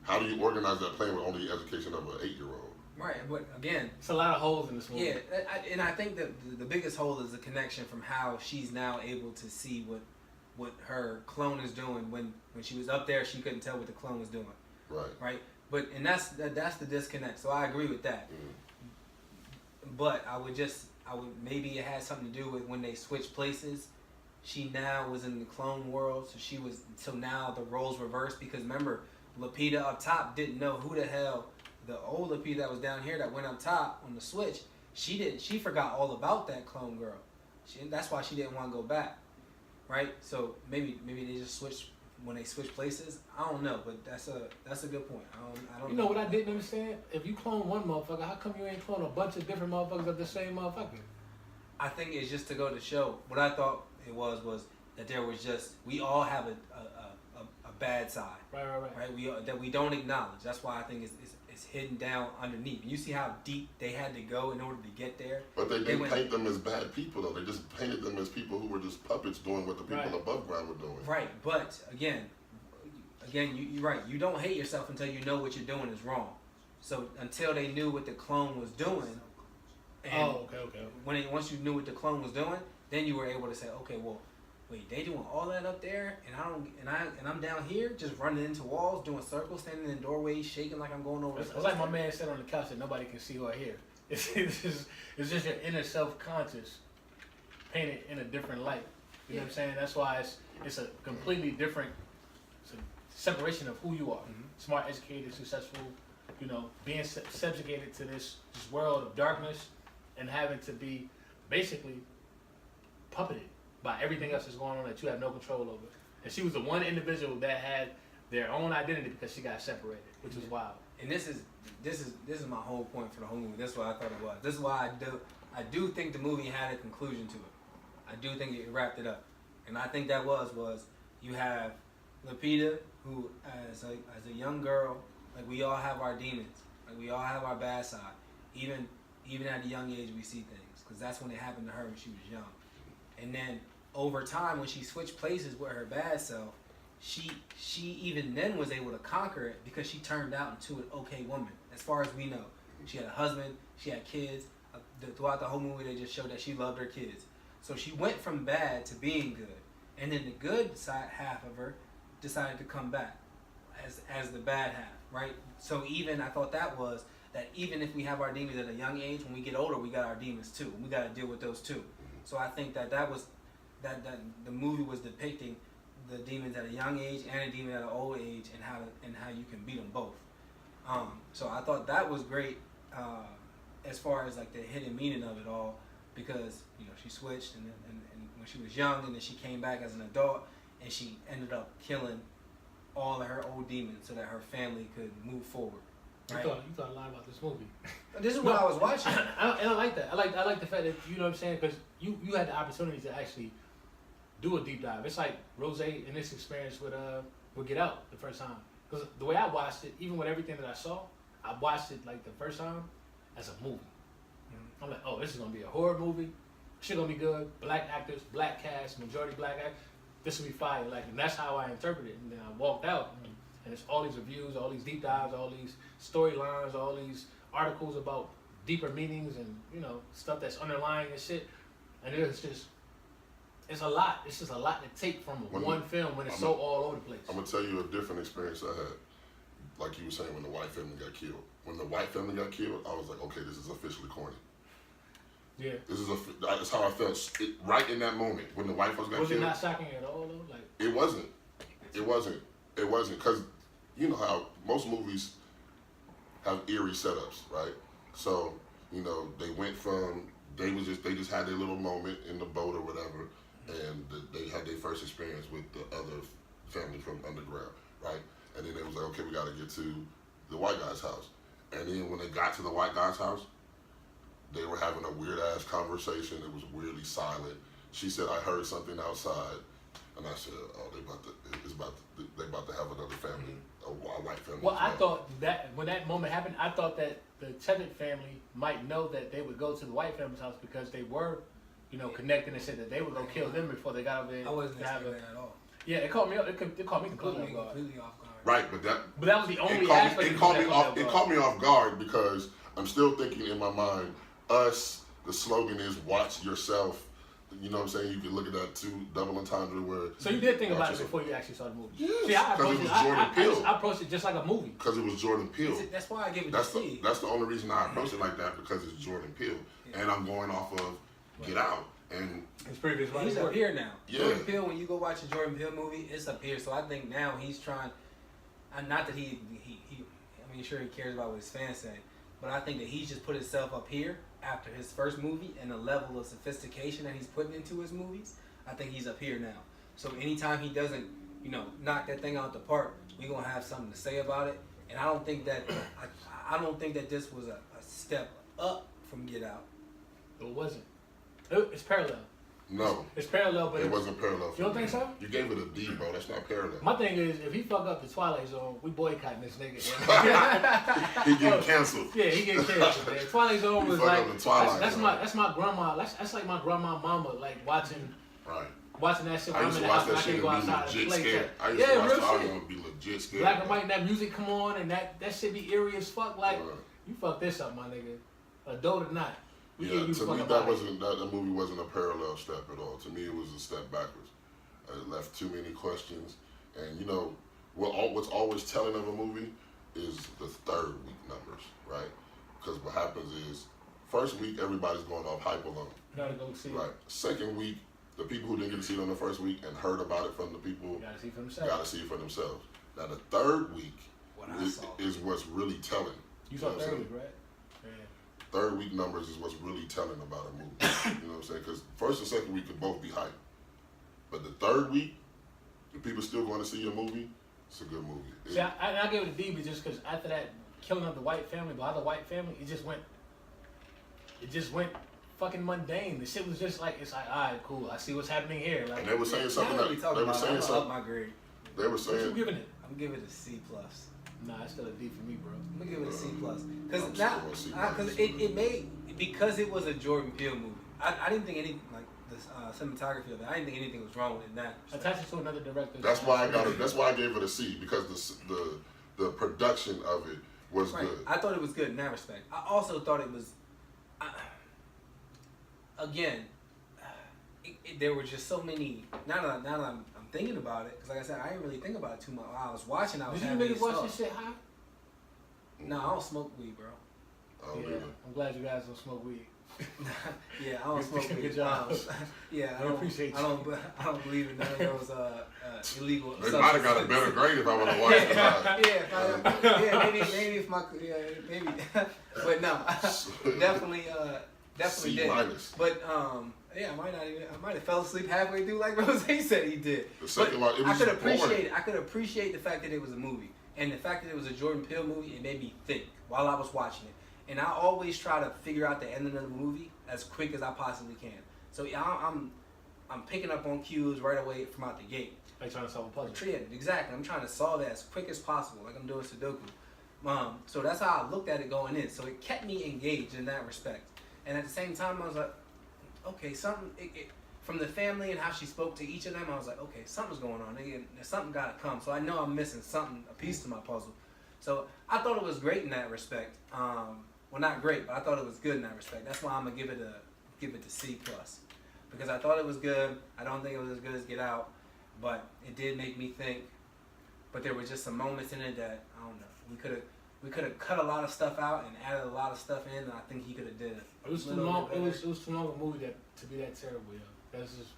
how do you organize that plan with only the education of an 8-year-old? Right, but again, It's a lot of holes in this movie. yeah, and I think that the biggest hole is the connection from how she's now able to see what her clone is doing. When she was up there, she couldn't tell what the clone was doing. Right. Right, but and that's the disconnect. So I agree with that. But I would maybe it had something to do with when they switched places. She now was in the clone world, so now the roles reversed, because remember, Lapita up top didn't know who the hell the old Lapita that was down here that went up top on the switch. She forgot all about that clone girl. That's why she didn't want to go back, right? So maybe they just switched when they switched places. I don't know, but that's a good point. I don't. You know what I didn't understand? If you clone one motherfucker, how come you ain't clone a bunch of different motherfuckers of the same motherfucker? I think it's just to go to show. What I thought it was that there was just, we all have a bad side, right? That we don't acknowledge. That's why I think it's hidden down underneath. You see how deep they had to go in order to get there. But they didn't paint them as bad people though. They just painted them as people who were just puppets doing what the people above ground were doing. Right, but again, you're right. You don't hate yourself until you know what you're doing is wrong. So until they knew what the clone was doing, and okay. Once you knew what the clone was doing, then you were able to say, okay, well, wait, they doing all that up there, and I'm down here just running into walls, doing circles, standing in doorways, shaking like I'm going over. It's like my man said on the couch that nobody can see or hear. It's just your inner self-conscious painted in a different light. You know what I'm saying? That's why it's a completely different separation of who you are. Mm-hmm. Smart, educated, successful, being subjugated to this world of darkness and having to be basically puppeted by everything else that's going on that you have no control over. And she was the one individual that had their own identity because she got separated, which was wild. And this is my whole point for the whole movie. That's what I thought it was. This is why I do think the movie had a conclusion to it. I do think it wrapped it up, and I think that was you have Lapita, who as a young girl, like, we all have our demons, like, we all have our bad side. Even at a young age we see things, because that's when it happened to her when she was young. And then over time, when she switched places with her bad self, she even then was able to conquer it, because she turned out into an okay woman. As far as we know, she had a husband, she had kids. Throughout the whole movie, they just showed that she loved her kids. So she went from bad to being good, and then the good side half of her decided to come back as the bad half, right? So even I thought that even if we have our demons at a young age, when we get older, we got our demons too. We got to deal with those too. So I think that the movie was depicting the demons at a young age and a demon at an old age, and how you can beat them both. So I thought that was great, as far as like the hidden meaning of it all, because she switched and when she was young, and then she came back as an adult, and she ended up killing all of her old demons so that her family could move forward. Right? You thought a lot about this movie. This is what I was watching. And I like that. I like the fact that, you know what I'm saying, because you had the opportunity to actually do a deep dive. It's like Rose in this experience with Get Out the first time. Because the way I watched it, even with everything that I saw, I watched it like the first time as a movie. Mm-hmm. I'm like, oh, this is gonna be a horror movie. Shit gonna be good. Black actors, black cast, majority black actors. This will be fire. Like, and that's how I interpreted it. And then I walked out, and it's all these reviews, all these deep dives, all these storylines, all these articles about deeper meanings and stuff that's underlying and shit. And it's a lot. It's just a lot to take from one film when it's all over the place. I'm gonna tell you a different experience I had. Like you were saying, when the white family got killed. When the white family got killed, I was like, okay, this is officially corny. Yeah. That's how I felt right in that moment when the white folks got killed. Was it not shocking at all though? Like, it wasn't, because you know how most movies have eerie setups, right? So they went from they just had their little moment in the boat or whatever, and they had their first experience with the other family from underground, right? And then they was like, okay, we got to get to the white guy's house. And then when they got to the white guy's house, They were having a weird ass conversation. It was weirdly silent. She said, "I heard something outside," and I said, "Oh, they about to have another family, a white family." Well, I thought that when that moment happened, I thought that the Tevin family might know that they would go to the white family's house because they were, connected and said that they would go kill them before they got over there. I wasn't expecting that at all. Yeah, it caught me up. It caught me It caught completely me off guard. completely off guard. Right, but that was the only it caught aspect. it caught me off guard because I'm still thinking in my mind, us. The slogan is "Watch yourself." You know what I'm saying? You can look at that too, double entendre where. So you did think about it before you actually saw the movie? Yes, See, I because it was Jordan Peele. I approached it just like a movie. Because it was Jordan Peele. That's why I give it That's to C. that's the only reason I approach it like that because it's Jordan Peele, and I'm going off of Get Out and His previous He's up here now. Yeah. Jordan Peele, when you go watch a Jordan Peele movie, it's up here. So I think now he's trying. Not that he I mean, sure he cares about what his fans say, but I think that he's just put himself up here after his first movie and the level of sophistication that he's putting into his movies. I think he's up here now. So anytime he doesn't, knock that thing out the park, we're gonna have something to say about it. And I don't think that I don't think that this was a step up from Get Out. It wasn't. It's parallel. no, It's parallel, but it wasn't parallel. You don't think so? You gave it a D, bro. That's not parallel. My thing is, if he fuck up the Twilight Zone, we boycotting this nigga. He getting canceled. Yeah, he get canceled. Man. Twilight Zone He was fuck like up the Twilight that's Zone. my grandma. That's like my grandma, mama, like watching that shit. I When used I'm in to the watch house, that I shit can't go and be outside and legit play scared. that. I used to watch real Twilight shit. Zone and be legit scared. Black and white, and that music come on, and that shit be eerie as fuck. Like Right. you fuck this up, my nigga. Adult or not. Yeah, getting you to fuck me up that out of here. that movie wasn't a parallel step at all. To me, it was a step backwards. It left too many questions, and what's always telling of a movie is the third week numbers, right? Because what happens is, first week everybody's going off hype alone, Gotta go see right? Second week, the people who didn't get to see it on the first week and heard about it from the people it. Gotta see for themselves. got to see it for themselves. Now the third week What I saw. is what's really telling. You saw know what I'm third saying? week, right? Yeah. Third week numbers is what's really telling about a movie. You know what I'm saying? Because first and second week could both be hype. But the third week, if people still going to see your movie, it's a good movie. See, I gave it a D, but just because after that killing of the white family, by the white family, it just went fucking mundane. The shit was just like, it's like, all right, cool. I see what's happening here. Like, And they were saying something Now that we they talking were about it, saying I'm gonna up something. my grade. They were what you saying giving it? I'm giving it a C plus. Nah, it's still a D for me, bro. I'm gonna give it a C plus I'm because still now gonna C because minus. it made because it was a Jordan Peele movie. I didn't think any like the cinematography of it. I didn't think anything was wrong with that. Attach it to another director. that's why I got it. That's why I gave it a C because the production of it was Right. good. I thought it was good in that respect. I also thought it was, again, there were just so many. Now that I'm thinking about it, because like I said, I didn't really think about it too much. While I was watching, I was Did you having niggas these watch thoughts. this shit high? No, I don't smoke weed, bro. I don't Yeah, either. I'm glad you guys don't smoke weed. Yeah, I don't smoke weed. Good job. Yeah, I appreciate you. I don't believe in none of those illegal. They might have got a better grade if I would have watched it. Maybe if my maybe, but no, definitely C did. minus. But yeah, I might have fell asleep halfway through, like Rose said he did. The second But one, it I was could just boring. appreciate. I could appreciate the fact that it was a movie, and the fact that it was a Jordan Peele movie. It made me think while I was watching it, and I always try to figure out the ending of the movie as quick as I possibly can. So I'm picking up on cues right away from out the gate. Like trying to solve a puzzle. Exactly. I'm trying to solve it as quick as possible, like I'm doing Sudoku. So that's how I looked at it going in. So it kept me engaged in that respect. And at the same time, I was like, okay, something. From the family and how she spoke to each of them, I was like, okay, something's going on. There's something got to come. So I know I'm missing something, a piece to my puzzle. So I thought it was great in that respect. Well, not great, but I thought it was good in that respect. That's why I'm gonna give it to C plus, because I thought it was good. I don't think it was as good as Get Out, but it did make me think. But there were just some moments in it that I don't know. We could have cut a lot of stuff out and added a lot of stuff in, and I think he could have did it. It was too long. It was too long a movie to be that terrible, yo. That's just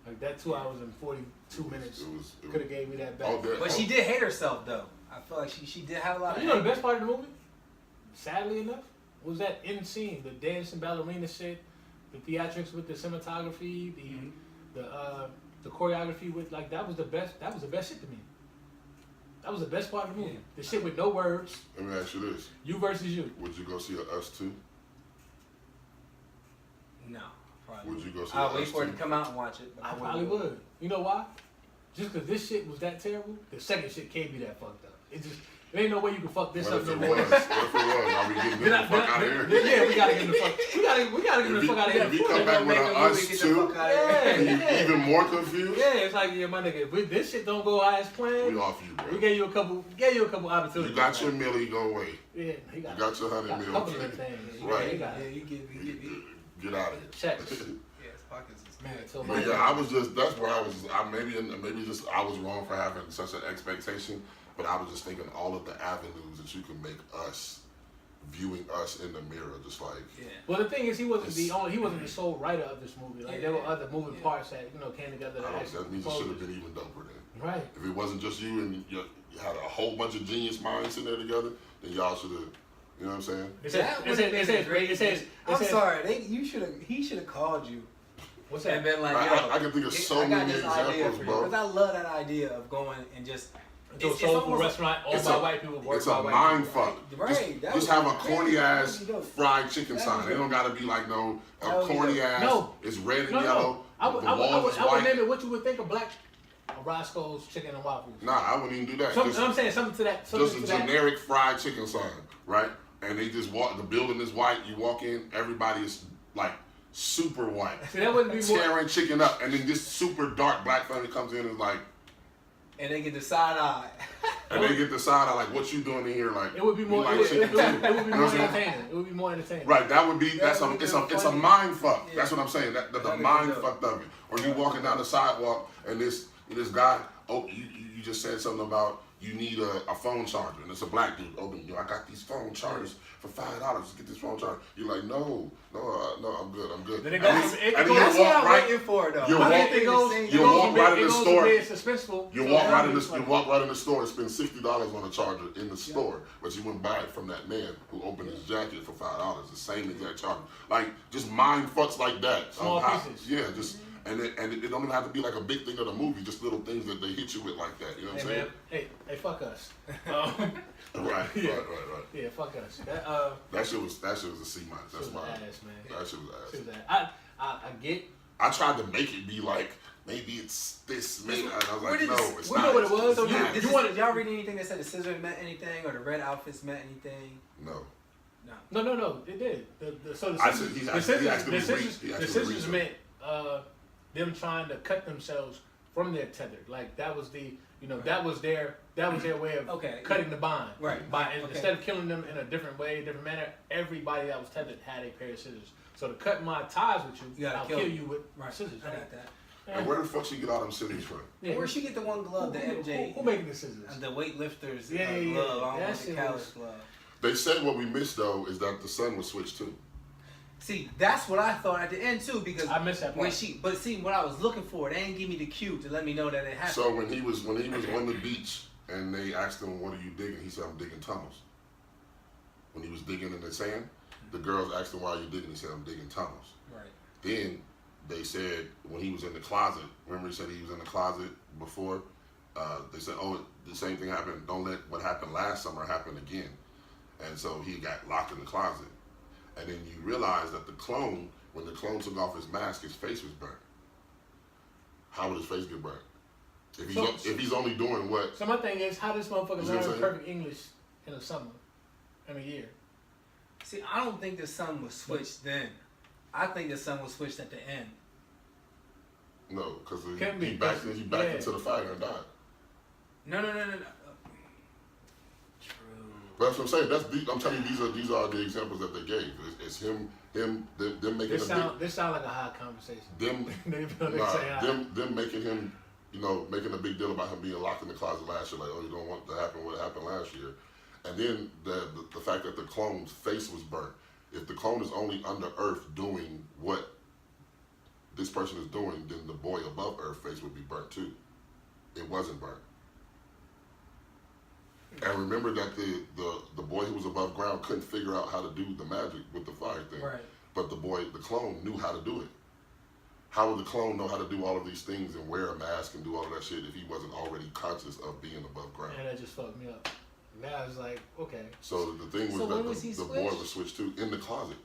like that 2 hours and 42 minutes It could have gave me that back. all that- But she did hate herself though. I feel like she did have a lot of. You know the best part of the movie? Sadly enough, was that end scene, the dance and ballerina shit, the theatrics with the cinematography, the choreography with like that was the best shit to me. That was the best part of the movie. Yeah. The shit with no words. Let me ask you this: You versus you. would you go see Us 2? No, probably. Would you go see I'll Us wait for it too? to come out and watch it. But I wouldn't probably go. would. You know why? Just because this shit was that terrible, the second shit can't be that fucked up. There ain't no way you can fuck this What up if no it more. was? What if it was? Are we getting the fuck out of here? Yeah, we gotta get the fuck. We gotta get the fuck out of here. If you come back with Make an a movie, Us get the too, fuck out of here. and you Yeah. even more confused, Yeah, it's like, yeah, my nigga, if this shit don't go as planned, we off you, bro. we gave you a couple opportunities. You got your millie, go away. Yeah, he You got got your a 100 couple mil. of things. Right. He got Yeah, you get Get out of here. checks. yeah, his pockets is Man, big. so But yeah, I was just, that's where I was, maybe just, I was wrong for having such an expectation, but I was just thinking all of the avenues that you can make us, viewing us in the mirror, just like, Yeah. Well, the thing is, he wasn't the sole writer of this movie. Like, there were other moving Yeah. parts that came together. that means it should have been even doper then. Right. If it wasn't just you and you had a whole bunch of genius minds sitting there together, then y'all should have, you know what I'm saying? I'm sorry. He should have called you What's and that? been like, yo, I can think of so I got many this idea examples, for you. bro. Because I love that idea of going and just To a it's soul food almost restaurant owned it's by a- white people, worked It's by a white mind people. fuck. Right, that Just would have be a corny great. ass That would be dope. fried chicken That sign. would It be don't gotta be like no That would be corny dope. ass. No. It's red and No, yellow. I would The wall is white. name it what you would think of Roscoe's Chicken and Waffles. Nah, I wouldn't even do that. I'm saying something to that. Just a generic fried chicken sign, right? And they just walk. The building is white. You walk in, everybody is like super white, See, that wouldn't be more. tearing chicken up, and then this super dark black family comes in and is like, And they get the side eye. and they get the side eye like, "What you doing in here?" Like, It would be more. we like It would chicken be too. more You know what I'm saying? entertaining. It would be more entertaining. Right, that would be That would it's be a funny. mind fuck. Yeah. That's what I'm saying. That the That'd be mind dope. fucked of it. Or you walking down the sidewalk and this guy, you just said something about you need a phone charger and it's a black dude. I got these phone chargers for $5. Just get this phone charger. You're like, no, I'm good. Then it And goes- then- it and then goes- That's you what walk I'm right. waiting for, though. You I walk- think they goes- the same you thing. walk right in the store. It goes from suspenseful. You so walk now right in it's the like- you walk right in the store and spend $60 on a charger in the store, but you wouldn't buy it from that man who opened his jacket for $5. The same exact charger. Like just mind fucks like that. Small Of how- pieces. Yeah, just and it don't even have to be like a big thing of the movie. Just little things that they hit you with like that. You know what I'm Hey saying? man, hey, fuck us. Right. Yeah. Right. Yeah, fuck us. That shit was a C minus. That's Shit was my. ass, man. That shit was ass. Shit was ass. I get. I tried to make it be like maybe it's this, maybe, and I was Where like, did no, this- it's we not. know what it was, It's so you- not. you Did wanted- y'all read anything that said the scissors meant anything or the red outfits meant anything? No. No. No, it did. So the I scissors, said he the asked- he scissors, asked him the to read- scissors, he the asked him to scissors read meant them trying to cut themselves from their tether. Like that was the, that was their way of Okay. cutting the bond. Right. By Okay. instead of killing them in a different way, different manner, everybody that was tethered had a pair of scissors. So to cut my ties with You you, gotta I'll kill kill them. you with Right. scissors. I got that. And where the fuck she get all them scissors from? Yeah. Where'd she get the one glove, the MJ? Who making the scissors? The weightlifters Yeah, yeah, glove. I that don't want the shit Callis was- glove. They said what we missed though is that the sun was switched too. See, that's what I thought at the end too, because I missed that part. but see, what I was looking for, they didn't give me the cue to let me know that it happened. So when he was on the beach and they asked him, "What are you digging?" He said, "I'm digging tunnels." When he was digging in the sand, the girls asked him, "Why are you digging?" He said, "I'm digging tunnels." Right. Then they said when he was in the closet. Remember he said he was in the closet before. They said, "Oh, the same thing happened. Don't let what happened last summer happen again." And so he got locked in the closet. And then you realize that when the clone took off his mask, his face was burnt. How would his face get burnt? If he's only doing what? So my thing is, how does motherfucker You see what I'm learn saying? perfect English in the summer, in a year? See, I don't think the sun was switched then. I think the sun was switched at the end. No, because Can be. he backed Yeah. into the fire and died. No. True. But that's what I'm saying. I'm telling you, these are the examples that they gave. It's them making This sound like a high conversation. them They say hi. them making him, making a big deal about him being locked in the closet last year. Like, oh, you don't want to happen what happened last year. And then the fact that the clone's face was burnt. If the clone is only under Earth doing what this person is doing, then the boy above Earth face would be burnt too. It wasn't burnt. And remember that the boy who was above ground couldn't figure out how to do the magic with the fire thing. Right. But the clone knew how to do it. How would the clone know how to do all of these things and wear a mask and do all of that shit if he wasn't already conscious of being above ground? And that just fucked me up. Now it's like, okay. So the thing was So when that was he the boy switched? was switched to in the closet.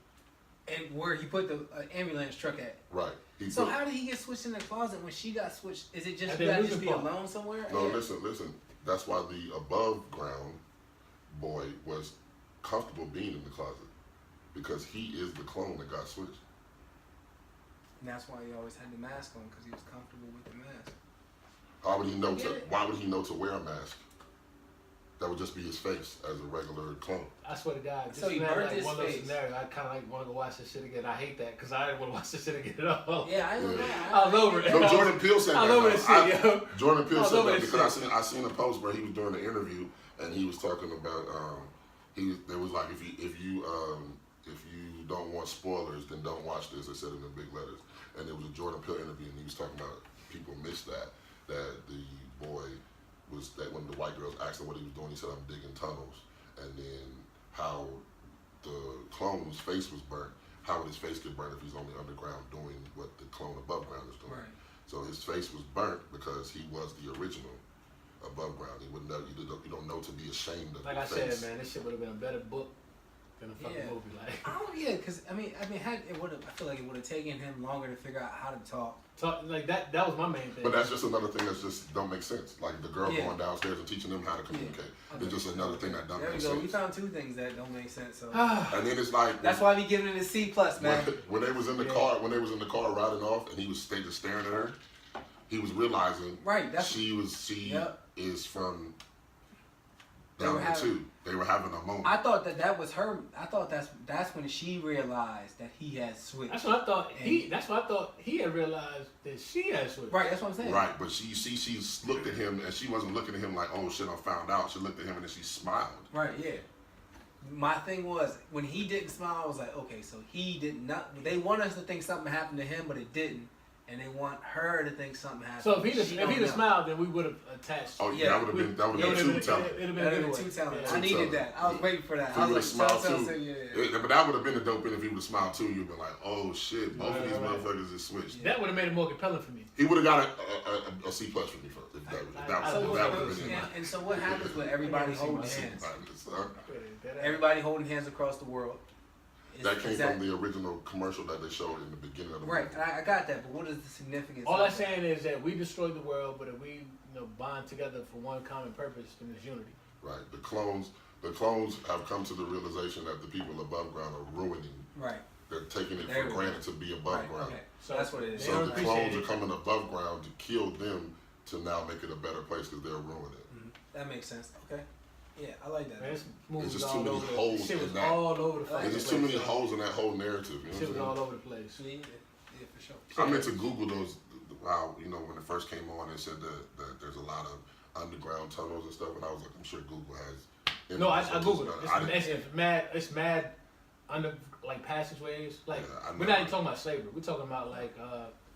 and where he put the ambulance truck at. Right. So how did he get switched in the closet when she got switched? Is it just At you the gotta just amusement be park. alone somewhere? No, listen. That's why the above ground boy was comfortable being in the closet because he is the clone that got switched. And that's why he always had the mask on because he was comfortable with the mask. How would he know Get it? why would he know to wear a mask? That would just be his face as a regular clone. I swear to God, So he man, burnt like his one of those face. scenarios. I kind of like want to go watch this shit again. I hate that because I didn't want to watch this shit again at all. Yeah, I know. Yeah. that. I was over it. No, Jordan Peele said I that. was over though. this shit, yo. Jordan Peele I was said over that this because shit. I seen a post where he was doing the interview and he was talking about there was like if you don't want spoilers then don't watch this. It said it in big letters, and it was a Jordan Peele interview and he was talking about people missed that the boy was that when the white girls asked him what he was doing, he said I'm digging tunnels, and then how the clone's face was burnt. How would his face get burnt if he's only underground doing what the clone above ground is doing? Right. So his face was burnt because he was the original above ground. He would know you don't know to be ashamed of Like your I face. said, man, this shit would have been a better book than a fucking Yeah. movie. Like, Because I feel like it would have taken him longer to figure out how to talk. like that was my main thing. But that's just another thing that's just don't make sense. Like the girl Yeah. going downstairs and teaching them how to communicate. Okay. It's just another thing that don't There we make go. sense. We found two things that don't make sense. So And then it's like that's why we giving it a C plus, man. when they was in the car riding off and he was just staring at her, he was realizing Right. That's she Yep. is from They down were there having- too. They were having a moment. I thought that was her. I thought that's when she realized that he had switched. That's what I thought. That's what I thought he had realized that she had switched. Right. That's what I'm saying. Right, but she looked at him and she wasn't looking at him like, oh shit, I found out. She looked at him and then she smiled. Right. Yeah. My thing was when he didn't smile, I was like, okay, so he did not. They want us to think something happened to him, but it didn't, and they want her to think something happened. So if She he'd don't have know. smiled, then we would have attached. Oh Yeah, yeah, that would have been too telling. It'd have been That'd a have good been too way. talented. Yeah. I needed telling. that. I was waiting for that. If I he would was have like, smiled tell, too, yeah. but that would have been the dope thing if he would have smiled too. You'd been like, oh shit, both of these Right. motherfuckers is switched. That would have made it more compelling for me. He would have got a C plus from me first. If that So would what have goes- been and so what happens with everybody holding hands? Everybody holding hands across the world. That came from the original commercial that they showed in the beginning of the right. movie. And I got that, but what is the significance? All of I'm that? saying is that we destroyed the world, but if we bond together for one common purpose, then there's unity. Right. The clones have come to the realization that the people above ground are ruining. Right. They're taking it There for we granted to be above Right. ground. Okay. So that's what it is. They So don't the appreciate clones it. are coming above ground to kill them to now make it a better place because they're ruining it. Mhm. That makes sense. Okay. Yeah, I like that. Man, this movie It's was just too all many over. holes Shit was in that. all over the There's fucking There's just place. too many holes in that whole narrative. You know Shit was what I'm all saying? over the place. Yeah, for sure. I meant to Google those. Wow, when it first came on, it said that there's a lot of underground tunnels and stuff, and I was like, I'm sure Google has. No, I images of googled this, it. but I didn't- It's mad under like passageways. Like Yeah, I we're know. not even talking about slavery. We're talking about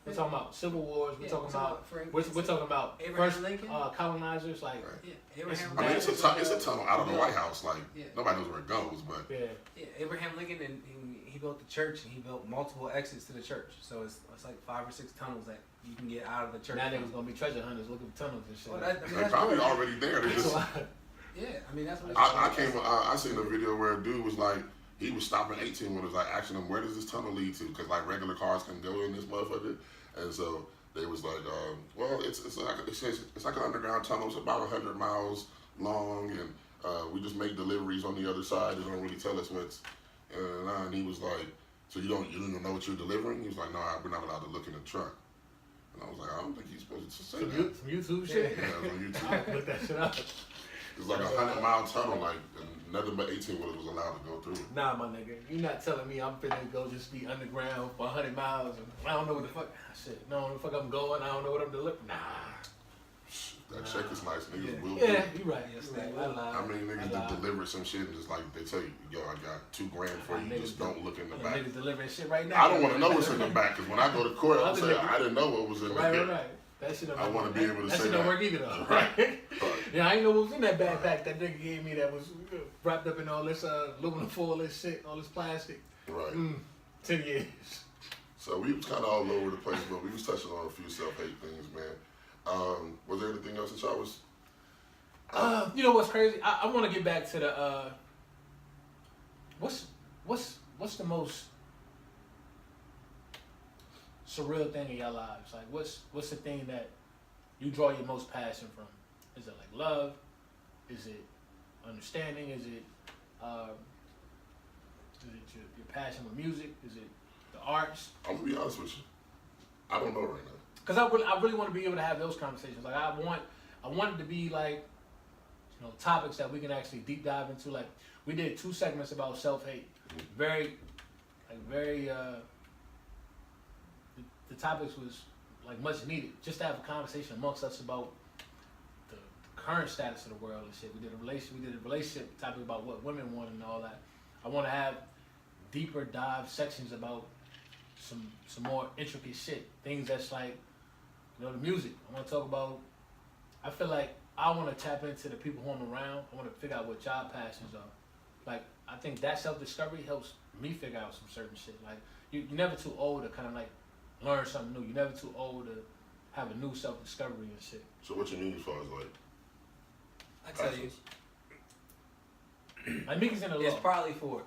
we're talking about civil wars. We're Yeah, talking about Frank- we're talking about Abraham first Lincoln? colonizers. Like Right. Yeah, Abraham. I mean, it's Lincoln. a tunnel out of the White House. Like Yeah. nobody knows where it goes, but yeah, Yeah, Abraham Lincoln, and he built the church, and he built multiple exits to the church. So it's like 5 or 6 tunnels that you can get out of the church. now niggas gonna be treasure hunters looking for tunnels and shit. Well, that- I mean, they're that's probably good. already there. They That's just. why- Yeah, I mean that's what. I seen a video where a dude was like, he was stopping 18 when it was like asking him, where does this tunnel lead to? Because like regular cars can go in this motherfucker, and so they was like, well, it's like an underground tunnel. It's about 100 miles long, and we just make deliveries on the other side. They don't really tell us what's. And he was like, so you don't even know what you're delivering? He was like, no, we're not allowed to look in the truck. And I was like, I don't think he's supposed to say Some that. YouTube shit. Yeah, it was on YouTube. I'll look that shit up. It's like a 100-mile tunnel, like and nothing but 18-wheelers was allowed to go through. Nah, my nigga, you're not telling me I'm finna go just be underground for 100 miles and I don't know what the fuck. Shit, no, where the fuck I'm going. I don't know what I'm delivering. Nah. That check is nice, niggas will. Yeah, you right. Yes, You right. they will. I I lied. mean, niggas I that lied. deliver some shit and just like they tell you, yo, I got $2 grand for you. Niggas Just don't look in the Yeah, back. niggas delivering shit right now. I don't want to know what's in the back because when I go to court, I'm Other saying niggas- I didn't know what was in the Right, back. right. That shit don't I wanna be able to that say shit don't that. work either though. Right. Right. Right. Yeah, I ain't know what was in that backpack that nigga gave me that was wrapped up in all this aluminum foil, this shit, all this plastic. Right. 10 years. So we was kind of all over the place, but we was touching on a few self-hate things, man. Was there anything else that y'all was? You know what's crazy? I want to get back to the what's the most surreal thing in your lives? Like, what's the thing that you draw your most passion from? Is it like love? Is it understanding? Is it your passion with music? Is it the arts? I'm gonna be honest with you. I don't know right now. Because I really want to be able to have those conversations. Like I want it to be like, topics that we can actually deep dive into. Like we did 2 segments about self-hate. The topics was like much needed. Just to have a conversation amongst us about the current status of the world and shit. We did a relationship topic about what women want and all that. I want to have deeper dive sections about some more intricate shit. Things that's like, the music. I want to talk about. I feel like I want to tap into the people who I'm around. I want to figure out what job passions are. Like, I think that self-discovery helps me figure out some certain shit. Like, you're never too old to kind of like learn something new. You're never too old to have a new self-discovery and shit. So what you mean as far as like? I tell you, Like Mickey's in the law. it's probably for.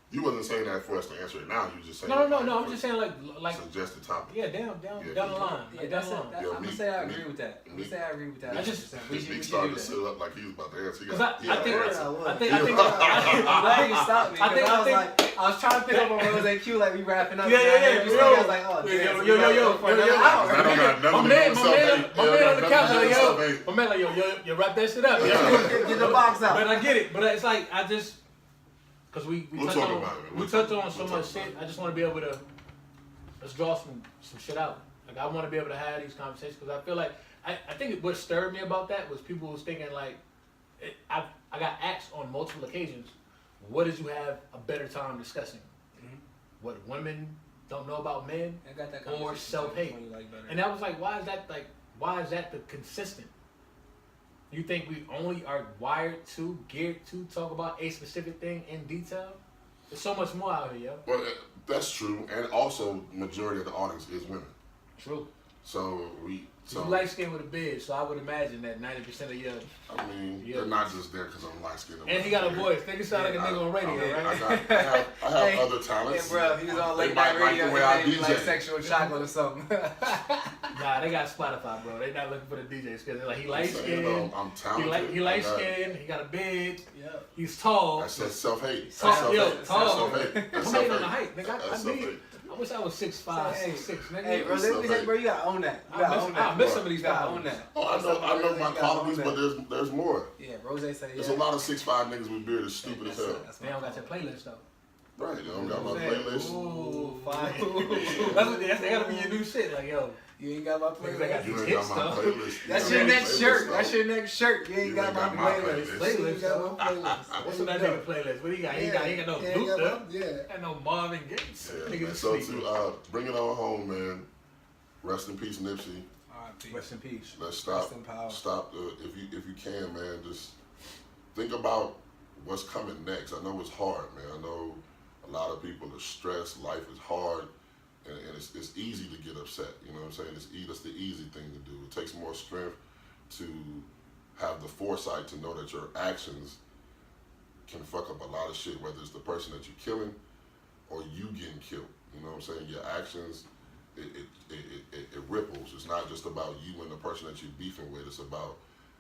You wasn't saying that for us to answer it now. You just saying. No. I'm just saying like suggested topic. yeah, down Yeah, the line. Yeah, Like, that's down it. the line. Yo, I'm gonna say I agree with that. I'm gonna say I agree with that. I just- 100%. We This should nigga do started to that. sit up like he was about to answer. Because I think I'm glad you stopped me. I think- I was trying to pick up on Rose Q like we wrapping up. Yeah. I was like, oh, damn. Yo. For another hour. I don't got My nothing man to do on with the couch self-hate. like, Self-hate. my man like, yo, wrap that shit up. Get the box out. But I get it. But it's like, I just, because We'll touch talk on, about it, man. we We'll touch talk- on so we'll much talk about shit. it. I just want to be able to, let's draw some shit out. Like, I want to be able to have these conversations because I feel like, I think what stirred me about that was people was thinking like, I got asked on multiple occasions, what did you have a better time discussing? What women don't know about men? I got that Or conversation self-hate. when you like better. And I was like, why is that the consistent? You think we only are geared to talk about a specific thing in detail? There's so much more out here, yo. Well, that's true, and also majority of the audience is women. True. So You light skinned with a beard, so I would imagine that 90% of your. I mean, Yeah. they're not just there because I'm light skinned. And he got a voice. Nigga sound like a nigga on radio, right? I have Hey, other talents. Yeah, bro, he was on They late might night like radio the way I and like DJ. sexual chocolate or something. Nah, they got Spotify, bro. They not looking for the DJs because they're like, he light I'm skinned. I'm talented. He I light got- skinned. He got a beard. Yeah. He's tall. That's just self-hate. Tall, yo, That's tall. self-hate. That's I'm hating on self-hate. the height, nigga. That's I need. self-hate. I wish I was 6'5", Hey, 6'6", nigga. Hey, bro, let me say, bro, you gotta own that. You gotta own that. I miss some of these You gotta guys. own that. Oh, I know my qualities, but there's more. Yeah, Rose said yeah. There's a lot of 6'5" niggas with beard that's stupid as hell. They don't got your playlist though. Right, they don't got my What I'm saying? playlist. Ooh, fire. That gotta be your new shit. Like, yo, You ain't got my Niggas ain't got playlist. You ain't Hits, got my though. playlist. That's You your ain't got next my shirt. playlist, That's though. your next shirt. You ain't got my playlist. playlist. You ain't got my playlist. what's on that nigga playlist? What he got? He ain't got no Yeah, Luther. yeah. Ain't no Marvin Gates. Yeah, Niggas man. So sleeping. to bring it on home, man. Rest in peace, Nipsey. Rest in peace. Let's stop. Rest in power. Stop. If you can, man. Just think about what's coming next. I know it's hard, man. I know a lot of people are stressed. Life is hard, and it's easy to get upset. You know what I'm saying? It's the easy thing to do. It takes more strength to have the foresight to know that your actions can fuck up a lot of shit. Whether it's the person that you're killing or you getting killed. You know what I'm saying? Your actions. It ripples. It's not just about you and the person that you're beefing with. It's about,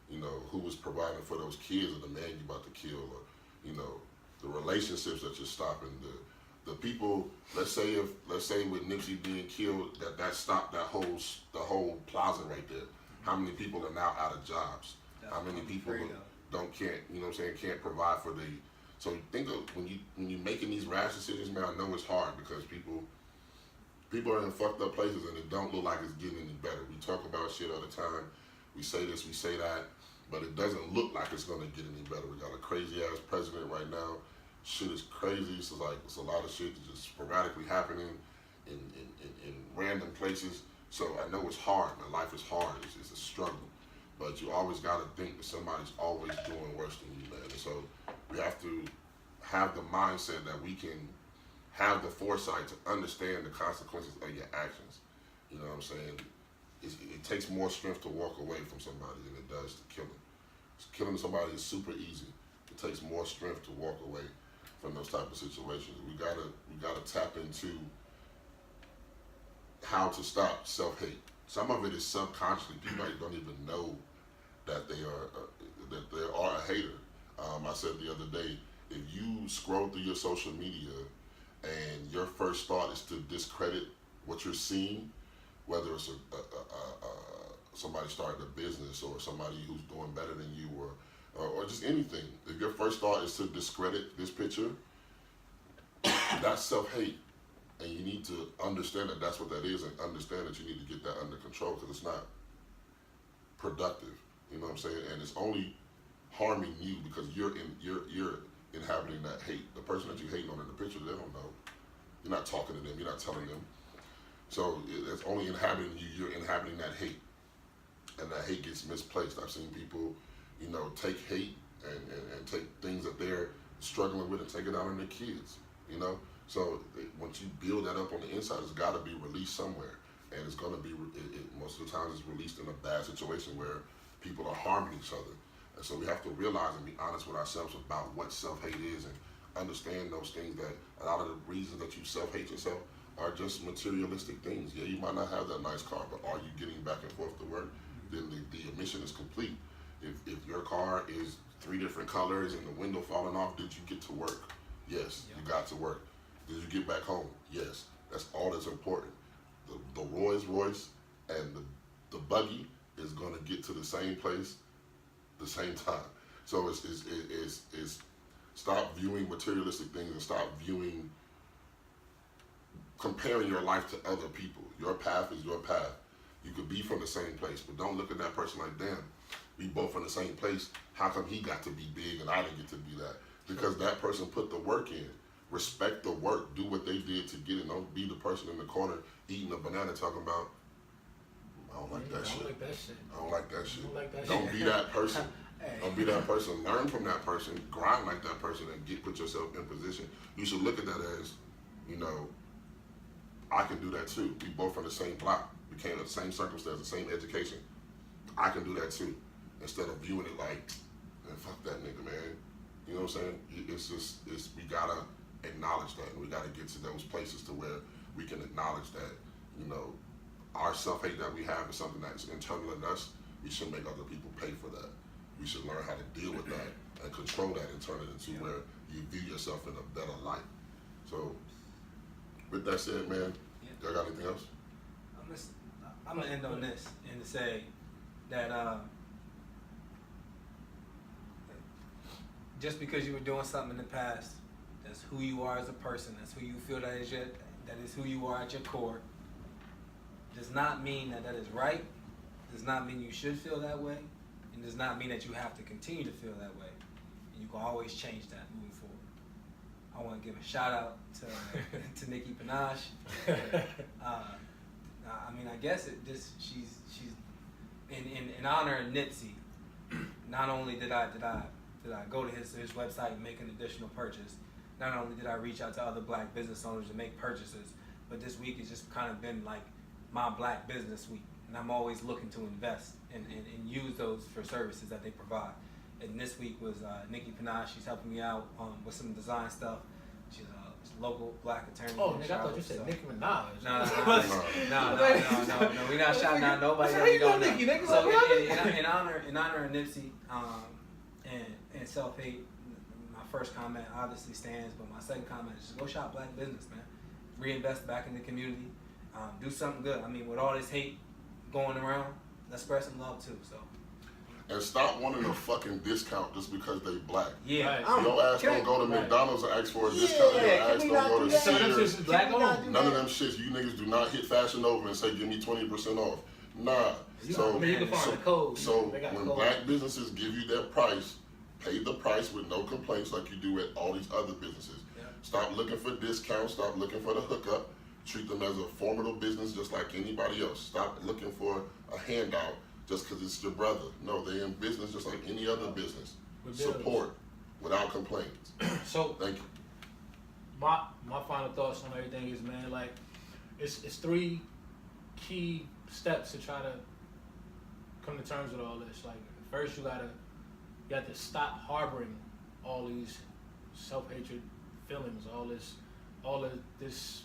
who is providing for those kids or the man you about to kill, or, the relationships that you're stopping, the people. Let's say with Nipsey being killed, that stopped the whole plaza right there. How many people are now out of jobs? How many people can't provide for the. So think of when you making these rash decisions, man. I know it's hard because people are in fucked up places and it don't look like it's getting any better. We talk about shit all the time. We say this, we say that, but it doesn't look like it's gonna get any better. We got a crazy ass president right now. Shit is crazy. So it's a lot of shit that's just sporadically happening in random places. So I know it's hard, man. Life is hard. It's a struggle. But you always gotta think that somebody's always doing worse than you, man. And so we have to have the mindset that we can have the foresight to understand the consequences of your actions. You know what I'm saying? It takes more strength to walk away from somebody than it does to kill them. Killing somebody is super easy. It takes more strength to walk away from those type of situations. We gotta tap into how to stop self-hate. Some of it is subconsciously. People don't even know that they are a hater. I said the other day, if you scroll through your social media and your first thought is to discredit what you're seeing, whether it's somebody started a business or somebody who's doing better than you or just anything. If your first thought is to discredit this picture, that's self-hate. And you need to understand that that's what that is and understand that you need to get that under control because it's not productive. You know what I'm saying? And it's only harming you because you're inhabiting that hate. The person that you hating on in the picture, they don't know. You're not talking to them. You're not telling them. So it's only inhabiting you. You're inhabiting that hate. And that hate gets misplaced. I've seen people, take hate and take things that they're struggling with and take it out on their kids, So once you build that up on the inside, it's got to be released somewhere. And it's going to be, most of the times it's released in a bad situation where people are harming each other. And so we have to realize and be honest with ourselves about what self-hate is and understand those things that a lot of the reasons that you self-hate yourself are just materialistic things. Yeah, you might not have that nice car, but are you getting back and forth to work? Then the mission is complete. If your car is 3 different colors and the window falling off, did you get to work? Yes, you got to work. Did you get back home? Yes. That's all that's important. The Rolls Royce and the buggy is going to get to the same place the same time. So it's stop viewing materialistic things and stop comparing your life to other people. Your path is your path. You could be from the same place, but don't look at that person like, damn, we both from the same place. How come he got to be big and I didn't get to be that? Because that person put the work in. Respect the work. Do what they did to get it. Don't be the person in the corner eating a banana talking about, I don't like that shit. I don't like that shit. Don't be that person. Don't be that person. Learn from that person. Grind like that person and put yourself in position. You should look at that as, I can do that too. We both from the same block. We came in the same circumstance, the same education. I can do that too. Instead of viewing it like, man, fuck that nigga, man. You know what I'm saying? We gotta acknowledge that, and we gotta get to those places to where we can acknowledge that, our self-hate that we have is something that is internal in us. We should make other people pay for that. We should learn how to deal with that and control that and turn it into where you view yourself in a better light. So, with that said, man, y'all got anything else? I'm gonna end on this and to say that just because you were doing something in the past, that's who you are as a person. That's who you feel that is who you are at your core. Does not mean that is right. Does not mean you should feel that way, and does not mean that you have to continue to feel that way. And you can always change that moving forward. I want to give a shout out to Nicki Minaj. I guess she's in honor of Nipsey. Not only did I go to his website and make an additional purchase, not only did I reach out to other black business owners and make purchases, but this week has just kind of been like my black business week. And I'm always looking to invest and use those for services that they provide. And this week was Nicki Minaj. She's helping me out with some design stuff. She's a local black attorney. Oh, nigga, I thought you said Nicki Minaj. No. We're not shouting out nobody that we don't know. So in honor of Nipsey and self-hate, my first comment obviously stands, but my second comment is just go shop black business, man. Reinvest back in the community. Do something good. With all this hate going around, let's spread some love too. So. And stop wanting a fucking discount just because they black. Yeah. Your ass don't go to McDonald's and ask for a discount. Your ass don't go to Sears. None of them shits. You niggas do not hit Fashion Nova and say, give me 20% off. Nah. So when black businesses give you their price, pay the price with no complaints like you do at all these other businesses. Yeah. Stop looking for discounts. Stop looking for the hookup. Treat them as a formidable business just like anybody else. Stop looking for a handout just because it's your brother. No, they're in business just like any other business. Support without complaints. So thank you. My final thoughts on everything is, man, like it's 3 key steps to try to come to terms with all this. Like first, you have to stop harboring all these self-hatred feelings, all of this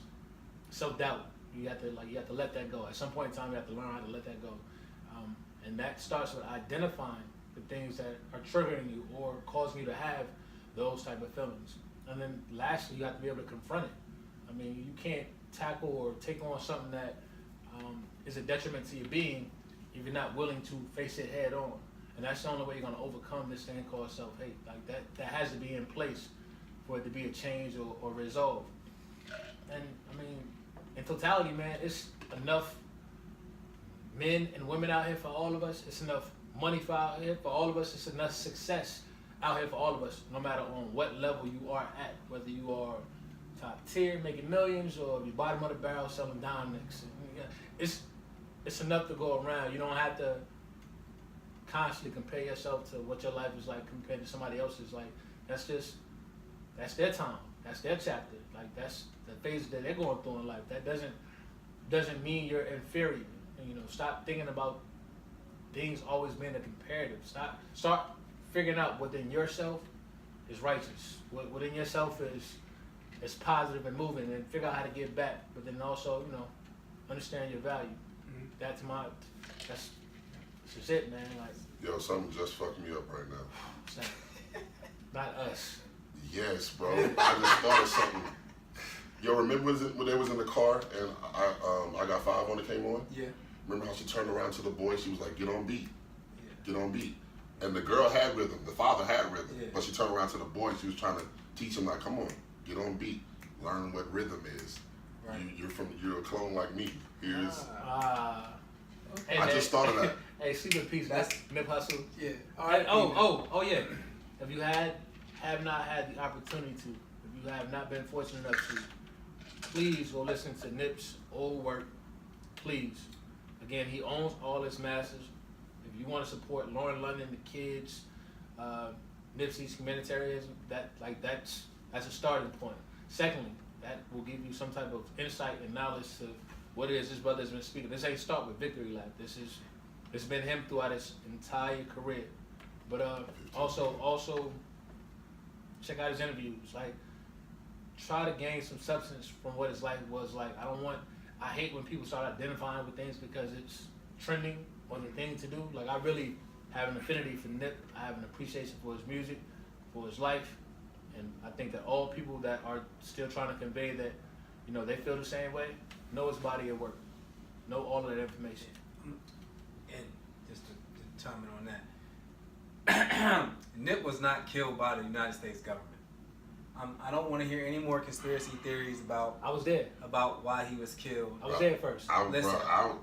self-doubt. You have to let that go. At some point in time, you have to learn how to let that go, and that starts with identifying the things that are triggering you or causing you to have those type of feelings. And then lastly, you have to be able to confront it. I mean, you can't tackle or take on something that is a detriment to your being if you're not willing to face it head on. And that's the only way you're going to overcome this thing called self-hate. Like that has to be in place for it to be a change or resolve. And I mean, in totality, man, it's enough men and women out here for all of us. It's enough money for out here for all of us. It's enough success out here for all of us, no matter on what level you are at, whether you are top tier, making millions, or if you're bottom of the barrel selling Dominics. It's enough to go around. You don't have to constantly compare yourself to what your life is like compared to somebody else's. Like that's their time. That's their chapter. Like that's the phase that they're going through in life. That doesn't mean you're inferior. And, stop thinking about things always being a comparative. Start figuring out within yourself is righteous. What within yourself is positive and moving, and figure out how to give back. But then also, understand your value. Mm-hmm. That's just it, man. Like, yo, something just fucked me up right now. Not us. Yes, bro. I just thought of something. Yo, remember when they was in the car and I Got Five on it came on? Yeah. Remember how she turned around to the boy? She was like, "Get on beat, Yeah. get on beat." And the girl had rhythm. The father had rhythm. Yeah. But she turned around to the boy and she was trying to teach him, like, "Come on, get on beat. Learn what rhythm is. Right. You're a clone like me. Here's." I just thought of that. Hey, sleep in peace. That's Nip Hustle. Yeah. All right. Oh yeah. If you have not had the opportunity to, if you have not been fortunate enough to, please go listen to Nip's old work. Please. Again, he owns all his masters. If you want to support Lauren London, the kids, Nipsey's humanitarianism, that's a starting point. Secondly, that will give you some type of insight and knowledge to what it is this brother has been speaking. This ain't start with Victory Lap. It's been him throughout his entire career. But also check out his interviews. Like, try to gain some substance from what his life was like. I hate when people start identifying with things because it's trending or the thing to do. Like, I really have an affinity for Nip. I have an appreciation for his music, for his life. And I think that all people that are still trying to convey that, they feel the same way, know his body of work. Know all of that information. And just to chime in on that, Nip was not killed by the United States government. I don't want to hear any more conspiracy theories about. I was there. About why he was killed. I was there first.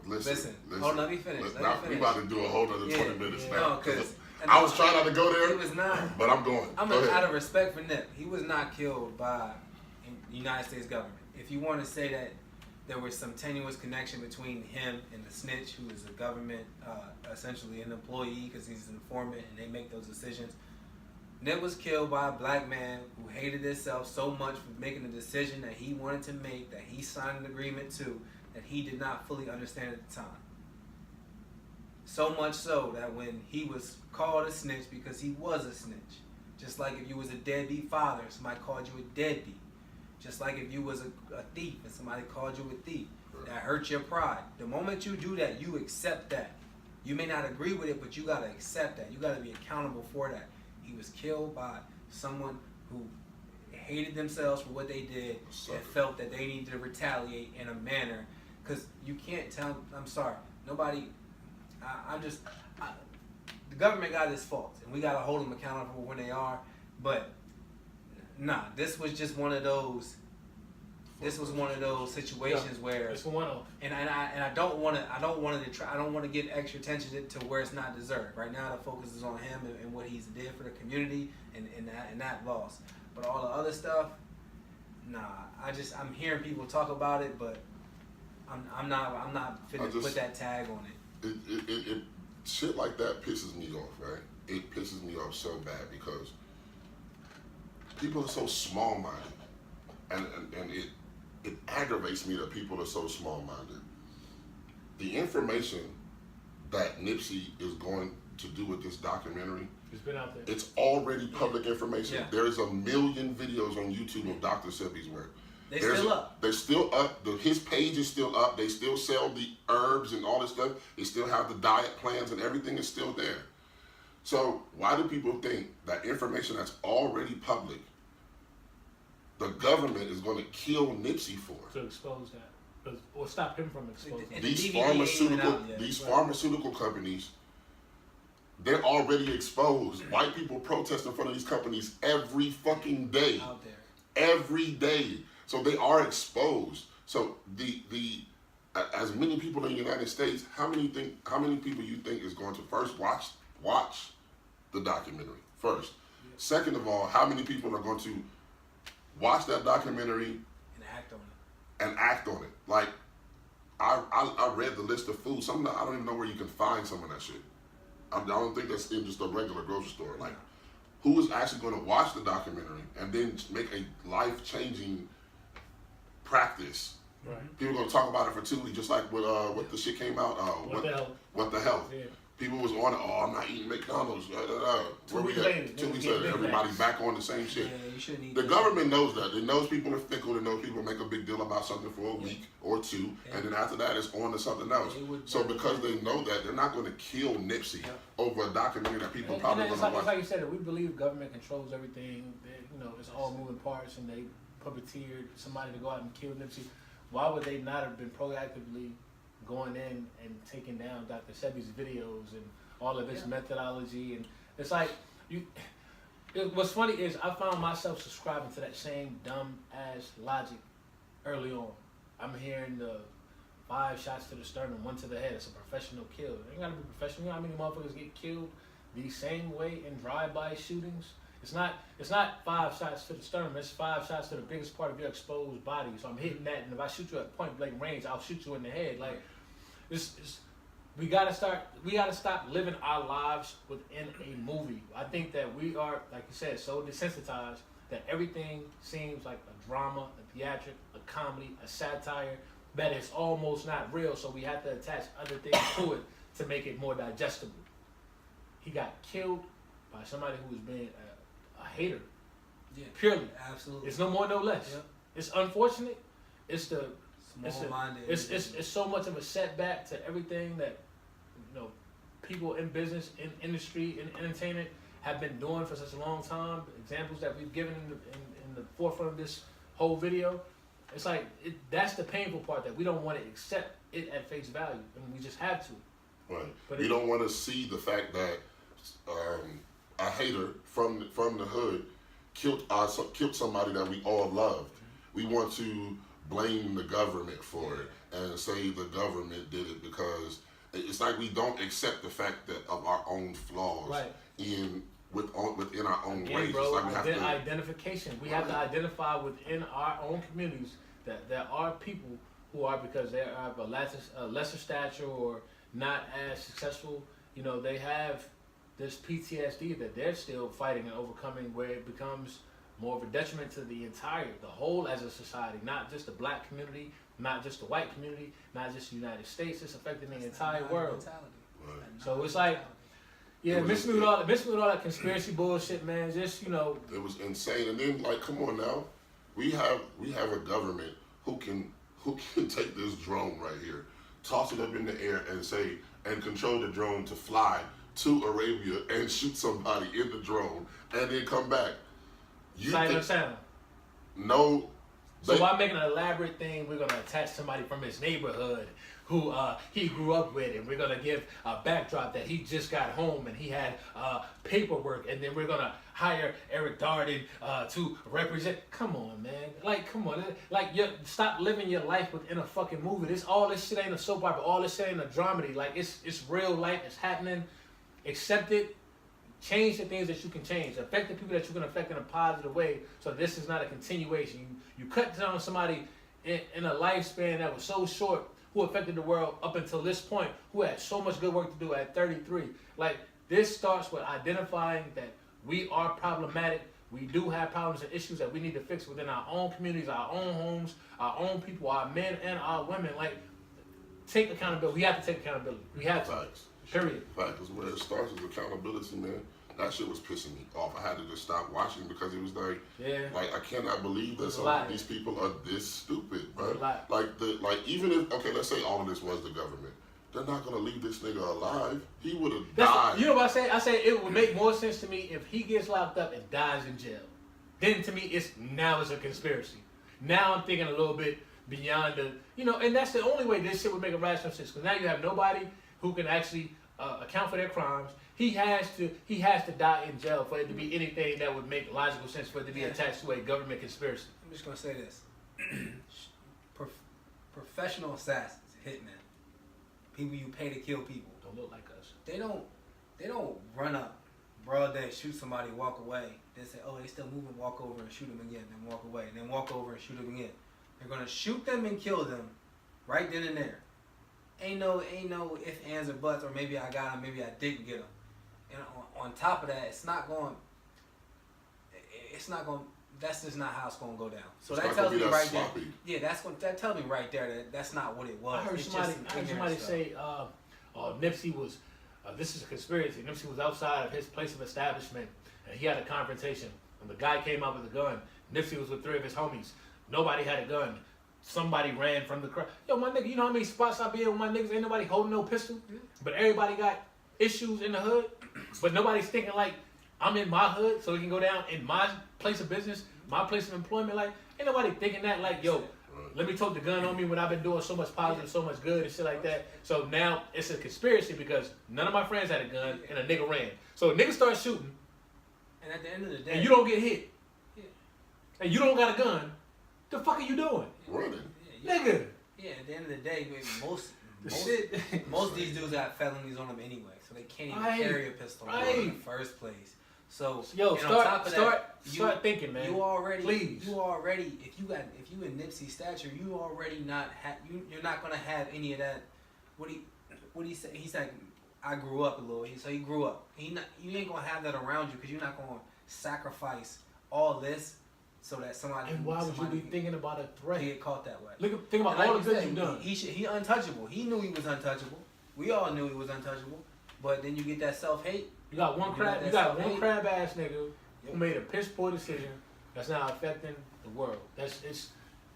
Listen. Oh, let me finish. We about to do a whole other 20 minutes now. No, because I was trying not to go there. He was not. But I'm going. Out of respect for Nip, he was not killed by the United States government. If you want to say that there was some tenuous connection between him and the snitch, who is a government, essentially an employee, because he's an informant and they make those decisions. Nip was killed by a black man who hated himself so much for making a decision that he wanted to make, that he signed an agreement to, that he did not fully understand at the time. So much so that when he was called a snitch, because he was a snitch, just like if you was a deadbeat father and somebody called you a deadbeat, just like if you was a thief and somebody called you a thief, that hurt your pride. The moment you do that, you accept that. You may not agree with it, but you gotta accept that. You gotta be accountable for that. He was killed by someone who hated themselves for what they did and felt that they needed to retaliate in a manner. Because you can't tell, I'm sorry, nobody, the government got its faults and we got to hold them accountable when they are. But nah, this was just one of those. This was one of those situations where it's one off. And I don't want to give extra attention to where it's not deserved. Right now the focus is on him and what he's did for the community and that loss. But all the other stuff, nah. I'm hearing people talk about it, but I'm not finna put that tag on it. It shit like that pisses me off, right? It pisses me off so bad because people are so small-minded, and it aggravates me that people are so small-minded. The information that Nipsey is going to do with this documentary, it's been out there. It's already public information. Yeah. There is 1 million videos on YouTube of Dr. Sebi's work. They still up. They're still up. His page is still up. They still sell the herbs and all this stuff. They still have the diet plans and everything is still there. So why do people think that information that's already public, the government is going to kill Nipsey for? To expose that, or stop him from exposing it. These pharmaceutical companies, they're already exposed. White people protest in front of these companies every fucking day. Out there. Every day. So they are exposed. So as many people in the United States, how many people you think is going to first watch the documentary first? Yeah. Second of all, how many people are going to watch that documentary and act on it? Like I read the list of food. I don't even know where you can find some of that shit. I don't think that's in just a regular grocery store. Like, who is actually going to watch the documentary and then make a life-changing practice? Right. People are going to talk about it for 2 weeks, just like with what the shit came out. What the hell? Yeah. People was on it. Oh, I'm not eating McDonald's. Where we at? 2 weeks later, everybody back on the same shit. Yeah, you shouldn't eat the government knows that. It knows people are fickle. It knows people make a big deal about something for a week or two, and then after that, it's on to something else. So because they know that, they're not going to kill Nipsey over a documentary that people probably going to watch. It's like you said, we believe government controls everything. It's all moving parts, and they puppeteered somebody to go out and kill Nipsey. Why would they not have been proactively going in and taking down Dr. Sebi's videos and all of his methodology? And it's like, what's funny is I found myself subscribing to that same dumb ass logic early on. I'm hearing the 5 shots to the sternum, 1 to the head. It's a professional kill. It ain't gotta be professional. You know how many motherfuckers get killed the same way in drive-by shootings? It's not 5 shots to the sternum. It's 5 shots to the biggest part of your exposed body. So I'm hitting that, and if I shoot you at point blank range, I'll shoot you in the head. Like, we gotta stop living our lives within a movie. I think that we are, like you said, so desensitized that everything seems like a drama, a theatric, a comedy, a satire, that it's almost not real. So we have to attach other things to it to make it more digestible. He got killed by somebody who was being a hater. Yeah, purely. Absolutely. It's no more, no less. Yep. It's unfortunate. It's so much of a setback to everything that people in business, in industry, in entertainment have been doing for such a long time. Examples that we've given in the forefront of this whole video. It's like that's the painful part, that we don't want to accept it at face value, and we just have to. Right. But we don't want to see the fact that a hater from the hood killed somebody that we all loved. We want to blame the government for it and say the government did it, because it's like we don't accept the fact that of our own flaws within our own race. Bro, like we have to, identification. We have to identify within our own communities that there are people who are, because they are of a lesser stature or not as successful, they have this PTSD that they're still fighting and overcoming, where it becomes more of a detriment to the whole as a society, not just the black community, not just the white community, not just the United States. It's affecting the entire world. Right. So it's like, miss me with all that conspiracy bullshit, man. Just it was insane. And then, like, come on now, we have a government who can take this drone right here, toss it up in the air, and control the drone to fly to Arabia and shoot somebody in the drone and then come back. Sound. No. So why make an elaborate thing? We're gonna attach somebody from his neighborhood who he grew up with, and we're gonna give a backdrop that he just got home and he had paperwork, and then we're gonna hire Eric Darden to represent. Come on, man. Like, come on. Like, stop living your life within a fucking movie. All this shit ain't a soap opera. All this shit ain't a dramedy. Like, it's real life. It's happening. Accept it. Change the things that you can change. Affect the people that you can affect in a positive way. So this is not a continuation. You cut down somebody in a lifespan that was so short, who affected the world up until this point, who had so much good work to do at 33. Like, this starts with identifying that we are problematic. We do have problems and issues that we need to fix within our own communities, our own homes, our own people, our men and our women. Like, take accountability. We have to take accountability. We have to. Facts. Period. Facts. Where it starts is accountability, man. that shit was pissing me off. I had to just stop watching because it was like, Yeah. like I cannot believe that some of these people are this stupid, bro. Like even if okay, let's say all of this was the government, they're not gonna leave this nigga alive. He would have died. You know what I say? I say it would make more sense to me if he gets locked up and dies in jail. Then to me, it's a conspiracy. Now I'm thinking a little bit beyond the, and that's the only way this shit would make a rational sense. Because now you have nobody who can actually account for their crimes. He has to die in jail for it to be anything that would make logical sense for it to be attached to a government conspiracy. I'm just gonna say this: professional assassins, hitmen, people you pay to kill people, Don't look like us. They don't run up, broad day, shoot somebody, walk away. Then say, oh, they still moving, walk over and shoot them again, then walk away, then walk over and shoot them again. They're gonna shoot them and kill them, right then and there. Ain't no ifs, ands, or buts, or maybe I got him, maybe I didn't get him. And on top of that, it's not going. That's just not how it's gonna go down. So It's that not tells gonna me be right that there. sloppy. Yeah, that tells me right there that that's not what it was. I heard It's somebody, just some ignorant stuff. say, Nipsey was, this is a conspiracy. Nipsey was outside of his place of establishment, and he had a confrontation. And the guy came out with a gun. Nipsey was with 3 of his homies. Nobody had a gun. Somebody ran from the crowd. Yo, my nigga, you know how many spots I be in with my niggas? Ain't nobody holding no pistol. But everybody got issues in the hood. But nobody's thinking like, I'm in my hood, so it can go down in my place of business, my place of employment. Like, ain't nobody thinking that like, yo, let me tote the gun on me when I've been doing so much positive, so much good and shit like that. So now it's a conspiracy because none of my friends had a gun and a nigga ran. So a nigga starts shooting. And at the end of the day, And you don't get hit. And you don't got a gun. The fuck are you doing? Running. Nigga. Yeah, at the end of the day, most shit. most of these dudes got felonies on them anyway, so they can't even Right. carry a pistol in the first place. So Yo, and on top of start thinking, man. You already, please. if you in Nipsey stature, you already you're not gonna have any of that. What he say? He's like, I grew up a little. So he grew up. You ain't gonna have that around you because you're not gonna sacrifice all this so that somebody. And why would you be thinking about a threat? To get caught that way. Think about all the good you've done. He untouchable. He knew he was untouchable. We all knew he was untouchable. But then you get that self-hate. You got one crab ass nigga who made a piss poor decision that's now affecting the world.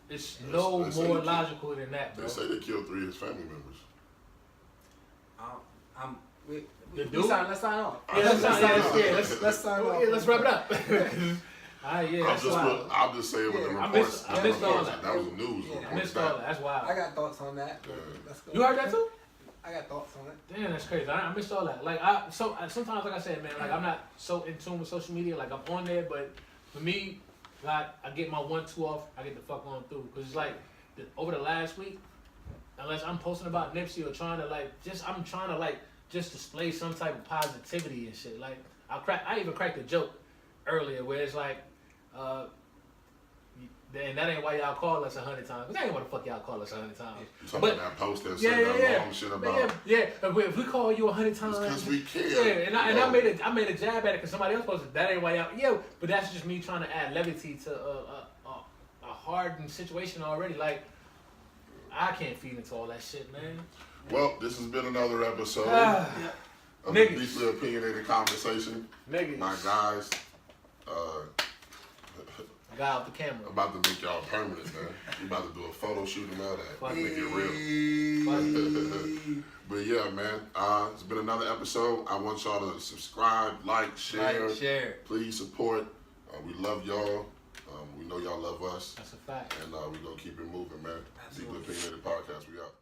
It's no more logical than that, bro. They say they killed 3 of his family members. Let's sign off. Yeah, Let's sign off. Yeah, let's wrap it up. I'm just saying with the reports. I missed all that. That was the news. Yeah, I missed all that. That's wild. I got thoughts on that. Yeah. Let's go. You heard that too? I got thoughts on it. Damn, that's crazy. I missed all that. Like, sometimes, like I said, man, like I'm not so in tune with social media. Like I'm on there, but for me, like I get my 1-2 off, I get the fuck on through. Cause it's like over the last week, unless I'm posting about Nipsey or trying to just display some type of positivity and shit. Like I even cracked a joke earlier where it's like, and that ain't why y'all call us 100 times. Cause that ain't what the fuck y'all call us 100 times. You talking about that post that said that long shit about? Yeah. If we call you 100 times, because we care. Yeah, and I made a jab at it because somebody else posted that ain't why y'all. Yeah, but that's just me trying to add levity to a hardened situation already. Like I can't feed into all that shit, man. Well, this has been another episode of the Deeply Opinionated Conversation. Niggas. My guys. I got out the camera. I'm about to make y'all permanent, man. We about to do a photo shoot and all that. Fuck Make it real. But yeah, man. It's been another episode. I want y'all to subscribe, like, share. Please support. We love y'all. We know y'all love us. That's a fact. And we're going to keep it moving, man. Absolutely. Deeply Opinionated Podcast. We out.